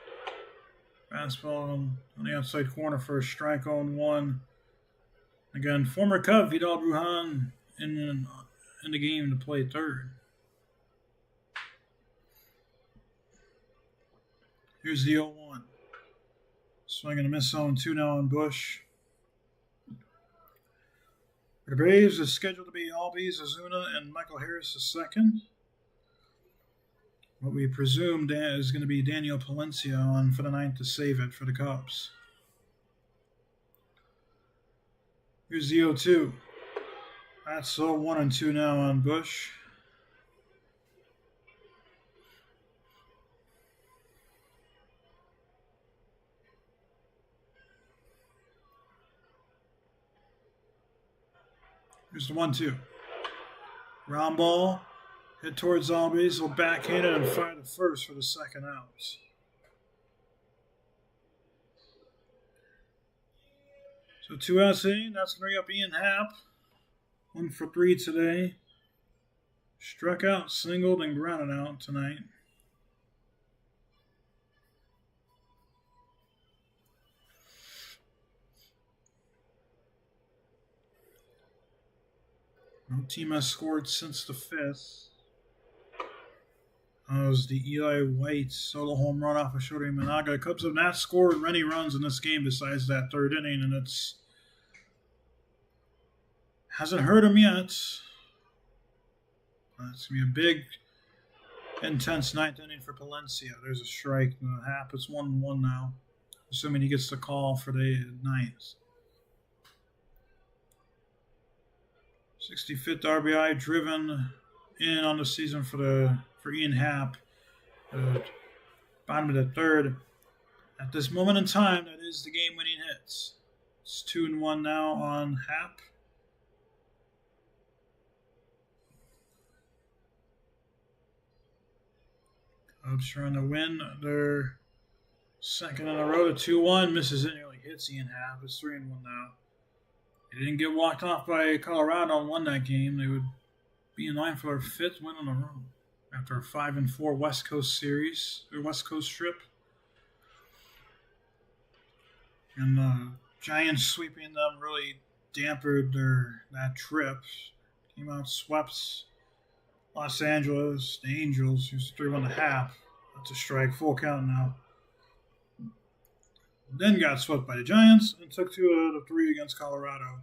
Fastball on the outside corner for a strike on one. Again, former Cub Vidal Bruján in the game to play third. Here's the 0-1. Swing and a miss on 2 now on Bush. The Braves is scheduled to be Albies, Ozuna, and Michael Harris second. What we presume is going to be Daniel Palencia on for the ninth to save it for the Cubs. Here's the 0-2. That's 1 and 2 now on Bush. Here's the 1-2. Ground ball. Hit towards Albies. Will backhand it and fire the first for the second out. So 2 outs in. That's going to bring up Ian Happ. 1 for 3 today. Struck out, singled, and grounded out tonight. No team has scored since the 5th. That was the Eli White solo home run off of Shorty Managa. Cubs have not scored many runs in this game besides that third inning, and it's hasn't hurt them yet. It's going to be a big, intense ninth inning for Palencia. There's a strike. Happ, it's 1-1 now, assuming he gets the call for the ninth. 65th RBI driven in on the season for Ian Happ. Bottom of the third. At this moment in time, that is the game-winning hits. It's 2-1 now on Happ. Cubs trying to win their second in a row to 2-1. Misses it, nearly hits Ian Happ. It's 3-1 now. They didn't get walked off by Colorado and won that game. They would be in line for their 5th win in a row after a 5-4 West Coast series, or West Coast trip. And the Giants sweeping them really dampened that trip. Came out, swept Los Angeles, the Angels, who's 3-1 to Happ. That's a strike, full count now. Then got swept by the Giants and took 2 out of 3 against Colorado.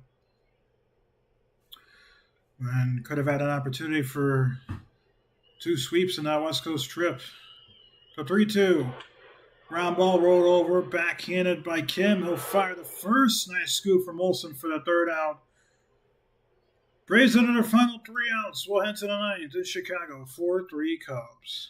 And could have had an opportunity for 2 sweeps in that West Coast trip. So 3-2. Ground ball rolled over, backhanded by Kim. He'll fire the first. Nice scoop from Olsen for the third out. Braves into their final 3 outs. We'll head to the ninth in Chicago. 4-3 Cubs.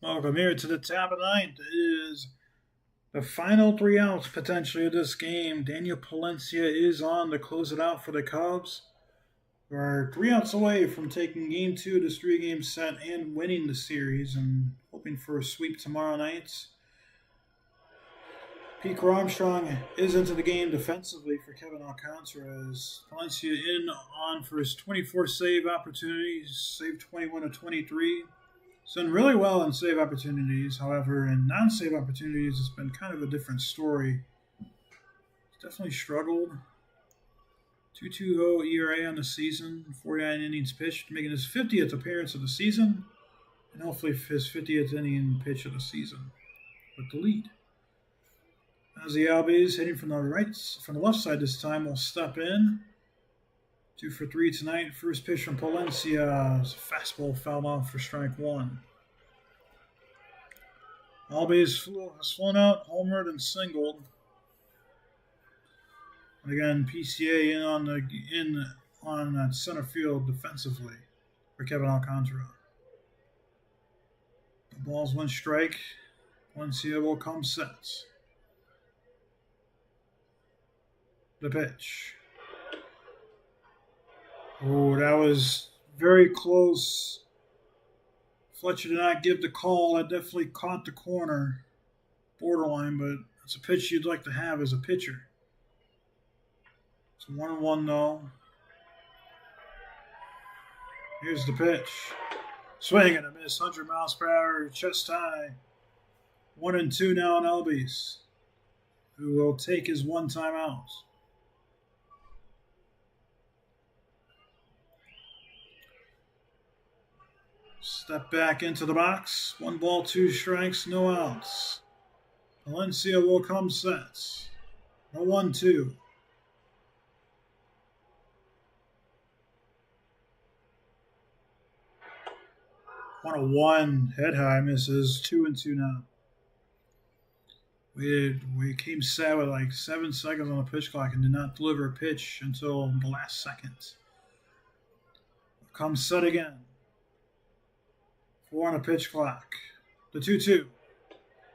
Welcome here to the top of the ninth. It is the final 3 outs potentially of this game. Daniel Palencia is on to close it out for the Cubs. We are 3 outs away from taking Game 2 of this 3-game set and winning the series and hoping for a sweep tomorrow night. Pete Armstrong is into the game defensively for Kevin Alcantara as Palencia in on for his 24 save opportunities, saved 21 of 23. He's done really well in save opportunities. However, in non-save opportunities, it's been kind of a different story. He's definitely struggled. 2.20 ERA on the season, 49 innings pitched, making his 50th appearance of the season, and hopefully his 50th inning pitch of the season with the lead. As the Albies hitting from the left side this time, will step in. 2 for 3 tonight. First pitch from Palencia. Fastball fouled off for strike one. Albies has flown out, homered, and singled. And again, PCA in on center field defensively for Kevin Alcantara. The ball's one strike. Palencia will come set. The pitch. Oh, that was very close. Fletcher did not give the call. That definitely caught the corner. Borderline, but it's a pitch you'd like to have as a pitcher. It's 1-1 though. Here's the pitch. Swing and a miss. 100 miles per hour. Chest high. 1-2 now on Albies, who will take his one time out. Step back into the box. 1 ball, 2 strikes, no outs. Palencia will come set. A 1-2. On a 1, head high, misses. 2-2 now. We came set with like 7 seconds on the pitch clock and did not deliver a pitch until the last second. Come set again. 4 on the pitch clock. The 2-2.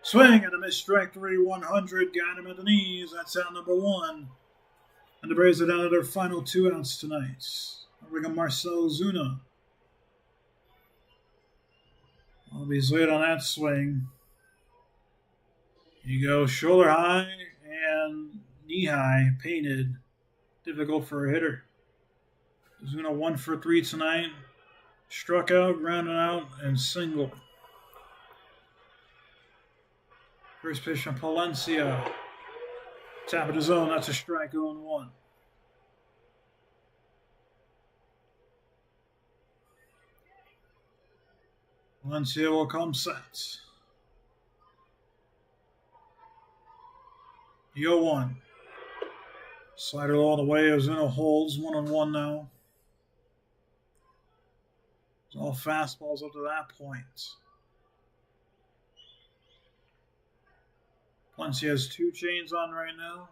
Swing and a miss, strike 3, 100. Got him at the knees. That's out number 1. And the Braves are down to their final 2 outs tonight. Bring up Marcell Ozuna. Albies late on that swing. You go shoulder high and knee high, painted. Difficult for a hitter. Ozuna 1 for 3 tonight. Struck out, grounded out, and single. First pitch from Palencia. Top of the zone, that's a strike, 0-1. Palencia will come set. 0-1. Slider all the way, Ozuna holds, 1-1 now. All fastballs up to that point. Palencia has 2 chains on right now.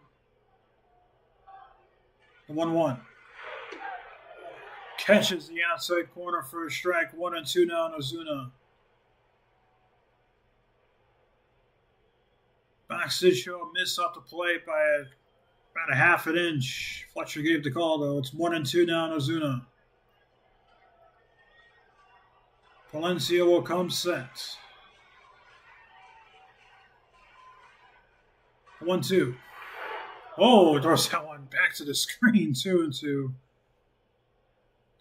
The 1-1. Catches the outside corner for a strike. 1-2 now on Ozuna. Box did show a miss off the plate by about a half an inch. Fletcher gave the call though. It's 1-2 now on Ozuna. Palencia will come set. 1-2. Oh, throws that one back to the screen. 2-2.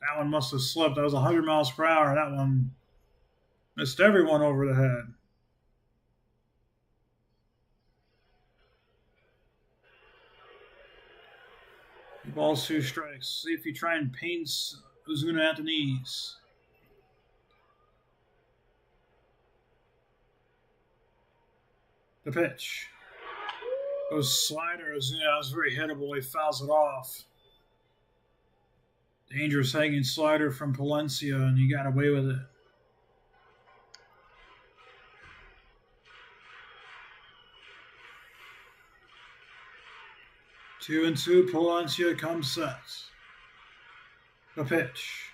That one must have slipped. That was 100 miles per hour. That one missed everyone over the head. Balls, 2 strikes. See if you try and paint Ozuna at the knees. The pitch. Goes slider. Ozuna was very hittable. He fouls it off. Dangerous hanging slider from Palencia, and he got away with it. Two and two, Palencia comes set. The pitch.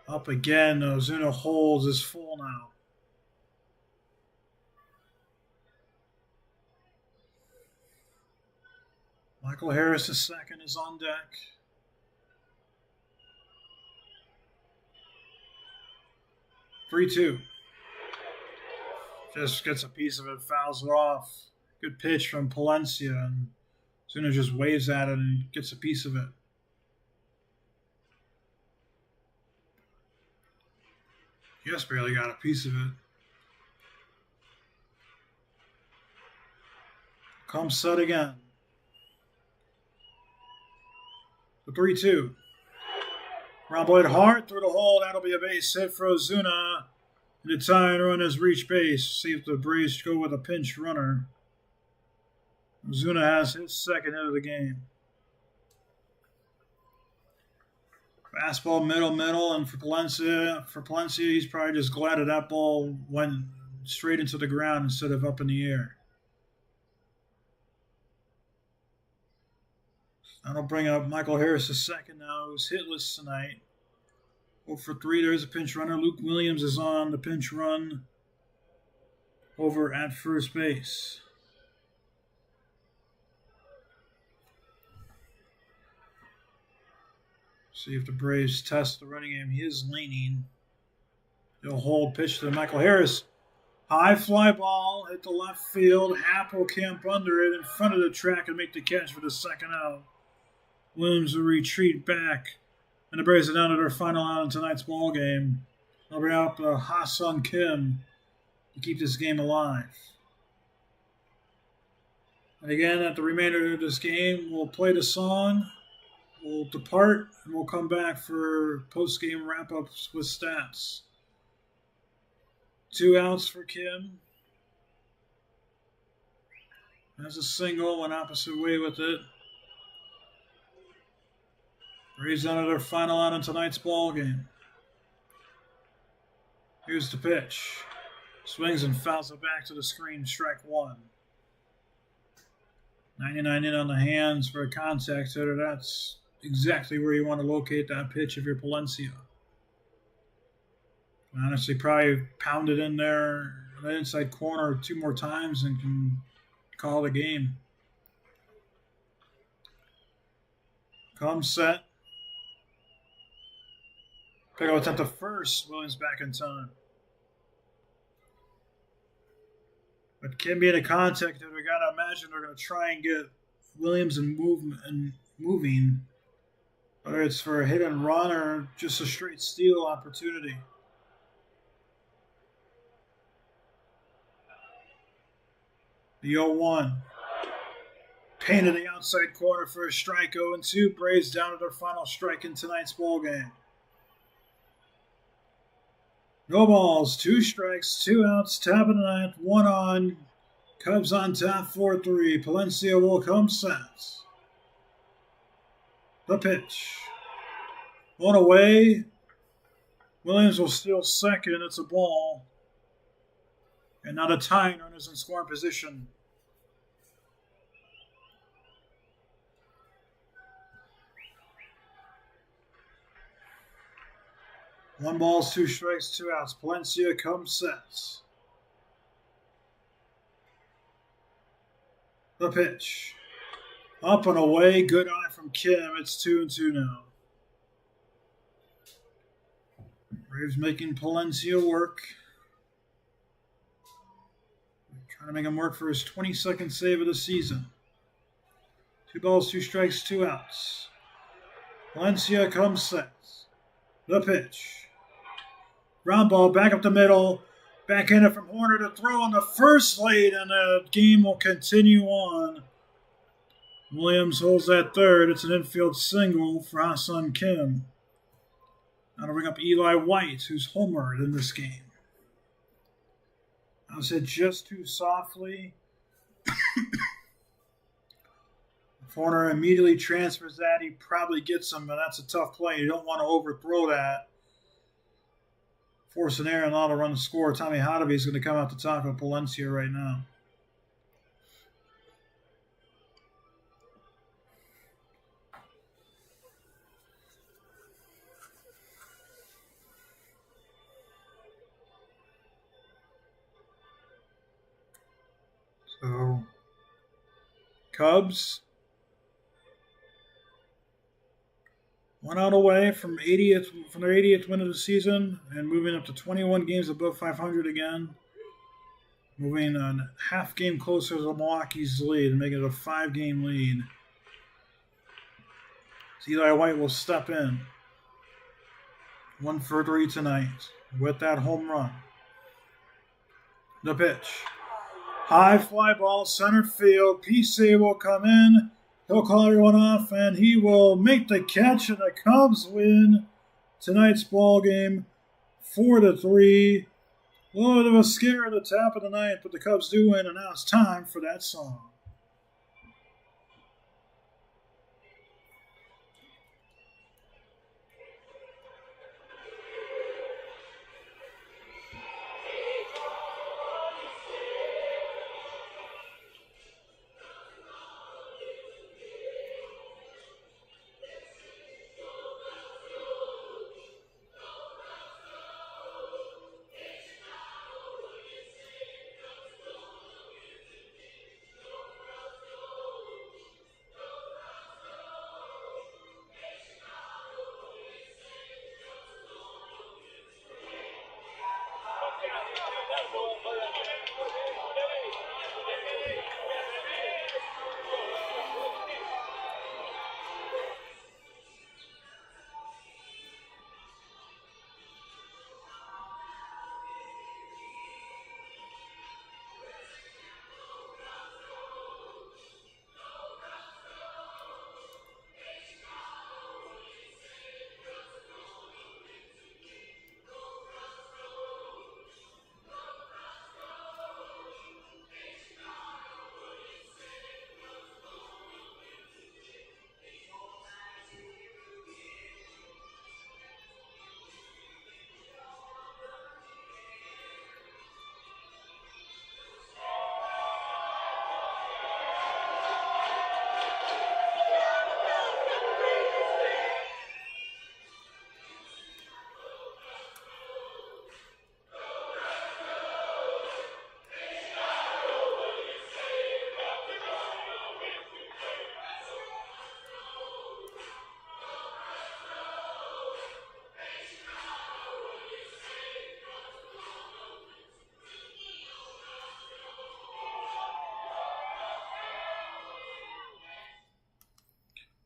Up again, Ozuna holds is full now. Michael Harris II is on deck. Three-two. Just gets a piece of it, fouls it off. Good pitch from Palencia, and Zuna just waves at it and gets a piece of it. Just barely got a piece of it. Comes set again. The 3-2. Ground ball hard through the hole. That'll be a base hit for Ozuna. The tying run has reached base. See if the Braves go with a pinch runner. Ozuna has his second hit of the game. Fastball middle, and for Palencia, he's probably just glad that ball went straight into the ground instead of up in the air. That'll bring up Michael Harris II now, who's hitless tonight. 0 for 3, there's a pinch runner. Luke Williams is on the pinch run over at first base. See if the Braves test the running game. He is leaning. They'll hold pitch to Michael Harris. High fly ball, hit the left field. Happ will camp under it in front of the track and make the catch for the second out. Williams will retreat back. And the Braves are down to their final out in tonight's ball game. They'll bring up Ha-Sung Kim to keep this game alive. And again, at the remainder of this game, we'll play the song, we'll depart, and we'll come back for post-game wrap-ups with stats. 2 outs for Kim. Has a single, went opposite way with it. Braves down to their final out in tonight's ball game. Here's the pitch. Swings and fouls it back to the screen. Strike 1. 99 in on the hands for a contact hitter. That's exactly where you want to locate that pitch if you're Palencia. Honestly, probably pound it in there, the inside corner 2 more times and can call the game. Come set. Pick up attempt to first. Williams back in time. But Kim being a contact hitter, we gotta imagine they're gonna try and get Williams moving, whether it's for a hit and run or just a straight steal opportunity. The 0-1. Painted the outside corner for a strike. 0-2. Braves down to their final strike in tonight's ball game. No balls, 2 strikes, 2 outs, top of the ninth, 1 on. Cubs on top, 4-3. Palencia will come set. The pitch. 1 away. Williams will steal second. It's a ball. And now the tying run is in scoring position. One ball, 2 strikes, 2 outs. Palencia comes set. The pitch. Up and away. Good eye from Kim. It's 2-2 now. Braves making Palencia work. Trying to make him work for his 22nd save of the season. 2 balls, 2 strikes, 2 outs. Palencia comes set. The pitch. Ground ball back up the middle. Back in it from Horner to throw on the first slate, and the game will continue on. Williams holds that third. It's an infield single for Ha-Sung Kim. That'll bring up Eli White, who's homered in this game. I was hit just too softly. If Horner immediately transfers that, he probably gets him, but that's a tough play. You don't want to overthrow that. Force an error and to run the score. Tommy Hotovy is going to come out the top of Palencia right now. So, Cubs 1 out away from their 80th win of the season and moving up to 21 games above 500 again. Moving a half game closer to Milwaukee's lead and making it a 5-game lead. So Eli White will step in. 1 for 3 tonight with that home run. The pitch. High fly ball, center field. PC will come in. He'll call everyone off, and he will make the catch, and the Cubs win tonight's ball game 4-3. A little bit of a scare at the top of the ninth, but the Cubs do win, and now it's time for that song.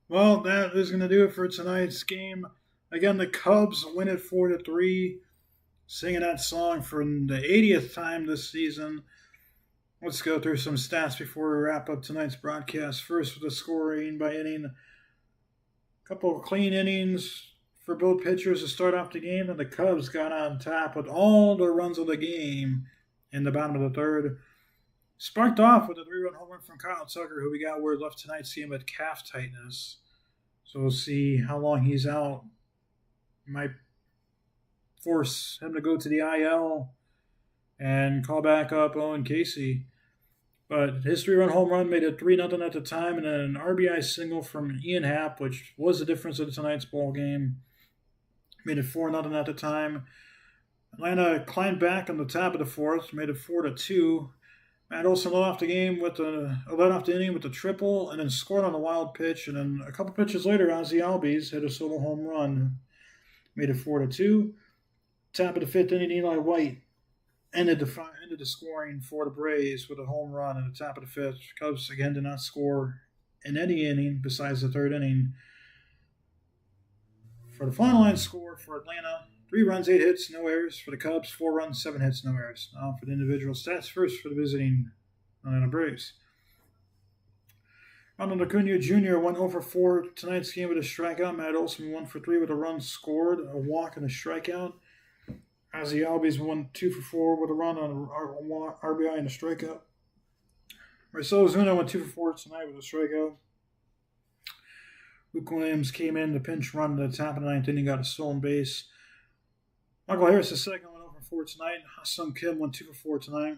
Well, that is going to do it for tonight's game. Again, the Cubs win it 4-3, singing that song for the 80th time this season. Let's go through some stats before we wrap up tonight's broadcast. First, with the scoring by inning. A couple of clean innings for both pitchers to start off the game, and the Cubs got on top with all the runs of the game in the bottom of the third. Sparked off with a 3-run home run from Kyle Tucker, who we got word left tonight's game with calf tightness. So we'll see how long he's out. Might force him to go to the IL and call back up Owen Casey. But his 3-run home run made it 3-0 at the time, and then an RBI single from Ian Happ, which was the difference of tonight's ball game. Made it 4-0 at the time. Atlanta climbed back on the top of the fourth, made it 4-2. Matt Olson led off the inning with a triple, and then scored on a wild pitch. And then a couple pitches later, Ozzie Albies hit a solo home run, made it 4-2. Top of the fifth inning, Eli White ended the scoring for the Braves with a home run in the top of the fifth. Cubs again did not score in any inning besides the third inning. For the final line score for Atlanta, 3 runs, 8 hits, no errors. For the Cubs, 4 runs, 7 hits, no errors. Now for the individual stats, first for the visiting Atlanta Braves. Ronald Acuna Jr. went 0 for 4 tonight's game with a strikeout. Matt Olson 1 for 3 with a run scored, a walk, and a strikeout. Ozzie Albies won 2 for 4 with a run on a RBI and a strikeout. Marcell Ozuna went 2 for 4 tonight with a strikeout. Luke Williams came in to pinch run at the top of the ninth inning, got a stolen base. Michael Harris II went 0 for 4 tonight. Ha-Sung Kim went 2 for 4 tonight.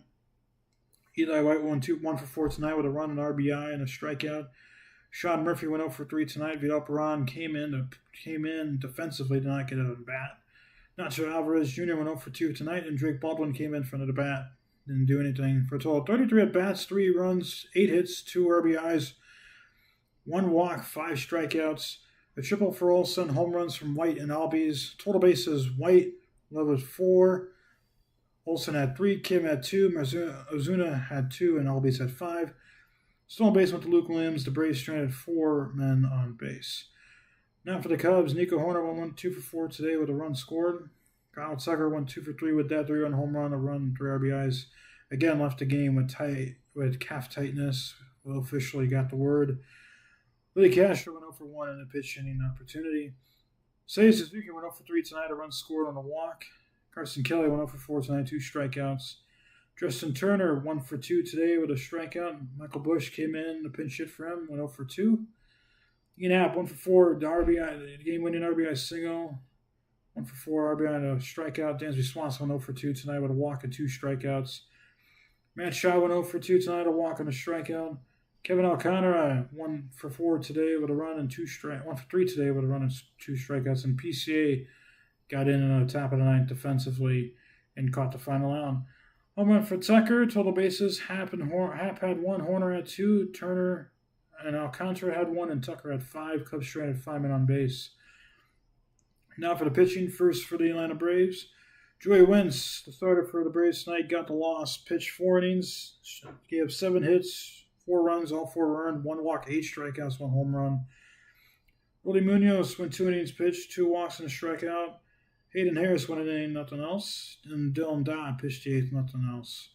Eli White won 1 for 4 tonight with a run, an RBI, and a strikeout. Sean Murphy went 0 for 3 tonight. Vidal Perron came in defensively, did not get it at bat. Nacho Alvarez Jr. went 0 for 2 tonight, and Drake Baldwin came in front of the bat. Didn't do anything. For a total of 33 at-bats, 3 runs, 8 hits, 2 RBIs, 1 walk, 5 strikeouts. A triple for Olsen, home runs from White and Albies. Total bases, White led with 4. Olsen had 3, Kim had 2, Ozuna had 2, and Albies had 5. Stolen base went to Luke Williams. The Braves stranded 4 men on base. Now for the Cubs, Nico Horner went 2 for 4 today with a run scored. Kyle Tucker went 2 for 3 with that 3-run home run, a run, 3 RBIs. Again, left the game with calf tightness. Well, officially got the word. Willie Castro went 0 for 1 in a pitch hitting opportunity. Seiya Suzuki went 0 for 3 tonight, a run scored on a walk. Carson Kelly went 0 for 4 tonight, 2 strikeouts. Justin Turner 1 for 2 today with a strikeout. Michael Busch came in, a pinch hit for him, went 0 for 2. Ian Happ 1 for 4, the RBI, game-winning RBI single. 1 for 4 RBI and a strikeout. Dansby Swanson went 0 for 2 tonight with a walk and 2 strikeouts. Matt Shaw went 0 for 2 tonight, a walk and a strikeout. Kevin Alcantara 1 for 4 today with a run and 1 for 3 today with a run and 2 strikeouts. And PCA got in the top of the ninth defensively and caught the final out. Home run for Tucker, total bases, Happ had 1, Horner had 2, Turner and Alcantara had 1, and Tucker had 5. Cubs stranded 5 men on base. Now for the pitching, first for the Atlanta Braves. Joey Wentz, the starter for the Braves tonight, got the loss. Pitched 4 innings, gave 7 hits, 4 runs, all 4 earned, 1 walk, 8 strikeouts, 1 home run. Willie Munoz went 2 innings pitched, 2 walks and a strikeout. Hayden Harris went an inning, nothing else. And Dylan Dodd pitched the 8th, nothing else.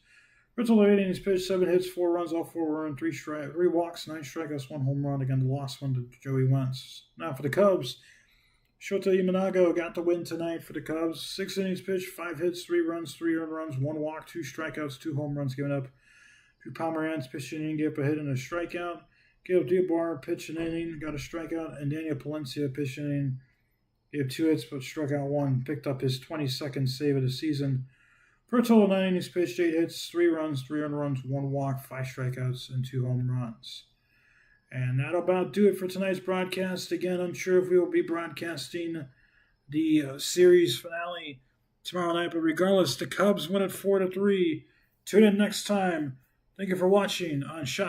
Ritzel 8 innings pitched, 7 hits, 4 runs, all 4 earned, 3 walks, 9 strikeouts, 1 home run. Again, the lost one to Joey Wentz. Now for the Cubs, Shota Imanago got the win tonight for the Cubs. 6 innings pitched, 5 hits, 3 runs, 3 earned runs, 1 walk, 2 strikeouts, 2 home runs given up. Drew Pomeranz pitched an inning, gave up a hit and a strikeout. Caleb Diablar pitched an inning, got a strikeout, and Daniel Palencia pitched an inning. He had 2 hits but struck out 1, picked up his 22nd save of the season. For a total of 9 innings pitched, 8 hits, 3 runs, 3 earned runs, 1 walk, 5 strikeouts, and 2 home runs. And that'll about do it for tonight's broadcast. Again, I'm sure if we will be broadcasting the series finale tomorrow night, but regardless, the Cubs win it 4-3. Tune in next time. Thank you for watching on Shot.